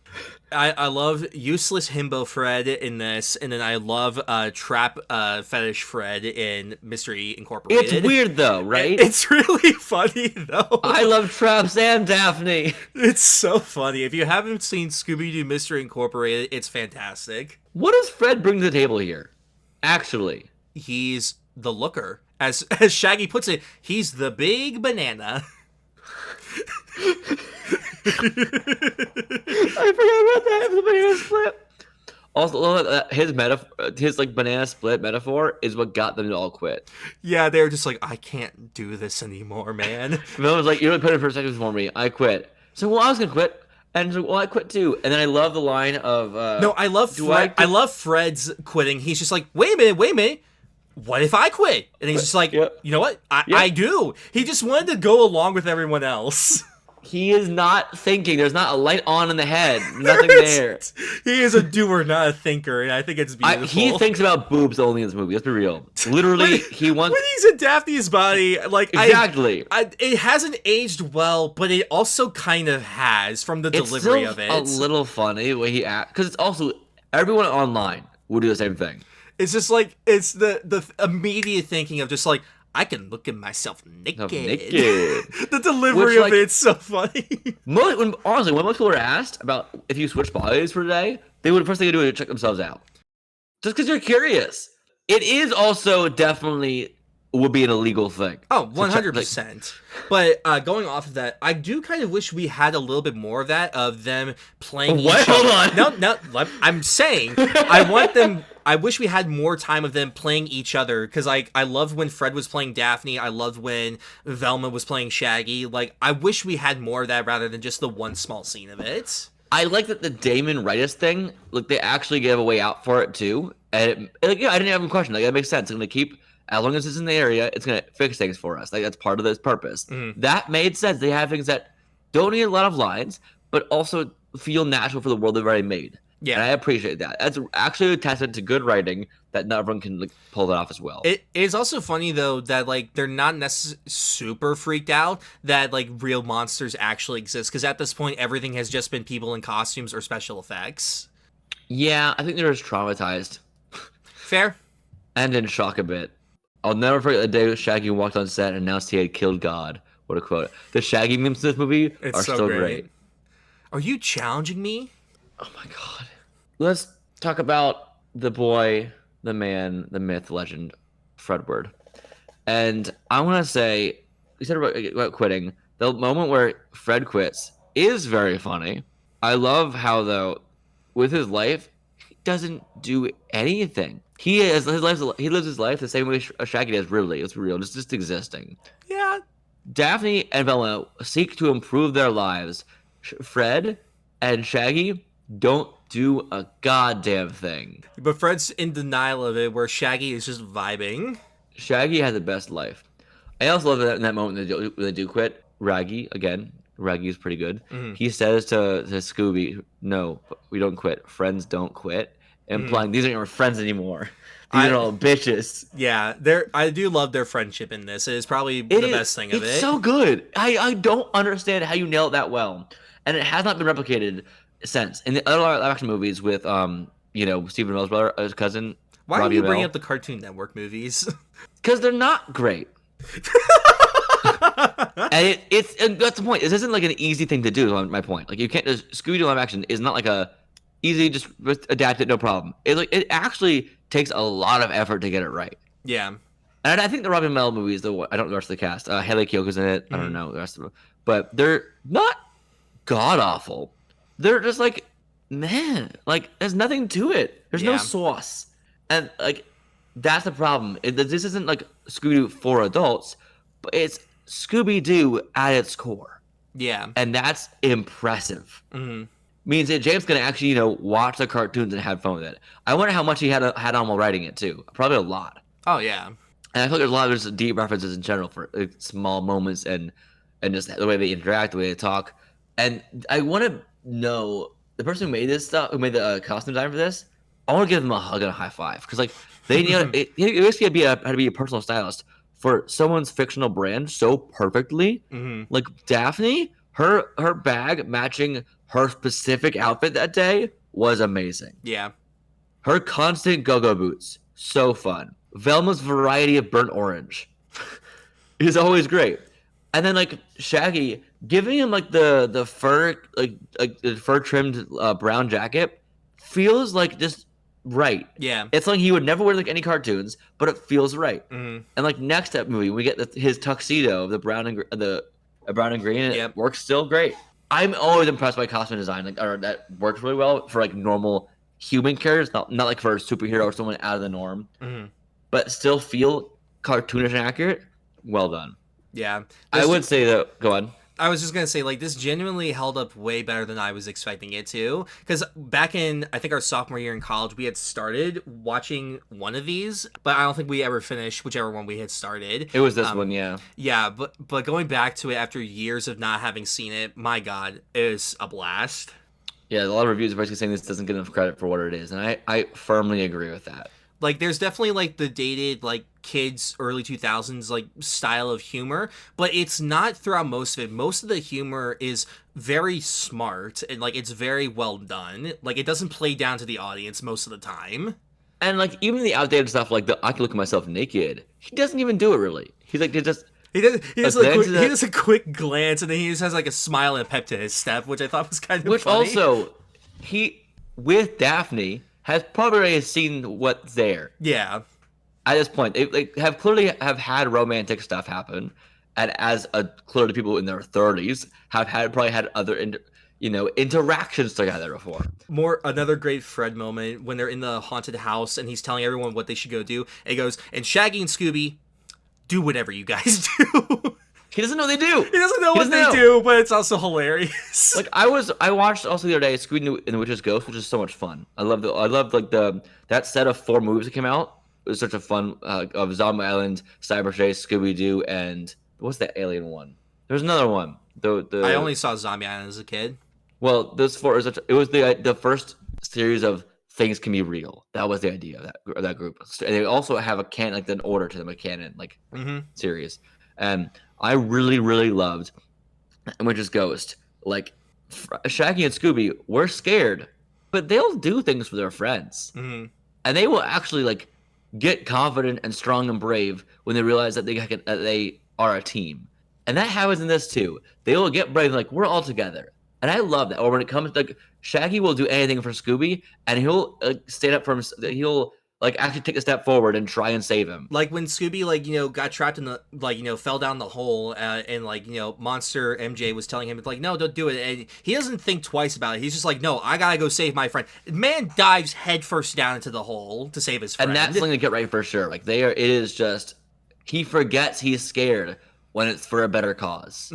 I love useless himbo Fred in this, and then I love trap fetish Fred in Mystery Incorporated. It's weird though, right? It's really funny though. I love traps and Daphne. It's so funny. If you haven't seen Scooby-Doo Mystery Incorporated, it's fantastic. What does Fred bring to the table here? Actually, he's the looker. As Shaggy puts it, he's the big banana. I forgot about that. The banana split. Also, his like banana split metaphor is what got them to all quit. Yeah, they were just like, I can't do this anymore, man. Mel was like, "You don't put in perspective for me. I quit." So, well, I was gonna quit, and so, well, I quit too. And then I love the line of, "No, I love Fred. I love Fred's quitting. He's just like, wait a minute. What if I quit?" And he's just like, You know what? I do. He just wanted to go along with everyone else. He is not thinking. There's not a light on in the head. Nothing there. He is a doer, not a thinker, and I think it's beautiful. He thinks about boobs only in this movie. Let's be real. Literally, he wants. When he's in Daphne's body, like exactly, it hasn't aged well, but it also kind of has from the delivery of it. A little funny the way he acts, because it's also Everyone online would do the same thing. It's just like it's the immediate thinking of just like I can look at myself naked. The delivery of it's so funny. Honestly, when most people are asked about if you switch bodies for a day, the first thing they do is check themselves out, just because you're curious. It is also definitely would be an illegal thing. Oh, 100%. But going off of that, I do kind of wish we had a little bit more of that, of them playing each other. Hold on. No, I'm saying I wish we had more time of them playing each other, because I loved when Fred was playing Daphne. I loved when Velma was playing Shaggy. Like, I wish we had more of that rather than just the one small scene of it. I like that the Damon Rightus thing, like, they actually gave a way out for it too. And I didn't have a question. Like, that makes sense. I'm going to keep... As long as it's in the area, it's going to fix things for us. Like, that's part of this purpose. Mm-hmm. That made sense. They have things that don't need a lot of lines, but also feel natural for the world they've already made. Yeah. And I appreciate that. That's actually a testament to good writing that not everyone can, like, pull that off as well. It is also funny, though, that, like, they're not super freaked out that, like, real monsters actually exist. Because at this point, everything has just been people in costumes or special effects. Yeah, I think they're just traumatized. Fair. And in shock a bit. I'll never forget the day Shaggy walked on set and announced he had killed God. What a quote. The Shaggy memes in this movie are so great. Are you challenging me? Oh my god. Let's talk about the boy, the man, the myth, legend, Fredward. And I want to say, you said about quitting. The moment where Fred quits is very funny. I love how, though, with his life, he doesn't do anything. He lives his life the same way Shaggy does. Really, it's real, just existing. Yeah. Daphne and Velma seek to improve their lives. Fred and Shaggy don't do a goddamn thing. But Fred's in denial of it, where Shaggy is just vibing. Shaggy has the best life. I also love that in that moment when they do quit. Raggy is pretty good. Mm-hmm. He says to Scooby, "No, we don't quit. Friends don't quit." Implying these aren't your friends anymore. These are all bitches. Yeah, I do love their friendship in this. It is probably the best thing of it. It's so good. I don't understand how you nail it that well. And it has not been replicated since. In the other live action movies with Stephen Amell's brother, his cousin. Why are you bringing up the Cartoon Network movies? Because they're not great. And that's the point. This isn't like an easy thing to do, is my point. Like, you can't just... Scooby-Doo live action is not like a... easy, just adapt it, no problem. It actually takes a lot of effort to get it right. Yeah. And I think the Robbie Amell movies, though, I don't know the rest of the cast. Haley Kiyoko in it. I don't know the rest of them. But they're not god-awful. They're just like, man, like, there's nothing to it. There's no sauce. And, like, that's the problem. This isn't, like, Scooby-Doo for adults, but it's Scooby-Doo at its core. Yeah. And that's impressive. Mm-hmm. Means that James can actually, watch the cartoons and have fun with it. I wonder how much he had on while writing it, too. Probably a lot. Oh, yeah. And I feel like there's a lot of just deep references in general for small moments and just the way they interact, the way they talk. And I want to know, the person who made this stuff, who made the costume design for this, I want to give them a hug and a high five. Because, like, they it basically had to be a personal stylist for someone's fictional brand so perfectly. Mm-hmm. Like, Daphne, her bag matching her specific outfit that day was amazing. Yeah. Her constant go-go boots, so fun. Velma's variety of burnt orange is always great. And then, like, Shaggy, giving him, like, the fur, like the fur-trimmed brown jacket feels like just right. Yeah. It's like he would never wear, like, any cartoons, but it feels right. Mm-hmm. And, like, next up movie, we get his tuxedo, the brown and green, and it works still great. I'm always impressed by costume design, that works really well for, like, normal human characters, not like for a superhero or someone out of the norm, but still feel cartoonish and accurate. Well done. Yeah, I would say that. Go on. I was just gonna say, like, this genuinely held up way better than I was expecting it to. Because back in, I think, our sophomore year in college, we had started watching one of these, but I don't think we ever finished whichever one we had started. It was this one, yeah. Yeah, but going back to it after years of not having seen it, my God, it was a blast. Yeah, a lot of reviews are basically saying this doesn't get enough credit for what it is, and I firmly agree with that. Like, there's definitely like the dated like kids early 2000s like style of humor, but it's not throughout most of it. Most of the humor is very smart and like it's very well done. Like, it doesn't play down to the audience most of the time. And like even the outdated stuff, like the I can look at myself naked, he doesn't even do it really. He's like he just He a does like glance he at that- does a quick glance and then he just has like a smile and a pep to his step, which I thought was kind of which funny. also he with Daphne has probably already seen what's there. Yeah. At this point, they have clearly have had romantic stuff happen, and as clearly people in their 30s have probably had other interactions together before. Another great Fred moment when they're in the haunted house and he's telling everyone what they should go do. And he goes, and Shaggy and Scooby, do whatever you guys do. He doesn't know they do. He doesn't know what they do, but it's also hilarious. Like I watched also the other day Scooby-Doo and the Witch's Ghost, which is so much fun. I love that set of 4 movies that came out. It was such a fun of Zombie Island, Cyber Chase, Scooby-Doo, and what's that alien one? There's another one. I only saw Zombie Island as a kid. Well, those 4 it was the first series of things can be real. That was the idea of that group. And they also have an order to them, a canon series. And I really, really loved Witch's Ghost. Like Shaggy and Scooby were scared, but they'll do things for their friends, and they will actually like get confident and strong and brave when they realize that they are a team. And that happens in this too. They will get brave, like we're all together. And I love that. Or when it comes to like Shaggy will do anything for Scooby, and he'll stand up for him. He'll like actually take a step forward and try and save him. Like when Scooby got trapped in the fell down the hole and Monster MJ was telling him like no, don't do it, and he doesn't think twice about it. He's just like, no, I gotta go save my friend. Man dives headfirst down into the hole to save his friend. And that's something to get right for sure. Like it is just he forgets he's scared when it's for a better cause.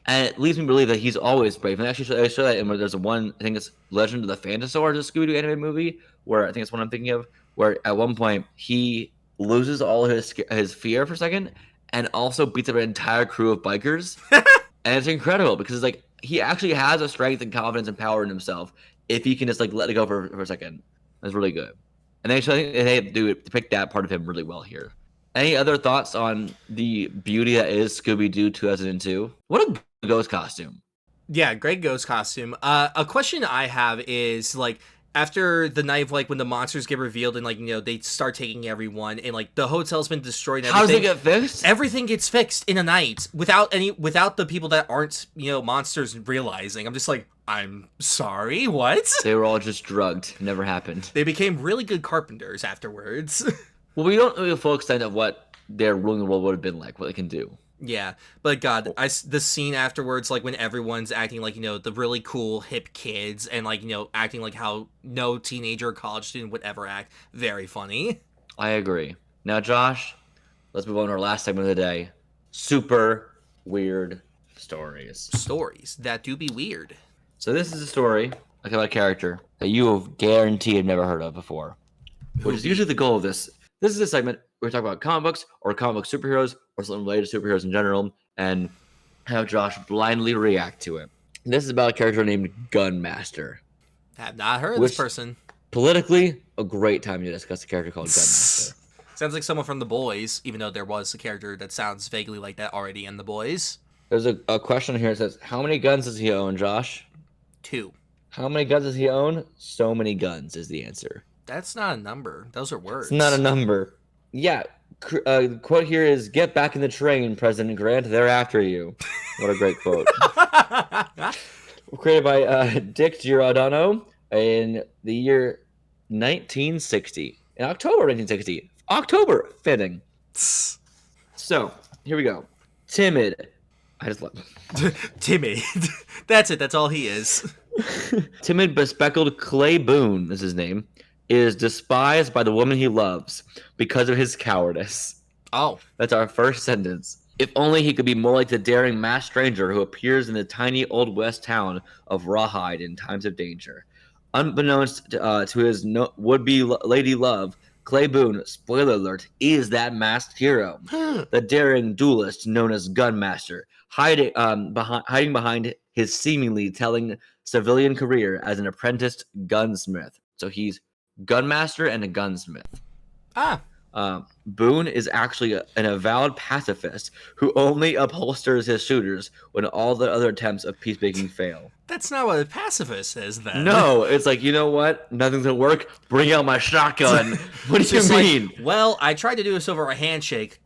And it leads me to believe that he's always brave. And actually, I show that in where there's I think it's Legend of the Phantasaur, the Scooby-Doo animated movie, where I think it's what I'm thinking of, where at one point he loses all of his fear for a second and also beats up an entire crew of bikers. And it's incredible because it's like he actually has a strength and confidence and power in himself if he can just like let it go for a second. That's really good. And I think they depict that part of him really well here. Any other thoughts on the beauty that is Scooby-Doo 2002? What a ghost costume. Yeah, great ghost costume. A question I have is like after the night of like when the monsters get revealed and like they start taking everyone and like the hotel's been destroyed and everything. How does it get fixed? Everything gets fixed in a night without the people that aren't monsters realizing. I'm just like, I'm sorry, what? They were all just drugged. Never happened. They became really good carpenters afterwards. Well, we don't know the full extent of what their ruling the world would have been like, what they can do. Yeah, but God, the scene afterwards, like when everyone's acting like the really cool hip kids, and like acting like how no teenager or college student would ever act, very funny. I agree. Now, Josh, let's move on to our last segment of the day: super weird stories. Stories that do be weird. So this is a story about a character that you have guaranteed have never heard of before, which is usually the goal of this. This is a segment where we talk about comic books or comic book superheroes or something related to superheroes in general and have Josh blindly react to it. And this is about a character named Gunmaster. Have not heard of this person. Politically, a great time to discuss a character called Gunmaster. Sounds like someone from The Boys, even though there was a character that sounds vaguely like that already in The Boys. There's a question here that says, how many guns does he own, Josh? 2. How many guns does he own? So many guns is the answer. That's not a number. Those are words. It's not a number. Yeah. Quote here is, get back in the train, President Grant. They're after you. What a great quote. Created by Dick Giordano in the year 1960. In October 1960. October. Fitting. So, here we go. Timid. I just love Timid. That's it. That's all he is. Timid, bespectacled Clay Boone is his name. Is despised by the woman he loves because of his cowardice. Oh. That's our first sentence. If only he could be more like the daring masked stranger who appears in the tiny old west town of Rawhide in times of danger. Unbeknownst to his would-be lady love, Clay Boone, spoiler alert, is that masked hero. The daring duelist known as Gunmaster, hiding behind his seemingly telling civilian career as an apprenticed gunsmith. So he's Gunmaster and a gunsmith. Ah. Boone is actually an avowed pacifist who only upholsters his shooters when all the other attempts of peacemaking fail. That's not what a pacifist is, then. No, it's like, you know what? Nothing's gonna work. Bring out my shotgun. What do you mean? Like, well, I tried to do this over a handshake.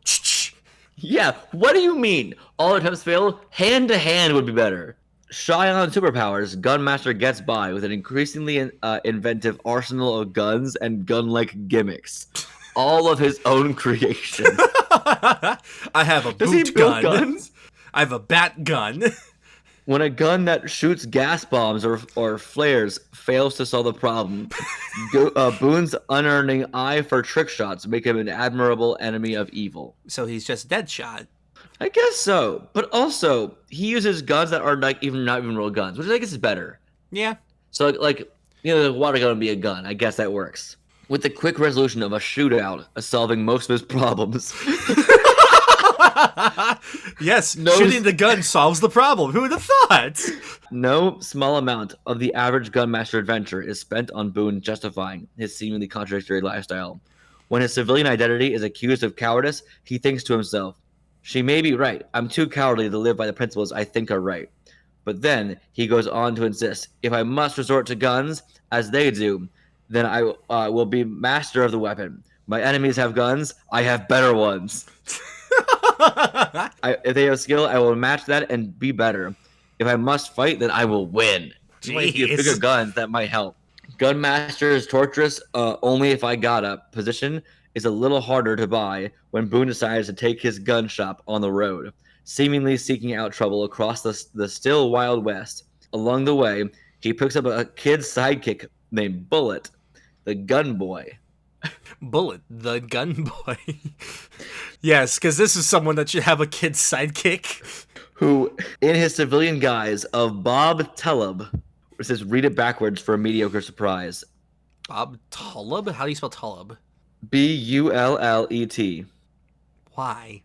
Yeah, what do you mean? All attempts fail? Hand to hand would be better. Shy on superpowers, Gunmaster gets by with an increasingly inventive arsenal of guns and gun-like gimmicks. All of his own creation. I have a boot gun. Guns? I have a bat gun. When a gun that shoots gas bombs or flares fails to solve the problem, Boone's unearning eye for trick shots make him an admirable enemy of evil. So he's just Deadshot. I guess so, but also he uses guns that are not even real guns, which I guess is better. Yeah. So like the water gun would be a gun. I guess that works. With the quick resolution of a shootout, solving most of his problems. Yes, shooting the gun solves the problem. Who would have thought? No small amount of the average gunmaster adventure is spent on Boone justifying his seemingly contradictory lifestyle. When his civilian identity is accused of cowardice, he thinks to himself, "She may be right. I'm too cowardly to live by the principles I think are right." But then he goes on to insist, "If I must resort to guns, as they do, then I will be master of the weapon. My enemies have guns. I have better ones. If they have skill, I will match that and be better. If I must fight, then I will win." If you have bigger guns, that might help. Gunmaster is torturous. Only if I got a position is a little harder to buy when Boone decides to take his gun shop on the road, seemingly seeking out trouble across the still Wild West. Along the way, he picks up a kid's sidekick named Bullet, the gun boy. Bullet, the gun boy. Yes, because this is someone that should have a kid's sidekick. Who, in his civilian guise of Bob Tullub, which says read it backwards for a mediocre surprise. Bob Tullub? How do you spell Tullub? Bullet. Why?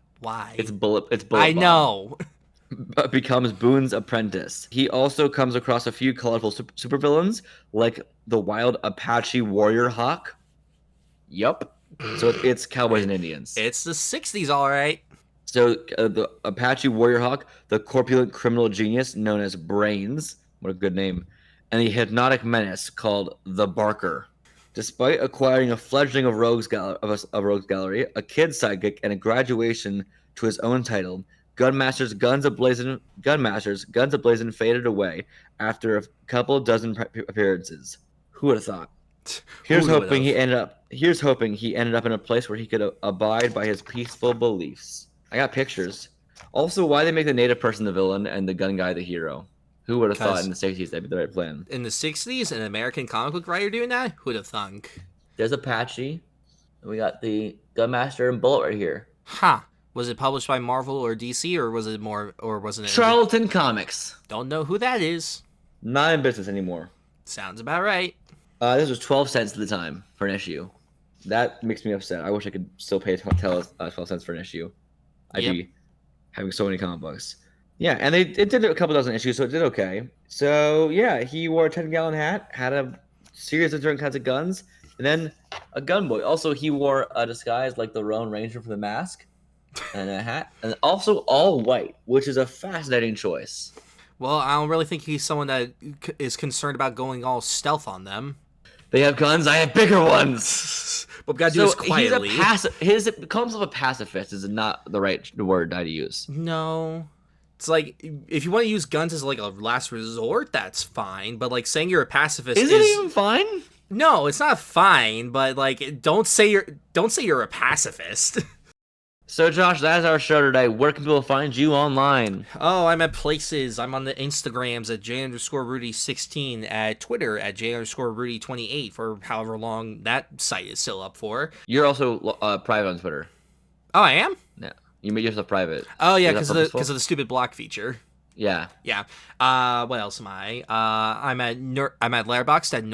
It's Bullet. I know. But becomes Boone's apprentice. He also comes across a few colorful supervillains, like the wild Apache warrior hawk. Yup. So it's cowboys and Indians. It's the 60s, all right. So the Apache warrior hawk, the corpulent criminal genius known as Brains, what a good name, and the hypnotic menace called the Barker. Despite acquiring a fledgling of rogues gallery, a kid's sidekick, and a graduation to his own title, Gunmaster's Guns Ablazing faded away after a couple dozen appearances. Who would have thought? Here's hoping he ended up in a place where he could abide by his peaceful beliefs. I got pictures. Also, why they make the native person the villain and the gun guy the hero? Who would have thought in the 60s that'd be the right plan? In the 60s, an American comic book writer doing that? Who'd have thunk? There's Apache. We got the Gunmaster and Bullet right here. Huh. Was it published by Marvel or DC, or was it Charlton Comics? Don't know who that is. Not in business anymore. Sounds about right. This was 12 cents at the time for an issue. That makes me upset. I wish I could still pay 12 cents for an issue. I'd be having so many comic books. Yeah, and it did a couple dozen issues, so it did okay. So, yeah, he wore a 10-gallon hat, had a series of different kinds of guns, and then a gun boy. Also, he wore a disguise like the Lone Ranger from The Mask, and a hat, and also all white, which is a fascinating choice. Well, I don't really think he's someone that is concerned about going all stealth on them. They have guns, I have bigger ones. But we gotta do this quietly. His calls himself a pacifist is not the right word I'd use. No. It's like, if you want to use guns as like a last resort, that's fine. But like saying you're a pacifist is it even fine? No, it's not fine. But like, don't say you're a pacifist. So Josh, that is our show today. Where can people find you online? Oh, I'm at places. I'm on the Instagrams at J_Rudy16, at Twitter at J_Rudy28 for however long that site is still up for. You're also private on Twitter. Oh, I am? Yeah. You made yourself private. Oh yeah, because of the stupid block feature. Yeah. Yeah. What else am I? I'm at Letterboxd at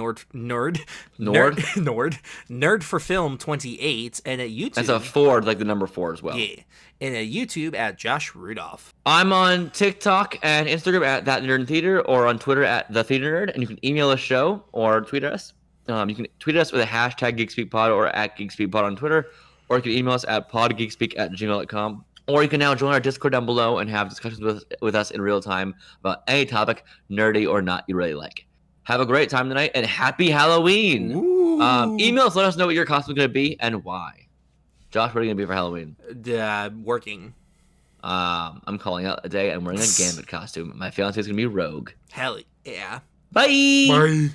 Nerd for Film 28, and at YouTube. That's a 4, like the number 4 as well. Yeah. And at YouTube at Josh Rudolph. I'm on TikTok and Instagram at That Nerd in Theater, or on Twitter at The Theater Nerd, and you can email the show or tweet us. You can tweet us with a hashtag GeekSpeakPod or at GeekSpeakPod on Twitter, or you can email us at podgeekspeak@gmail.com. Or you can now join our Discord down below and have discussions with us in real time about any topic, nerdy or not, you really like. Have a great time tonight, and happy Halloween! Email us, let us know what your costume is going to be and why. Josh, what are you going to be for Halloween? Working. I'm calling out a day. I'm wearing a Gambit costume. My fiance is going to be Rogue. Hell yeah. Bye! Bye.